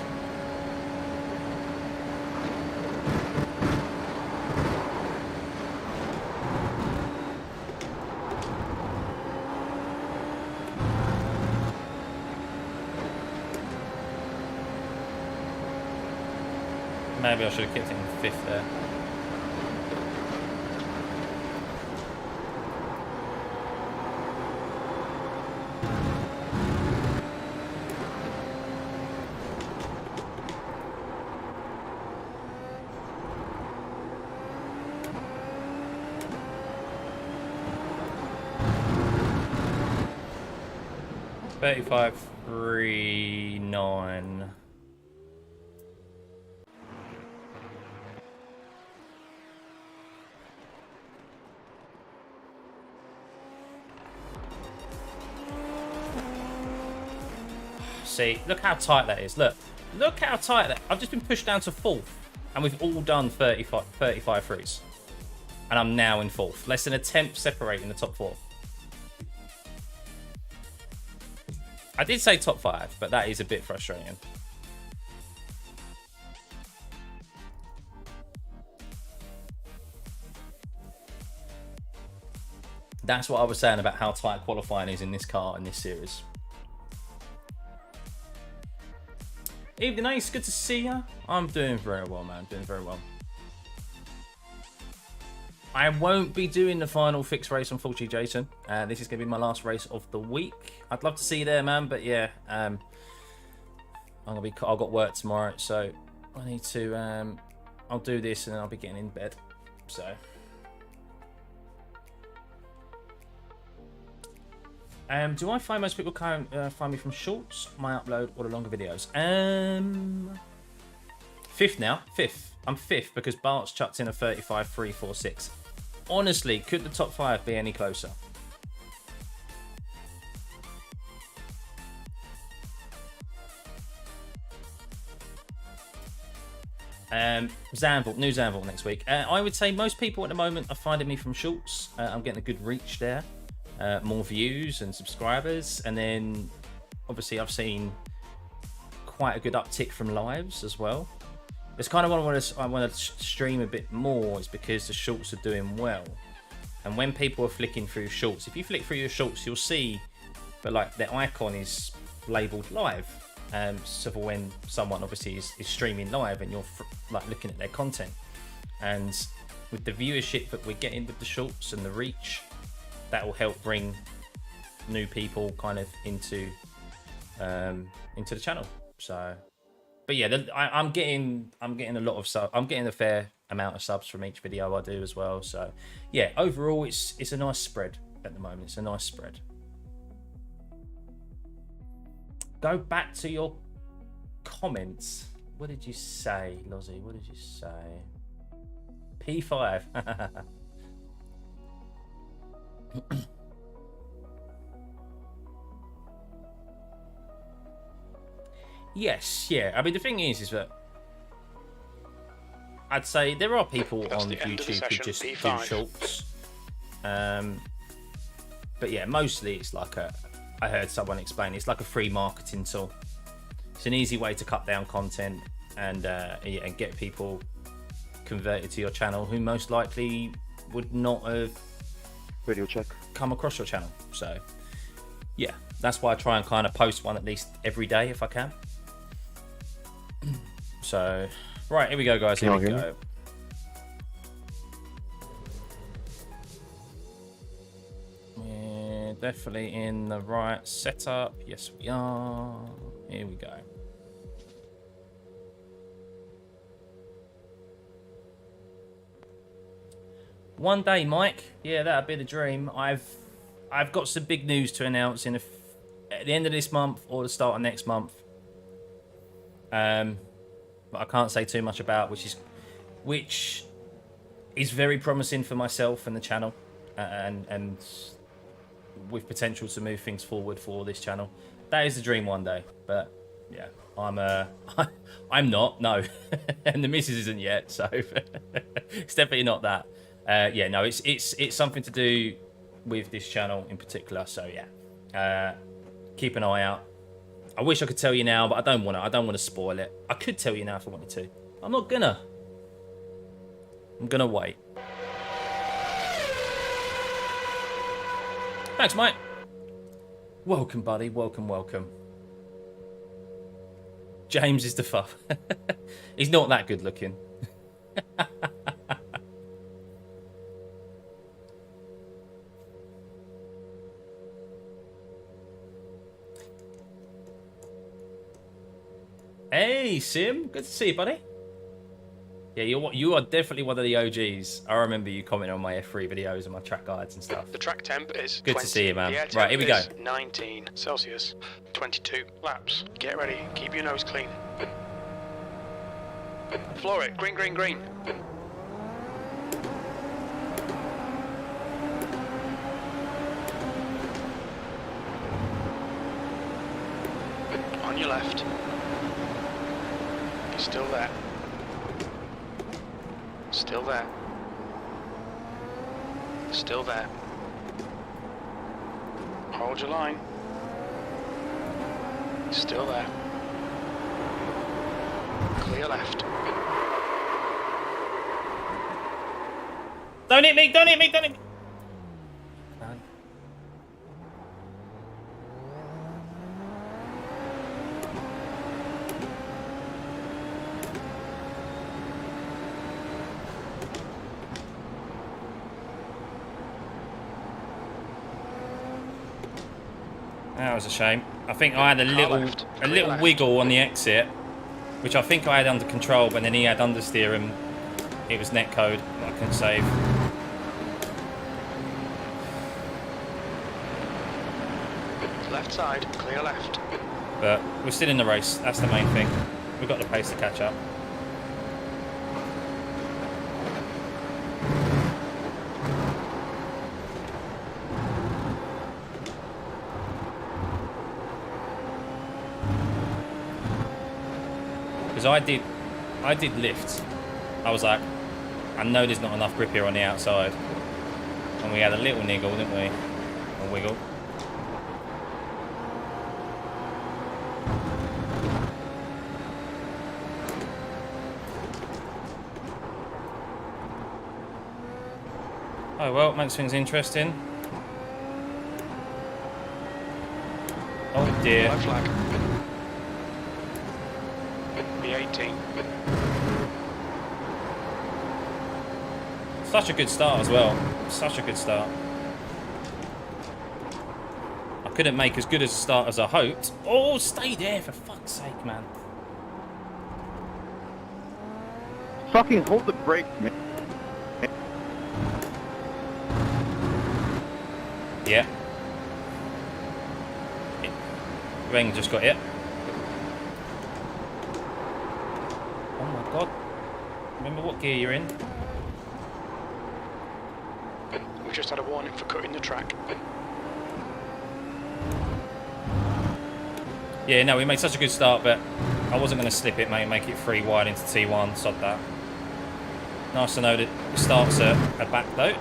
Speaker 1: Maybe I should have kept it in 5th there. $35.39. See, look how tight that is. Look how tight that. I've just been pushed down to 4th, and we've all done 35 threes, and I'm now in 4th. Less than a tenth separating the top 4. I did say top 5, but that is a bit frustrating. That's what I was saying about how tight qualifying is in this car in this series. Evening Ace, good to see you. I'm doing very well, man. Doing very well. I won't be doing the final fixed race, unfortunately, Jason. This is going to be my last race of the week. I'd love to see you there, man, but yeah, I've got work tomorrow, so I need to. I'll do this and then I'll be getting in bed. So, do I find most people can't find me from shorts, my upload, or the longer videos? 5th now, 5th. I'm 5th because Bart's chucked in a 35.346. Honestly, could the top 5 be any closer? Zandvoort, new Zandvoort next week. I would say most people at the moment are finding me from shorts. I'm getting a good reach there, more views and subscribers, and then obviously I've seen quite a good uptick from lives as well. It's kind of what I want to stream a bit more, is because the shorts are doing well. And when people are flicking through shorts, if you flick through your shorts, you'll see, but like their icon is labeled live. So for when someone obviously is streaming live and you're like looking at their content, and with the viewership that we're getting with the shorts and the reach, that will help bring new people kind of into the channel. So. But yeah, I'm getting a lot of subs. I'm getting a fair amount of subs from each video I do as well. So yeah, overall it's a nice spread at the moment. It's a nice spread. Go back to your comments. What did you say, Lozzie? What did you say? P5. Yes, yeah. I mean, the thing is that I'd say there are people on YouTube who just do shorts. But yeah, mostly it's like I heard someone explain, it's like a free marketing tool. It's an easy way to cut down content and get people converted to your channel who most likely would not have
Speaker 7: video check
Speaker 1: come across your channel. So yeah, that's why I try and kind of post one at least every day if I can. So right, here we go, guys. Here we go. We're definitely in the right setup. Yes, we are. Here we go. One day, Mike. Yeah, that'd be the dream. I've got some big news to announce at the end of this month or the start of next month. But I can't say too much about, which is very promising for myself and the channel, and with potential to move things forward for this channel. That is the dream one day, but yeah, I'm not, no. And the missus isn't yet, so it's definitely not that. Yeah, no, it's something to do with this channel in particular, so yeah, keep an eye out. I wish I could tell you now, but I don't want to spoil it. I could tell you now if I wanted to. I'm not gonna. I'm gonna wait. Thanks, mate. Welcome, buddy. Welcome, welcome. James is the fuff. He's not that good looking. Hey, Sim. Good to see you, buddy. Yeah, you are definitely one of the OGs. I remember you commenting on my F3 videos and my track guides and stuff.
Speaker 2: The track temp is
Speaker 1: good
Speaker 2: 20.
Speaker 1: to see you, man.
Speaker 2: The air temp
Speaker 1: Right, here we go.
Speaker 2: is 19 Celsius, 22 laps. Get ready. Keep your nose clean. Floor it. Green, green, green. On your left. You're still there. Still there. Still there. Hold your line. Still there. Clear left.
Speaker 1: Don't hit me! Don't hit me! Don't hit me! That was a shame. I think I had a little wiggle on the exit, which I think I had under control, but then he had understeer and it was netcode. I couldn't save.
Speaker 2: Left side, clear left.
Speaker 1: But we're still in the race. That's the main thing. We've got the pace to catch up. Because I did lift. I was like, I know there's not enough grip here on the outside. And we had a little niggle, didn't we? A wiggle. Oh well, makes things interesting. Oh dear.
Speaker 2: Low flag. B18.
Speaker 1: Such a good start as well. Such a good start. I couldn't make as good a start as I hoped. Oh, stay there for fuck's sake, man.
Speaker 5: Fucking hold the brake, man.
Speaker 1: Yeah. Ring just got hit. my god. Remember what gear you're in.
Speaker 2: We've just had a warning for cutting the track.
Speaker 1: Yeah, no, we made such a good start, but I wasn't going to slip it, mate, make it 3 wide into T1, sod that. Nice to know that it starts at a back though.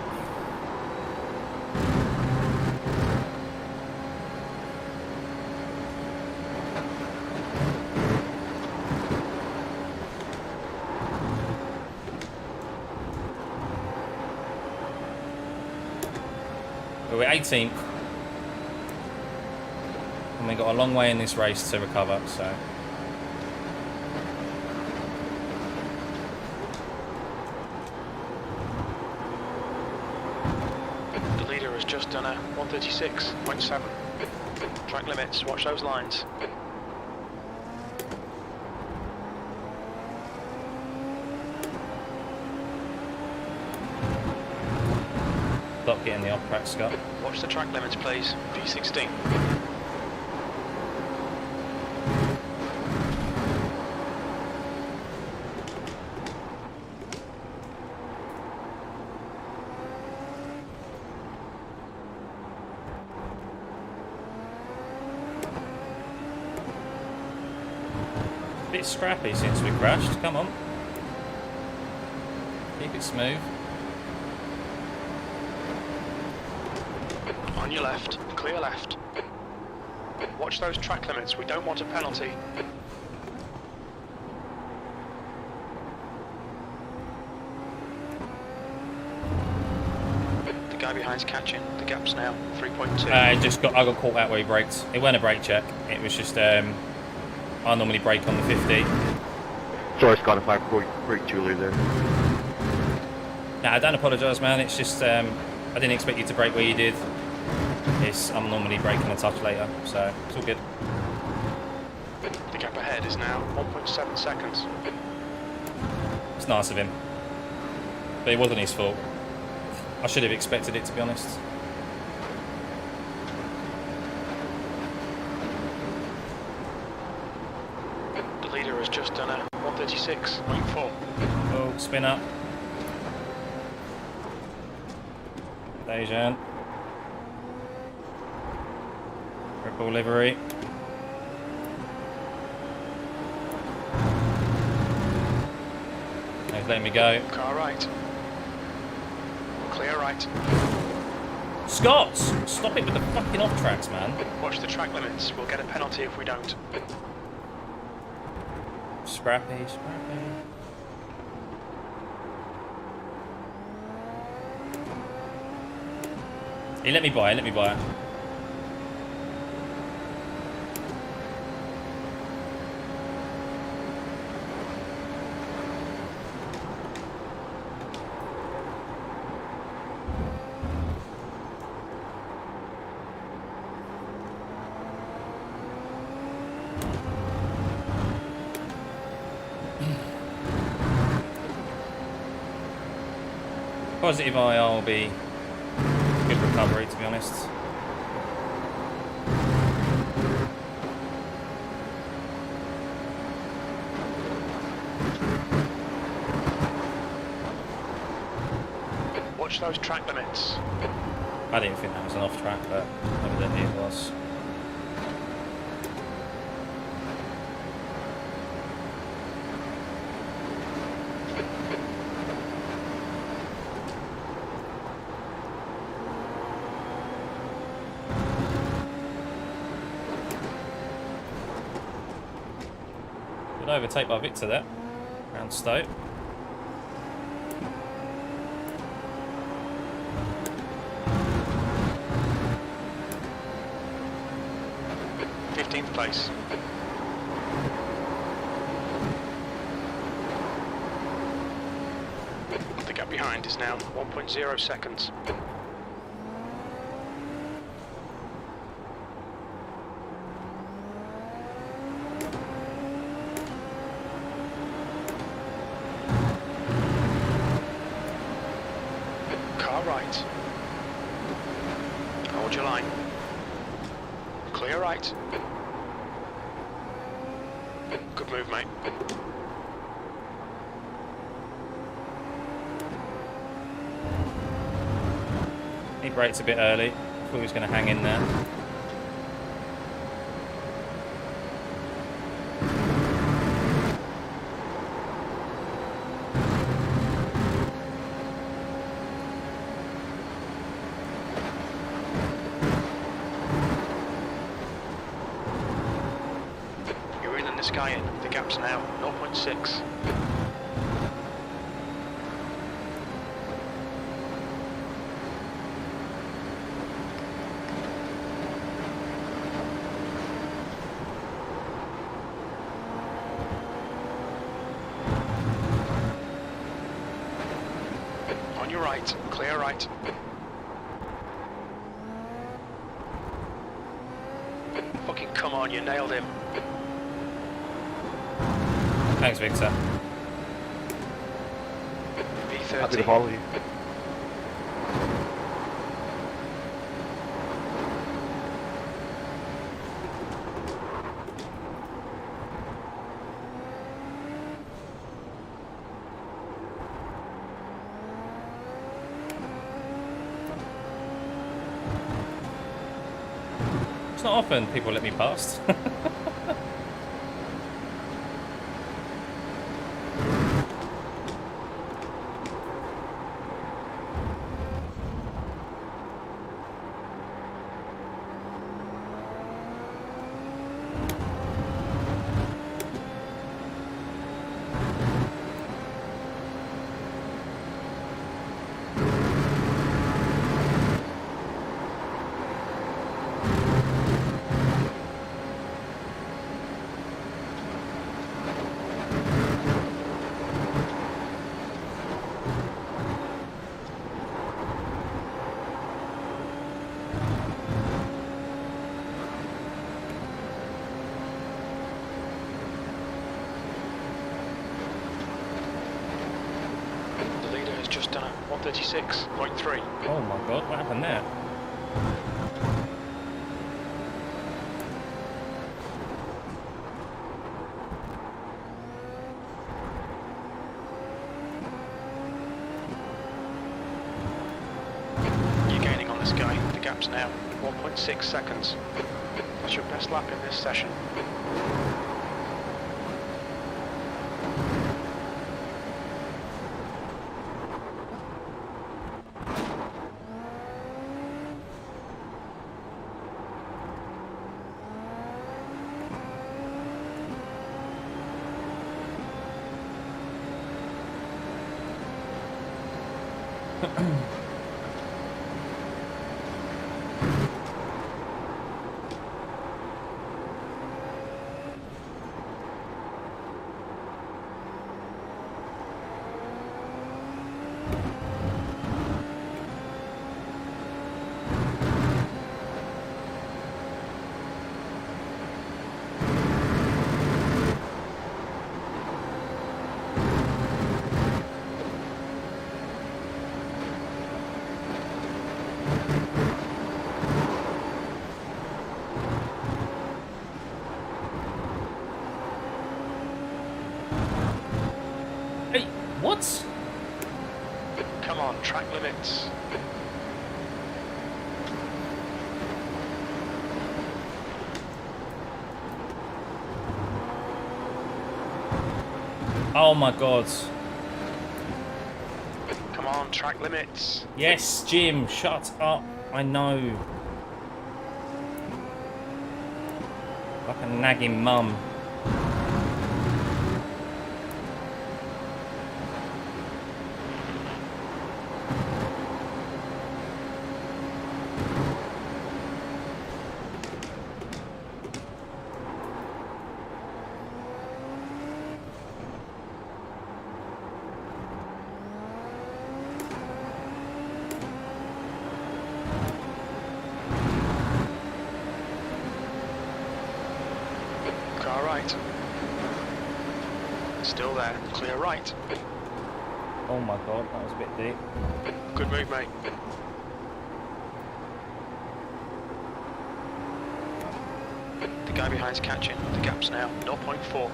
Speaker 1: We're 18th. And we've got a long way in this race to recover, so.
Speaker 2: The leader has just done a 136.7. Track limits, watch those lines.
Speaker 1: Stop getting the off track, Scott.
Speaker 2: Watch the track limits, please. V16.
Speaker 1: Bit scrappy since we crashed, come on. Keep it smooth.
Speaker 2: On your left, clear left. Watch those track limits, we don't want a penalty. The guy behind's catching, the gap's now 3.2.
Speaker 1: I got caught out where he braked. It weren't a brake check, it was just, I normally brake on the 50.
Speaker 5: Sorry, Scott, if I brake too late there.
Speaker 1: Nah, I don't apologise, man, it's just, I didn't expect you to brake where you did. I'm normally braking a touch later, so it's all good.
Speaker 2: The gap ahead is now 1.7 seconds.
Speaker 1: It's nice of him. But it wasn't his fault. I should have expected it, to be honest.
Speaker 2: The leader has just done a 136.4.
Speaker 1: Oh, spin up. Dejan. Purple livery. He's letting me go.
Speaker 2: Car right. Clear right.
Speaker 1: Scott! Stop it with the fucking off tracks, man.
Speaker 2: Watch the track limits, we'll get a penalty if we don't.
Speaker 1: Scrappy, scrappy. He let me buy it, Positive IR will be good recovery, to be honest.
Speaker 2: Watch those track limits.
Speaker 1: I didn't think that was an off track, but evidently it was. Good overtake by Victor there, around Stoke.
Speaker 2: Place. The gap behind is now 1.0 seconds. Car right. Hold your line. Clear right. Good move, mate.
Speaker 1: He brakes a bit early. Thought he was going to hang in there.
Speaker 2: You're reeling this guy in. The gap's now 0.6. On your right, clear right. Fucking come on, you nailed him.
Speaker 1: Thanks, Victor.
Speaker 5: Happy to
Speaker 2: V13.
Speaker 5: follow you.
Speaker 1: It's not often people let me past.
Speaker 2: The leader has just done a 136.3.
Speaker 1: Oh my god, what happened there?
Speaker 2: You're gaining on this guy. The gap's now 1.6 seconds. That's your best lap in this session.
Speaker 1: Hey, what?
Speaker 2: Come on, track limits.
Speaker 1: Oh my god.
Speaker 2: Come on, track limits.
Speaker 1: Yes, Jim, shut up. I know. Like a nagging mum.
Speaker 2: Car right. Still there, clear right.
Speaker 1: Oh my god, that was a bit deep.
Speaker 2: Good move, mate. The guy behind's catching. The gap's now 0.4.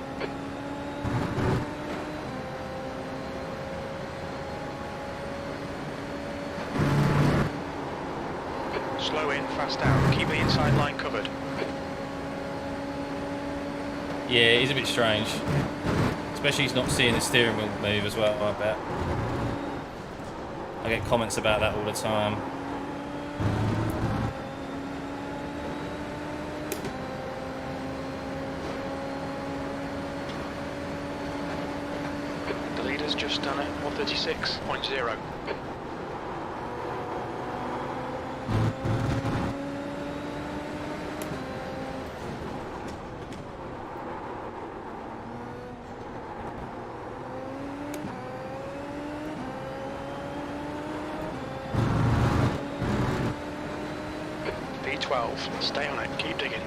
Speaker 2: Slow in, fast out. Keep the inside line covered.
Speaker 1: Yeah, he's a bit strange. Especially he's not seeing the steering wheel move as well, I bet. I get comments about that all the time.
Speaker 2: The leader's just done it. 136.0. V12. Stay on it. Keep digging.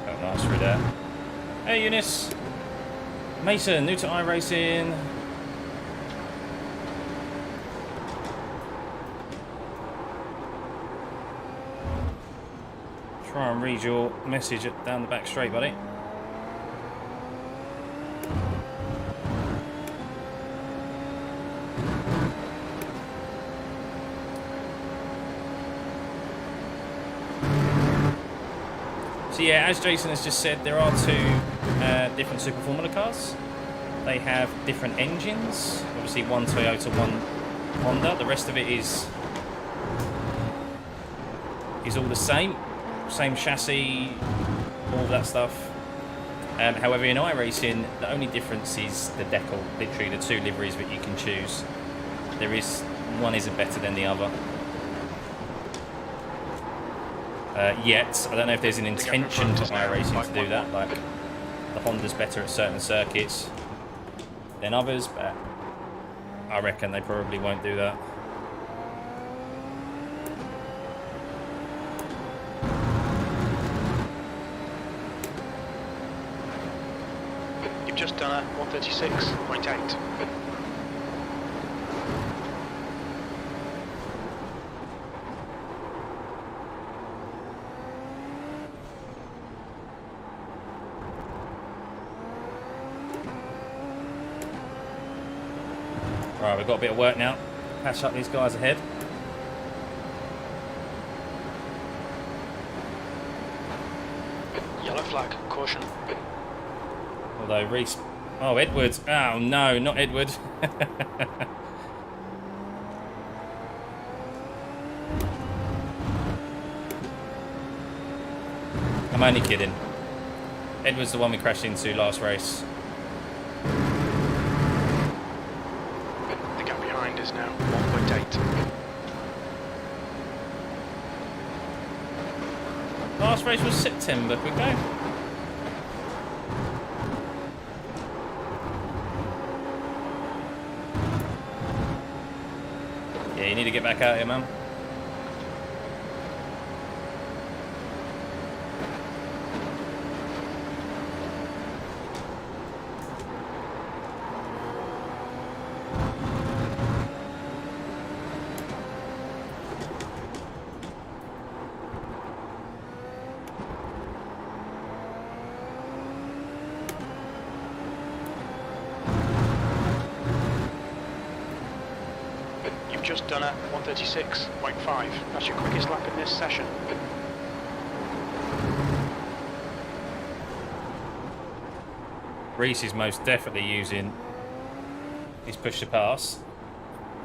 Speaker 1: Oh, nice through there. Hey, Eunice. Mason, new to iRacing. Try and read your message down the back straight, buddy. So yeah, as Jason has just said, there are two different Super Formula cars. They have different engines. Obviously, one Toyota, one Honda. The rest of it is all the same. Same chassis, all of that stuff. However, in iRacing, the only difference is the decal, literally the two liveries that you can choose. One isn't better than the other. Yet, I don't know if there's an intention for iRacing to do that, like the Honda's better at certain circuits than others, but I reckon they probably won't do that.
Speaker 2: Just done a 136.8.
Speaker 1: Right, we've got a bit of work now. Patch up these guys ahead.
Speaker 2: Yellow flag, caution.
Speaker 1: Although Reese... Oh, Edwards. Oh, no, not Edward. I'm only kidding. Edward's the one we crashed into last race.
Speaker 2: The gap behind is now 1.8.
Speaker 1: Last race was September. We go. Yeah, you need to get back out here, man.
Speaker 2: Just done a 136.5. That's your quickest lap in this session.
Speaker 1: Reese is most definitely using his push to pass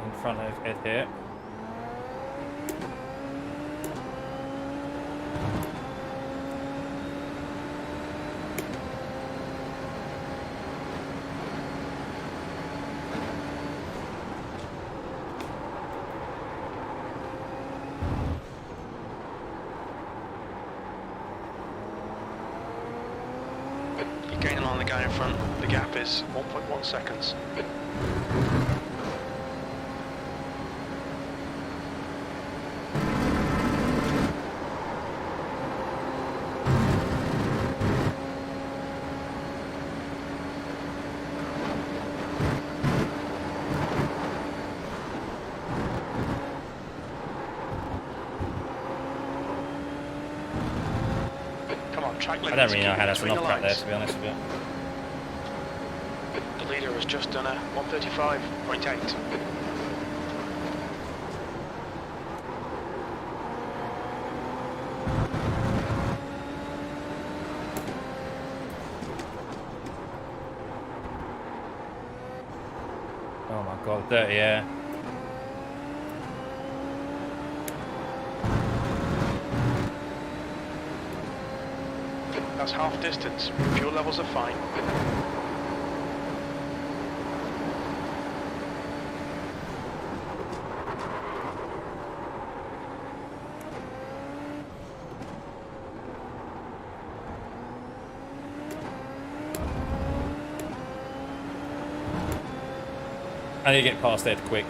Speaker 1: in front of Ed here.
Speaker 2: Gaining on the guy in front. The gap is 1.1 seconds. track
Speaker 1: I
Speaker 2: limits.
Speaker 1: don't really know
Speaker 2: Keep
Speaker 1: how
Speaker 2: it
Speaker 1: that's an
Speaker 2: between the
Speaker 1: off track there,
Speaker 2: lines.
Speaker 1: to be honest with you.
Speaker 2: The leader has just done a 135.8.
Speaker 1: Oh my god, dirty air.
Speaker 2: That's half distance. Fuel levels are fine.
Speaker 1: I need to get past Ed quick.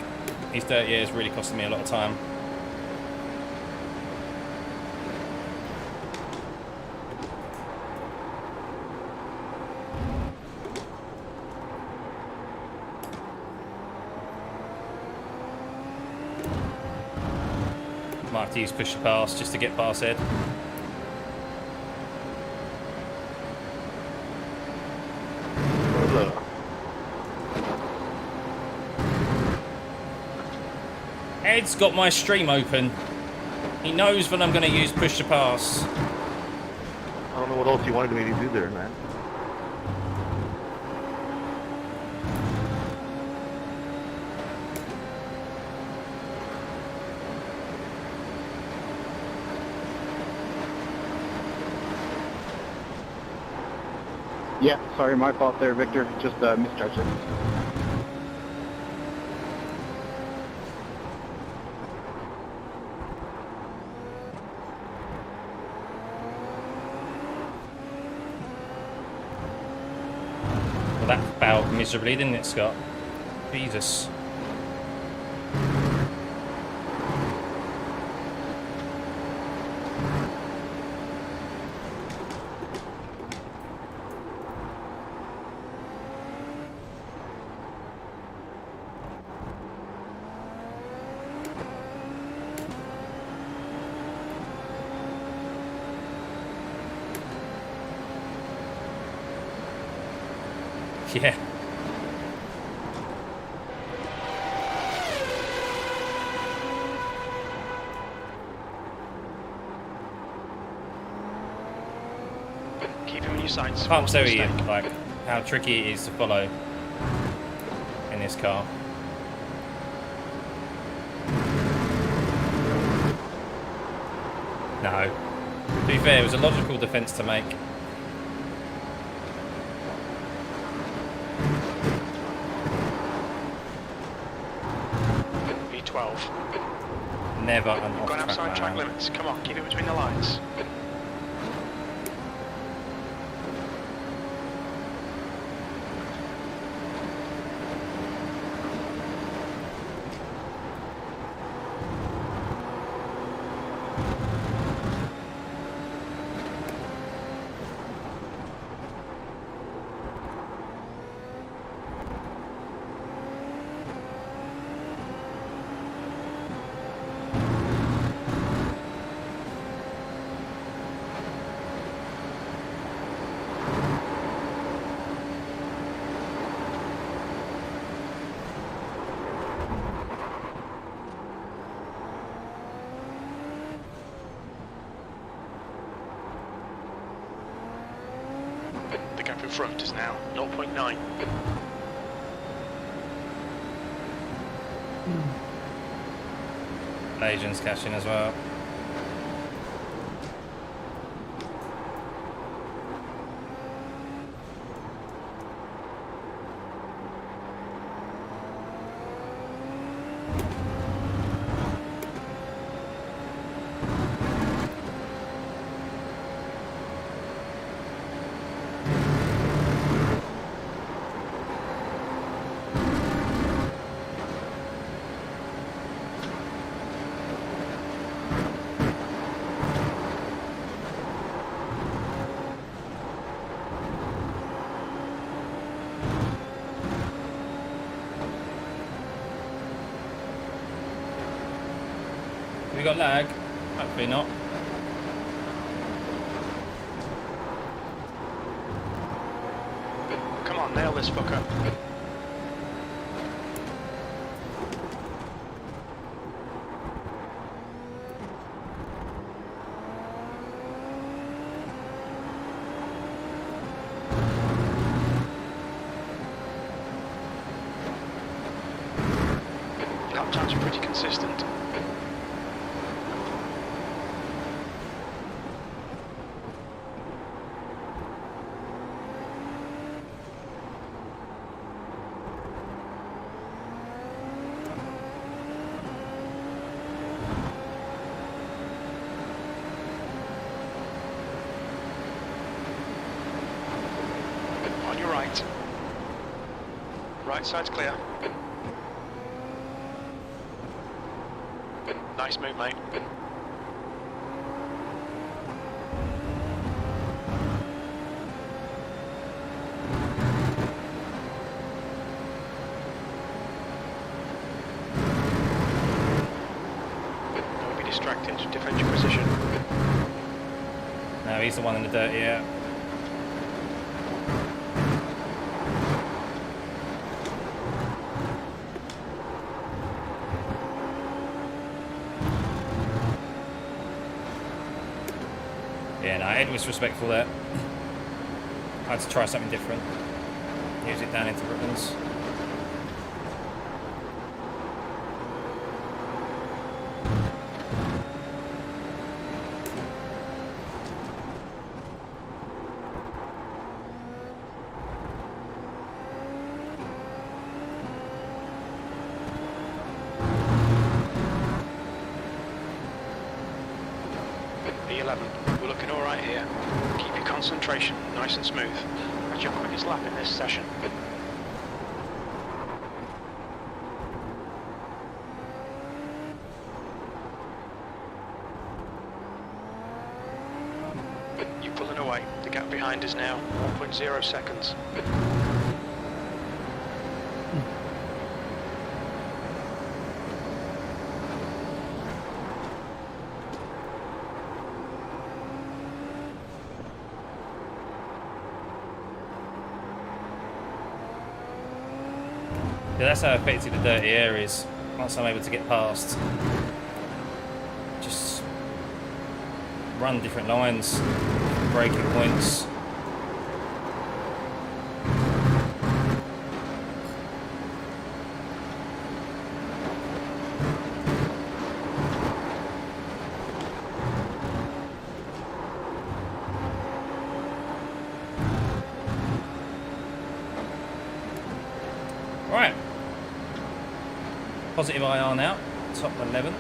Speaker 1: His dirty air is really costing me a lot of time. Might have to use push to pass just to get past Ed. Ed's got my stream open. He knows when I'm going to use push to pass.
Speaker 7: I don't know what else you wanted me to do there, man.
Speaker 3: Yeah, sorry, my fault there, Victor. Just misjudged it.
Speaker 1: Well, that failed miserably, didn't it, Scott? Jesus. Yeah.
Speaker 2: Keep him in your sights.
Speaker 1: I can't
Speaker 2: What's
Speaker 1: tell
Speaker 2: the
Speaker 1: you
Speaker 2: mistake?
Speaker 1: like how tricky it is to follow in this car. No. To be fair, it was a logical defence to make.
Speaker 2: V12.
Speaker 1: Never an
Speaker 2: You've gone
Speaker 1: off
Speaker 2: outside track
Speaker 1: track.
Speaker 2: limits. Come on, keep it between the lines. The gap in front is now 0.9.
Speaker 1: Asians catching as well. Have we got lag? Hopefully not.
Speaker 2: Come on, nail this fucker. Lap times are pretty consistent. On your right. Right side's clear. Nice move, mate. Don't be distracted. Defend your position.
Speaker 1: No, he's the one in the dirt, yeah. Yeah, no, Ed was respectful there. I had to try something different. Use it down into Brooklands.
Speaker 2: E11, we're looking alright here. Keep your concentration nice and smooth. That's your quickest lap in this session. You're pulling away. The gap behind is now 1.0 seconds.
Speaker 1: Yeah, that's how effective the dirty air is. Once I'm able to get past, just run different lines, braking points. Right. Positive IR now, top 11.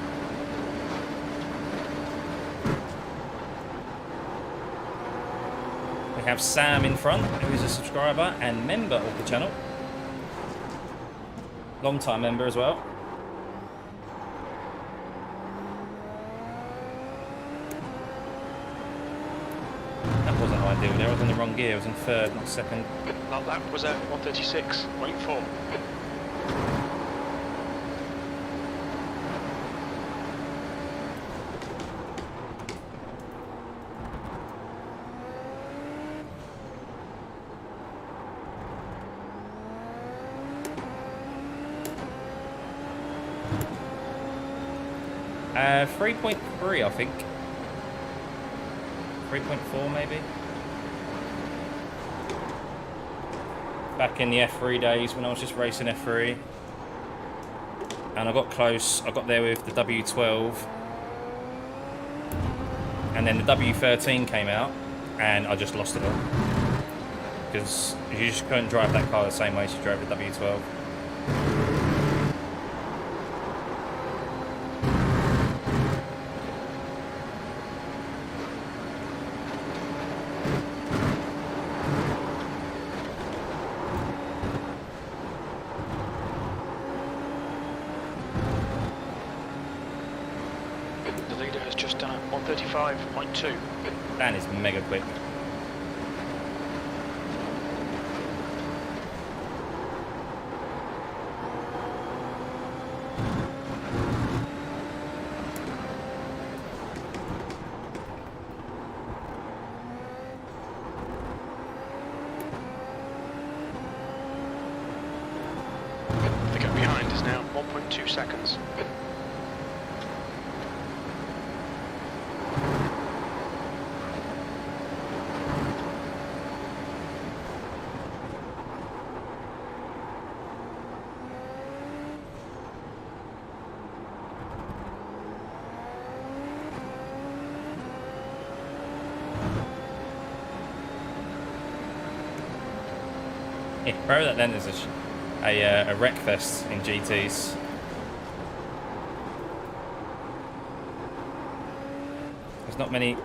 Speaker 1: We have Sam in front, who is a subscriber and member of the channel. Long time member as well. That wasn't ideal there, I was in the wrong gear, I was in third, not second.
Speaker 2: That was at 136.4.
Speaker 1: Uh, 3.3 I think. 3.4 maybe. Back in the F3 days when I was just racing F3. And I got close, I got there with the W12. And then the W13 came out and I just lost it all. Because you just couldn't drive that car the same way as you drove the W12.
Speaker 2: The leader has just done a 135.2.
Speaker 1: Dan is mega quick.
Speaker 2: is now 1.2 seconds.
Speaker 1: Yeah, bro, that then is a wreck fest in GTs. There's not many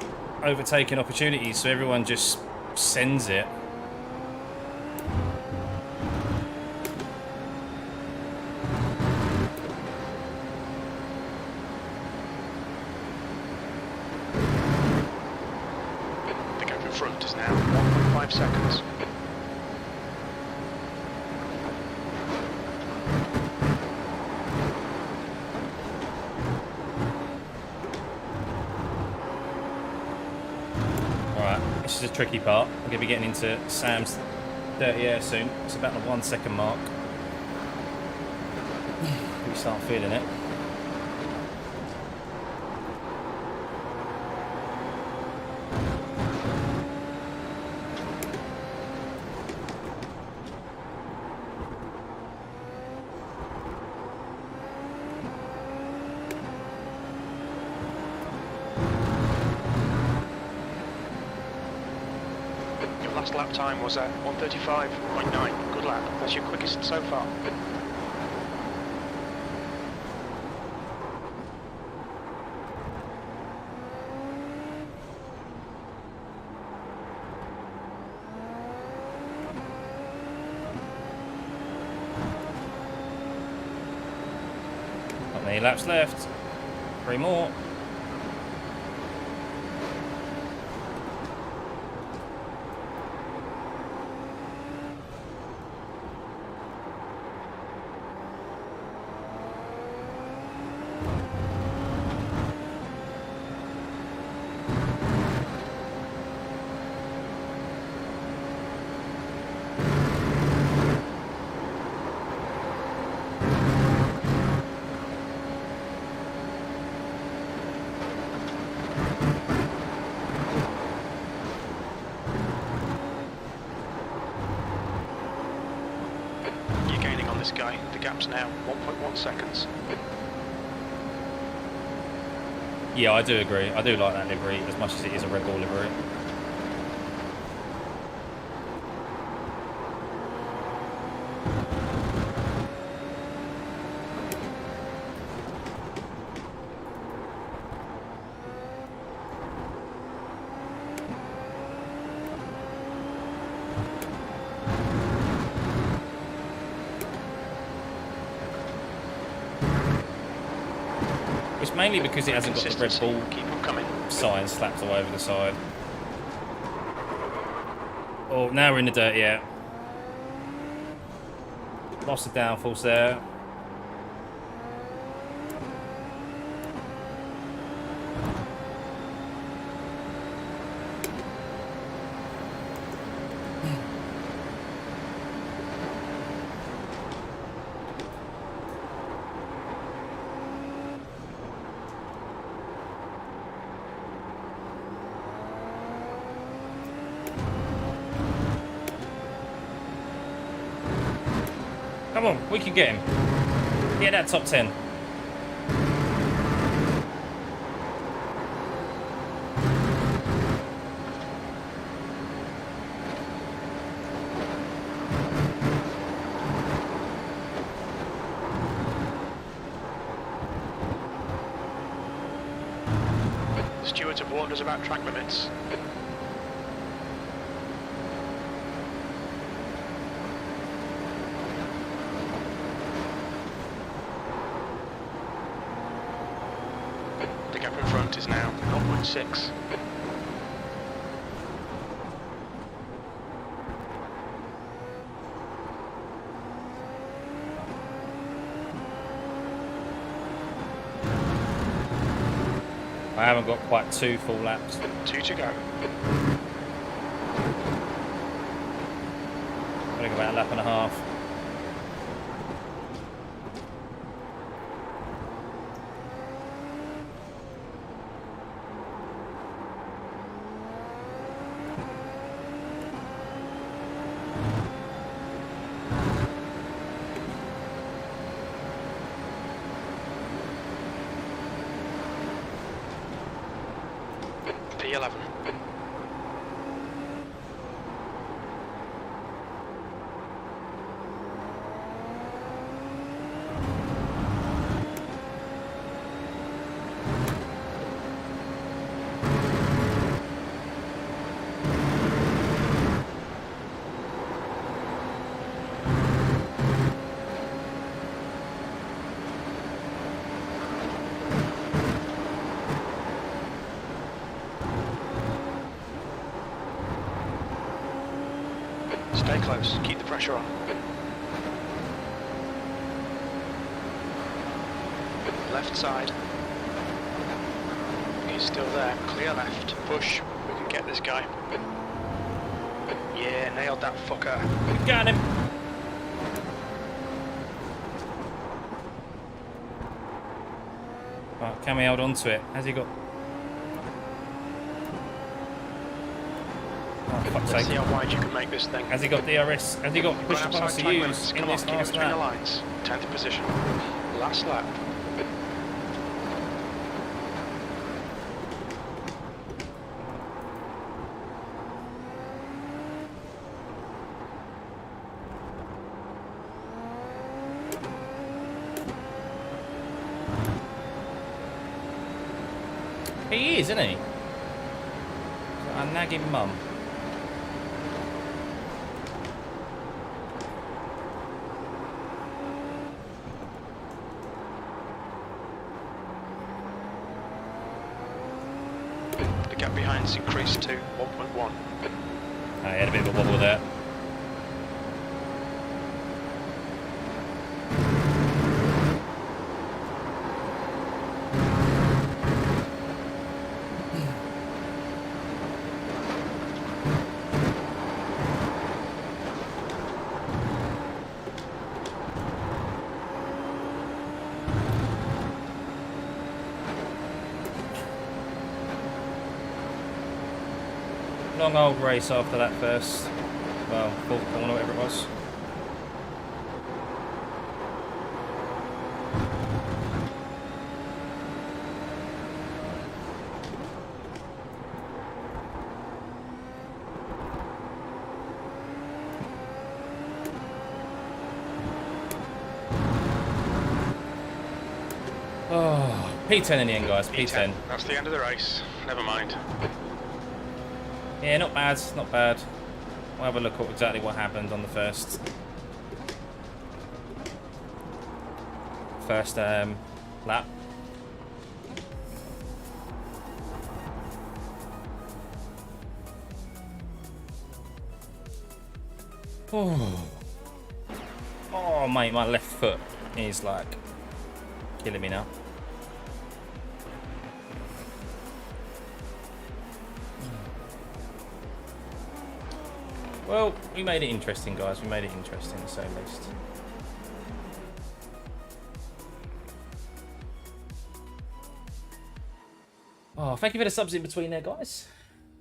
Speaker 1: overtaking opportunities, so everyone just sends it.
Speaker 2: The gap in front is now 1.5 seconds.
Speaker 1: This is a tricky part. We're going to be getting into Sam's dirty air soon. It's about the 1 second mark. We start feeling it.
Speaker 2: Last lap time was at 1:35.9. Good lap. That's your quickest so far.
Speaker 1: Not many laps left. 3 more.
Speaker 2: Guy, the gap's now 1.1 seconds.
Speaker 1: Yeah, I do agree. I do like that livery as much as it is a Red Bull livery. Mainly because it hasn't got the Red Bull sign slapped all over the side. Oh, now we're in the dirt, yeah. Lost the downforce there. Come on, we can get him. Get that top 10.
Speaker 2: Stewards have warned us about track limits. The gap in front is now 0.6.
Speaker 1: I haven't got quite 2 full laps.
Speaker 2: 2 to go.
Speaker 1: I think about a lap and a half.
Speaker 2: P11. Stay close, keep the pressure on. Left side. He's still there, clear left, push, we can get this guy. Yeah, nailed that fucker.
Speaker 1: Got him. Right, can we hold on to it? Has he got... Oh, fuck's
Speaker 2: Let's see
Speaker 1: sake.
Speaker 2: how wide you can make this thing.
Speaker 1: Has he got DRS? Has he got push
Speaker 2: Run
Speaker 1: the pass
Speaker 2: outside
Speaker 1: to
Speaker 2: track
Speaker 1: use
Speaker 2: limits.
Speaker 1: in
Speaker 2: Come on,
Speaker 1: this
Speaker 2: keep it
Speaker 1: last
Speaker 2: between the
Speaker 1: lap?
Speaker 2: lines. 10th position. Last lap.
Speaker 1: He is, isn't he? A nagging mum.
Speaker 2: The gap behind's increased to 1.1.
Speaker 1: Oh, he had a bit of a wobble there. Long old race after that first, well, fourth corner, whatever it was. Oh, P10 in the end, guys, P10.
Speaker 2: That's the end of the race. Never mind.
Speaker 1: Yeah, not bad, not bad. We'll have a look at exactly what happened on the first lap. Oh, mate, my left foot is like killing me now. Well, we made it interesting, guys. We made it interesting, to say the least. Oh, thank you for the subs in between there, guys.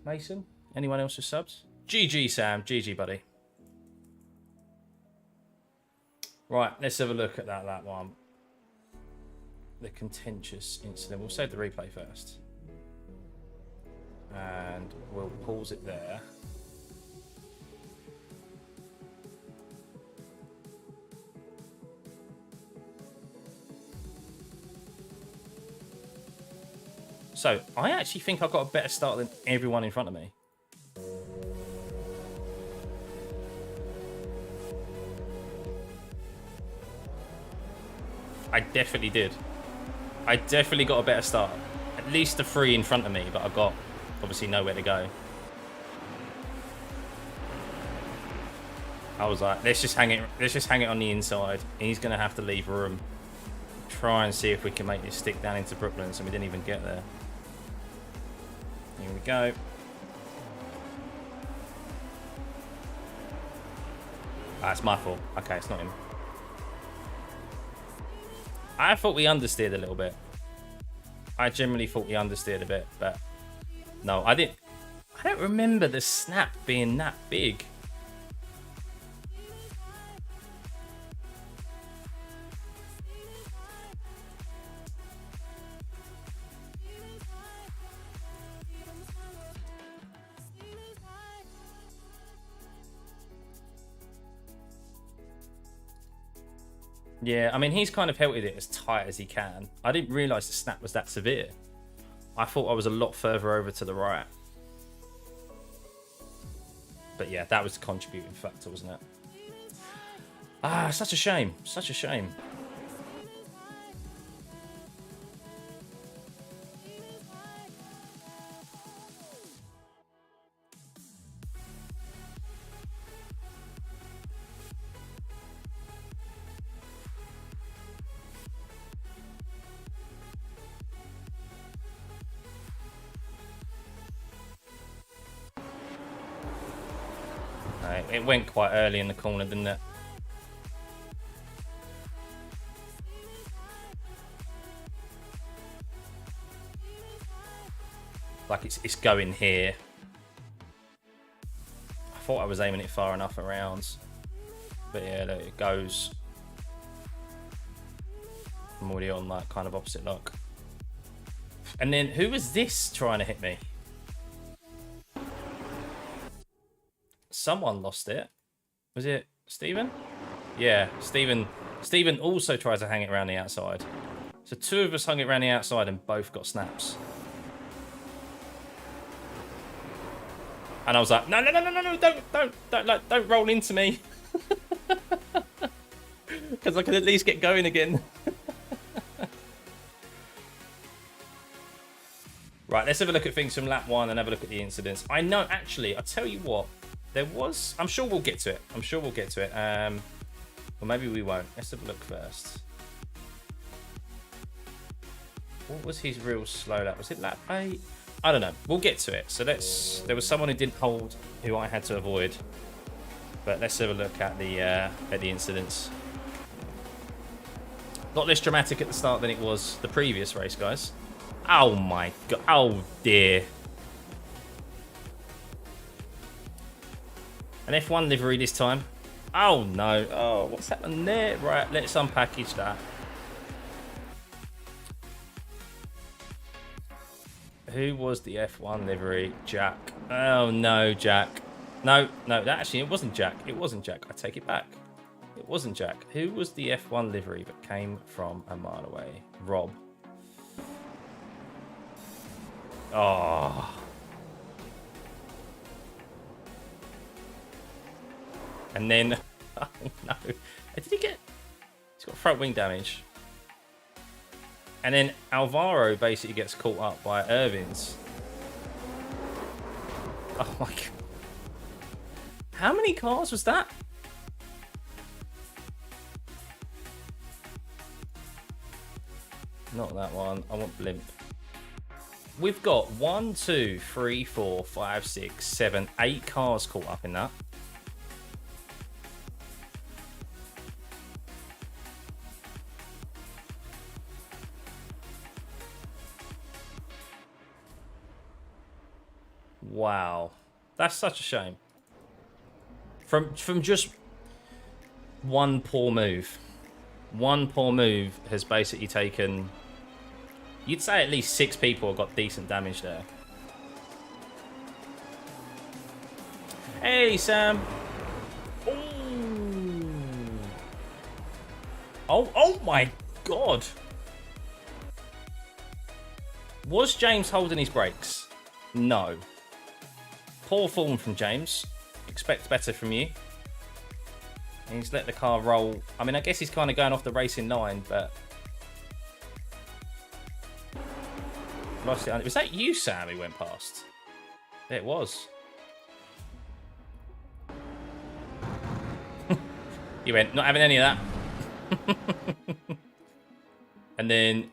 Speaker 1: Mason, anyone else with subs? GG, Sam. GG, buddy. Right, let's have a look at that one. The contentious incident. We'll save the replay first. And we'll pause it there. So, I actually think I got a better start than everyone in front of me. I definitely did. I definitely got a better start. At least the three in front of me, but I got obviously nowhere to go. I was like, let's just hang it on the inside. He's gonna have to leave room. Try and see if we can make this stick down into Brooklyn, so we didn't even get there. Here we go. Ah, it's my fault. Okay, it's not him. I thought we understeered a little bit. I generally thought we understeered a bit, but no, I didn't. I don't remember the snap being that big. Yeah, I mean, he's kind of held it as tight as he can. I didn't realise the snap was that severe. I thought I was a lot further over to the right. But yeah, that was the contributing factor, wasn't it? Ah, such a shame. Such a shame. It went quite early in the corner, didn't it? Like it's going here. I thought I was aiming it far enough around. But yeah, look, it goes. I'm already on like kind of opposite lock. And then who was this trying to hit me? Someone lost it. Was it Stephen? Yeah, Stephen also tried to hang it around the outside. So two of us hung it around the outside and both got snaps. And I was like, no, don't roll into me. Because I could at least get going again. Right, let's have a look at things from lap 1 and have a look at the incidents. I know, actually, I'll tell you what. There was... I'm sure we'll get to it. Well, maybe we won't. Let's have a look first. What was his real slow lap? Was it lap 8? I don't know. We'll get to it. So let's... There was someone who didn't hold, who I had to avoid. But let's have a look at the incidents. A lot less dramatic at the start than it was the previous race, guys. Oh my god. Oh dear. An F1 livery this time. Oh no. Oh, what's happened there? Right, let's unpackage that. Who was the F1 livery? Jack. Oh no, Jack. No, actually it wasn't Jack. It wasn't Jack. I take it back. It wasn't Jack. Who was the F1 livery that came from a mile away? Rob. Oh. And then, oh no. Did he get... He's got front wing damage. And then Alvaro basically gets caught up by Irvin's. Oh my god. How many cars was that? Not that one. I want blimp. We've got 1, 2, 3, 4, 5, 6, 7, 8 cars caught up in that. Wow, that's such a shame. From just one poor move. One poor move has basically taken... You'd say at least 6 people have got decent damage there. Hey, Sam. Ooh. Oh my god. Was James holding his brakes? No. Poor form from James. Expect better from you. He's let the car roll. I mean, I guess he's kind of going off the racing line, but... Lost it. Was that you, Sam, who went past? It was. You went, not having any of that. And then...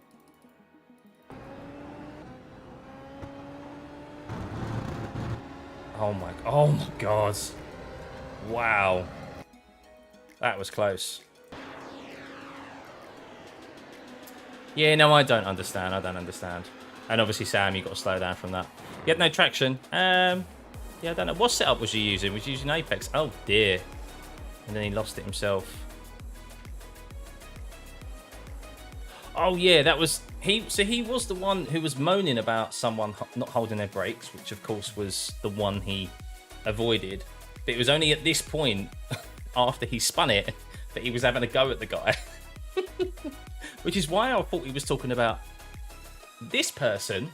Speaker 1: Oh my god. Wow. That was close. Yeah, no, I don't understand. And obviously, Sam, you got to slow down from that. You had no traction. Yeah, I don't know. What setup was you using? Was you using Apex? Oh, dear. And then he lost it himself. Oh, yeah, that was... So he was the one who was moaning about someone not holding their brakes, which, of course, was the one he avoided. But it was only at this point, after he spun it, that he was having a go at the guy. Which is why I thought he was talking about this person,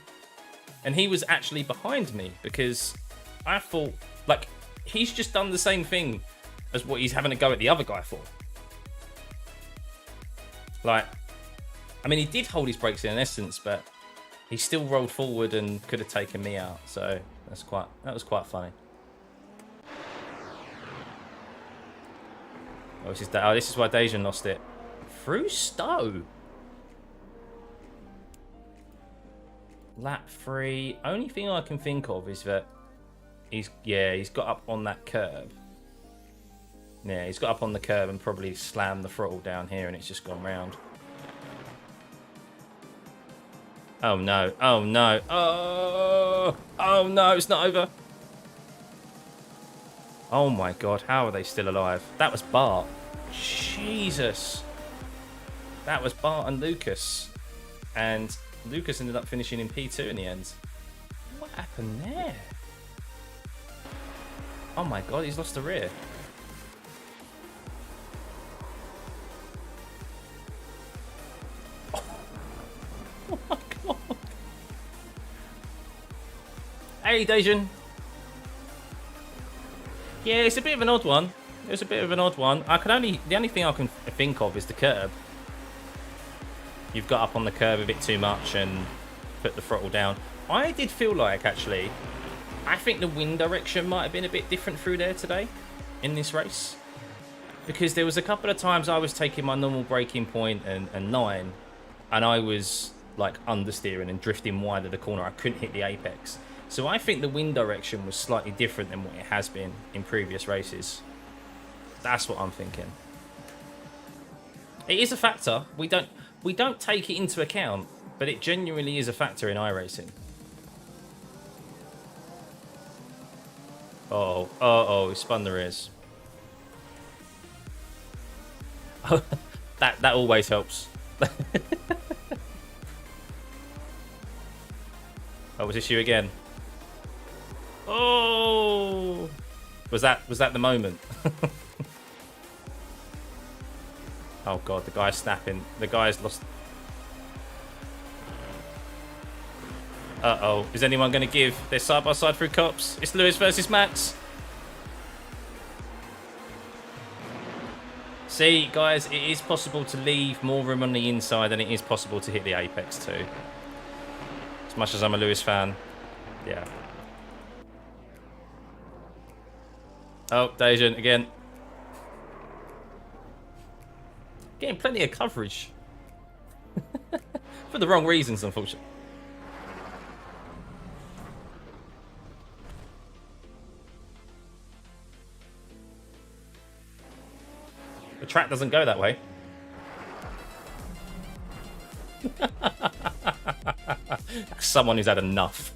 Speaker 1: and he was actually behind me, because I thought, like, he's just done the same thing as what he's having to go at the other guy for. Like, I mean, he did hold his brakes in essence, but he still rolled forward and could have taken me out. So that was quite funny. Oh, this is why Dejan lost it. Through Stowe. Lap 3. Only thing I can think of is that he's got up on that curb. Yeah, he's got up on the curb and probably slammed the throttle down here, and it's just gone round. Oh no, oh no, oh no, it's not over. Oh my god, how are they still alive? That was Bart. Jesus. That was Bart and Lucas. And Lucas ended up finishing in P2 in the end. What happened there? Oh my god, he's lost the rear. Oh my god. Hey, Dejan. Yeah, it's a bit of an odd one. It's a bit of an odd one. The only thing I can think of is the curb. You've got up on the curb a bit too much and put the throttle down. I did feel like, actually, I think the wind direction might have been a bit different through there today in this race. Because there was a couple of times I was taking my normal braking point and 9, and I was like understeering and drifting wide of the corner. I couldn't hit the apex. So I think the wind direction was slightly different than what it has been in previous races. That's what I'm thinking. It is a factor. We don't take it into account, but it genuinely is a factor in iRacing. Oh, he spun the rears. that always helps. Oh, was this you again? Oh, was that the moment? Oh god, the guy's snapping. The guy's lost. Uh-oh, is anyone going to give? They're side by side through cops. It's Lewis versus Max. See, guys, it is possible to leave more room on the inside than it is possible to hit the apex too. As much as I'm a Lewis fan, yeah. Oh, Dejan again. Getting plenty of coverage. For the wrong reasons, unfortunately. The track doesn't go that way. Someone who's had enough.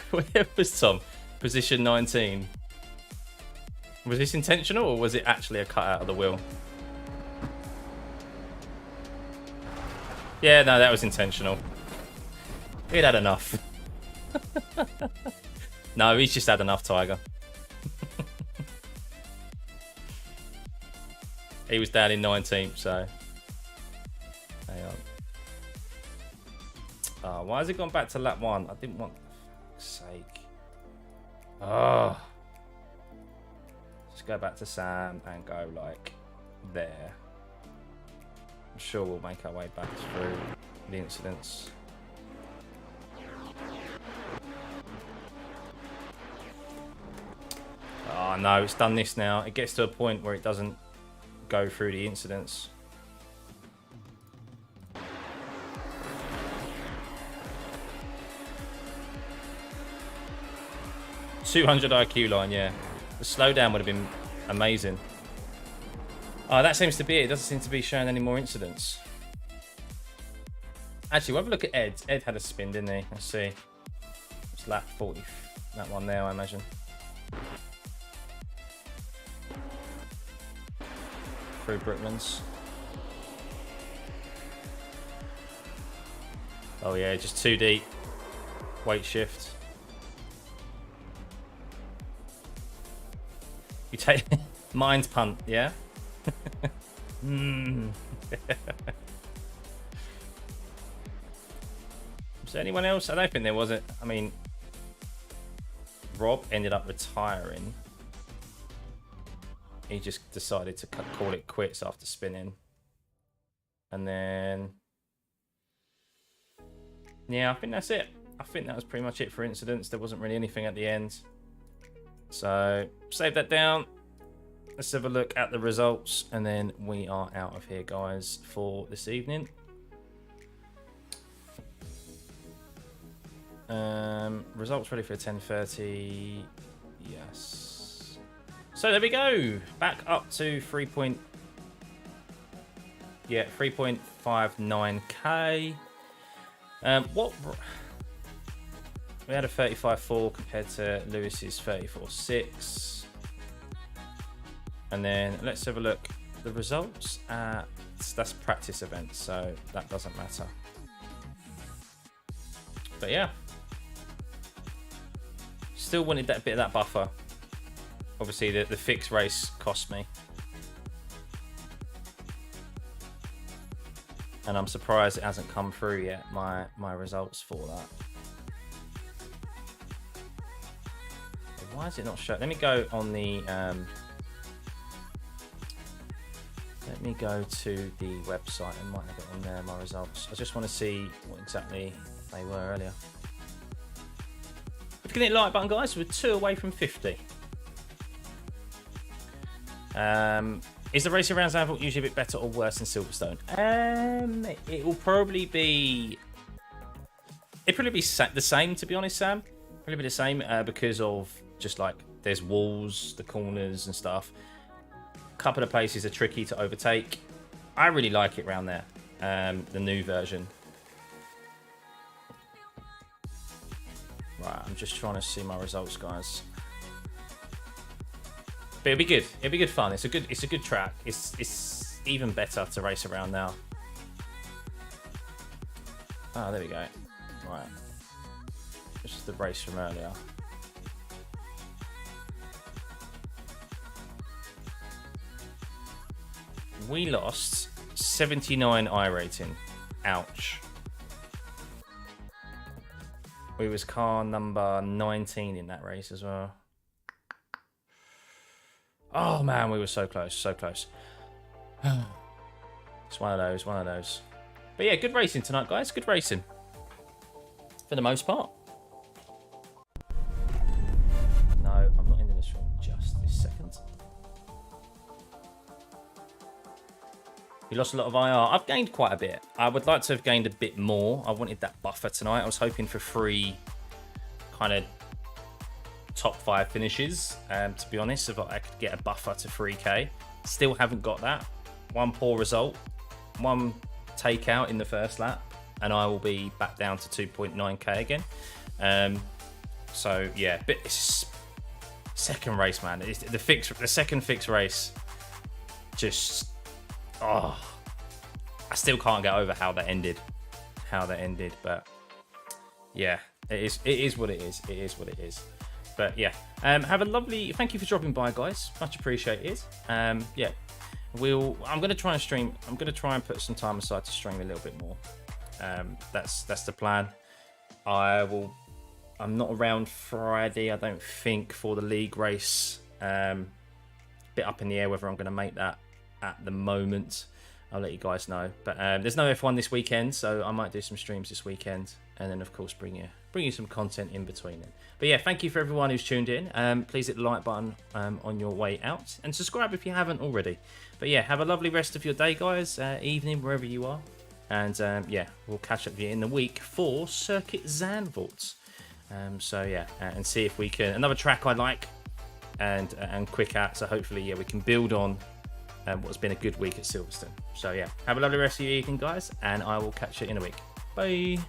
Speaker 1: Where was Tom? Position 19. Was this intentional, or was it actually a cut out of the wheel? Yeah, no, that was intentional. He'd had enough. No, he's just had enough, Tiger. He was down in 19th, so... Hang on. Oh, why has it gone back to lap 1? I didn't want... For fuck's sake. Oh. Just go back to Sam and go, like, there. I'm sure we'll make our way back through the incidents. Oh, no, it's done this now. It gets to a point where it doesn't go through the incidents. .200 IQ line, yeah. The slowdown would have been amazing. Oh, that seems to be it. It doesn't seem to be showing any more incidents. Actually, we'll have a look at Ed. Ed had a spin, didn't he? Let's see. It's lap 40. That one there, I imagine. Through Brickman's. Oh yeah, just too deep. Weight shift. You take mind punt, yeah? Was there anyone else? I don't think there was. I mean, Rob ended up retiring. He just decided to call it quits after spinning. And then, yeah, I think that's it. I think that was pretty much it for incidents. There wasn't really anything at the end. So, save that down. Let's have a look at the results. And then we are out of here, guys, for this evening. Results ready for 10:30. Yes. So there we go. Back up to 3.59k. What we had a 35.4 compared to Lewis's 34.6. And then let's have a look. The results at that's practice events, so that doesn't matter. But yeah, still wanted that bit of that buffer. Obviously, the fixed race cost me, and I'm surprised it hasn't come through yet. My results for that. Why is it not showing? Let me go on the. Let me go to the website. I might have it on there. My results. I just want to see what exactly they were earlier. If you can hit the like button, guys, we're 2 away from 50. Is the racing around Zandvoort usually a bit better or worse than Silverstone? It will probably be. It'd probably be the same, to be honest, Sam. Probably be the same because of just like there's walls, the corners and stuff. A couple of places are tricky to overtake. I really like it around there. The new version. Right, I'm just trying to see my results, guys. But it'll be good. It'll be good fun. It's a good track. It's even better to race around now. Oh, there we go. Right. This is the race from earlier. We lost 79 iRating. Ouch. We was car number 19 in that race as well. Oh man, we were so close, so close. It's one of those. But yeah, good racing tonight, guys. Good racing. For the most part. No, I'm not ending this film just this second. You lost a lot of IR. I've gained quite a bit. I would like to have gained a bit more. I wanted that buffer tonight. I was hoping for 3 kind of top 5 finishes. To be honest, if I could get a buffer to 3k. Still haven't got that. One poor result. One takeout in the first lap. And I will be back down to 2.9k again. So yeah, but it's second race, man. It's the second fixed race. Just I still can't get over how that ended. But yeah, it is what it is. It is what it is. But yeah, have a lovely. Thank you for dropping by, guys. Much appreciated. Yeah, I'm gonna try and stream. I'm gonna try and put some time aside to stream a little bit more. That's the plan. I'm not around Friday, I don't think, for the league race. Bit up in the air whether I'm going to make that at the moment. I'll let you guys know. But there's no F1 this weekend, so I might do some streams this weekend, and then of course bring you some content in between it. But yeah, thank you for everyone who's tuned in. Please hit the like button on your way out, and subscribe if you haven't already. But yeah, have a lovely rest of your day, guys. Evening, wherever you are. And yeah, we'll catch up with you in the week for Circuit Zandvoort. So yeah, and see if we can another track I like and quick at. So hopefully, yeah, we can build on what's been a good week at Silverstone. So yeah, have a lovely rest of your evening, guys, and I will catch you in a week. Bye.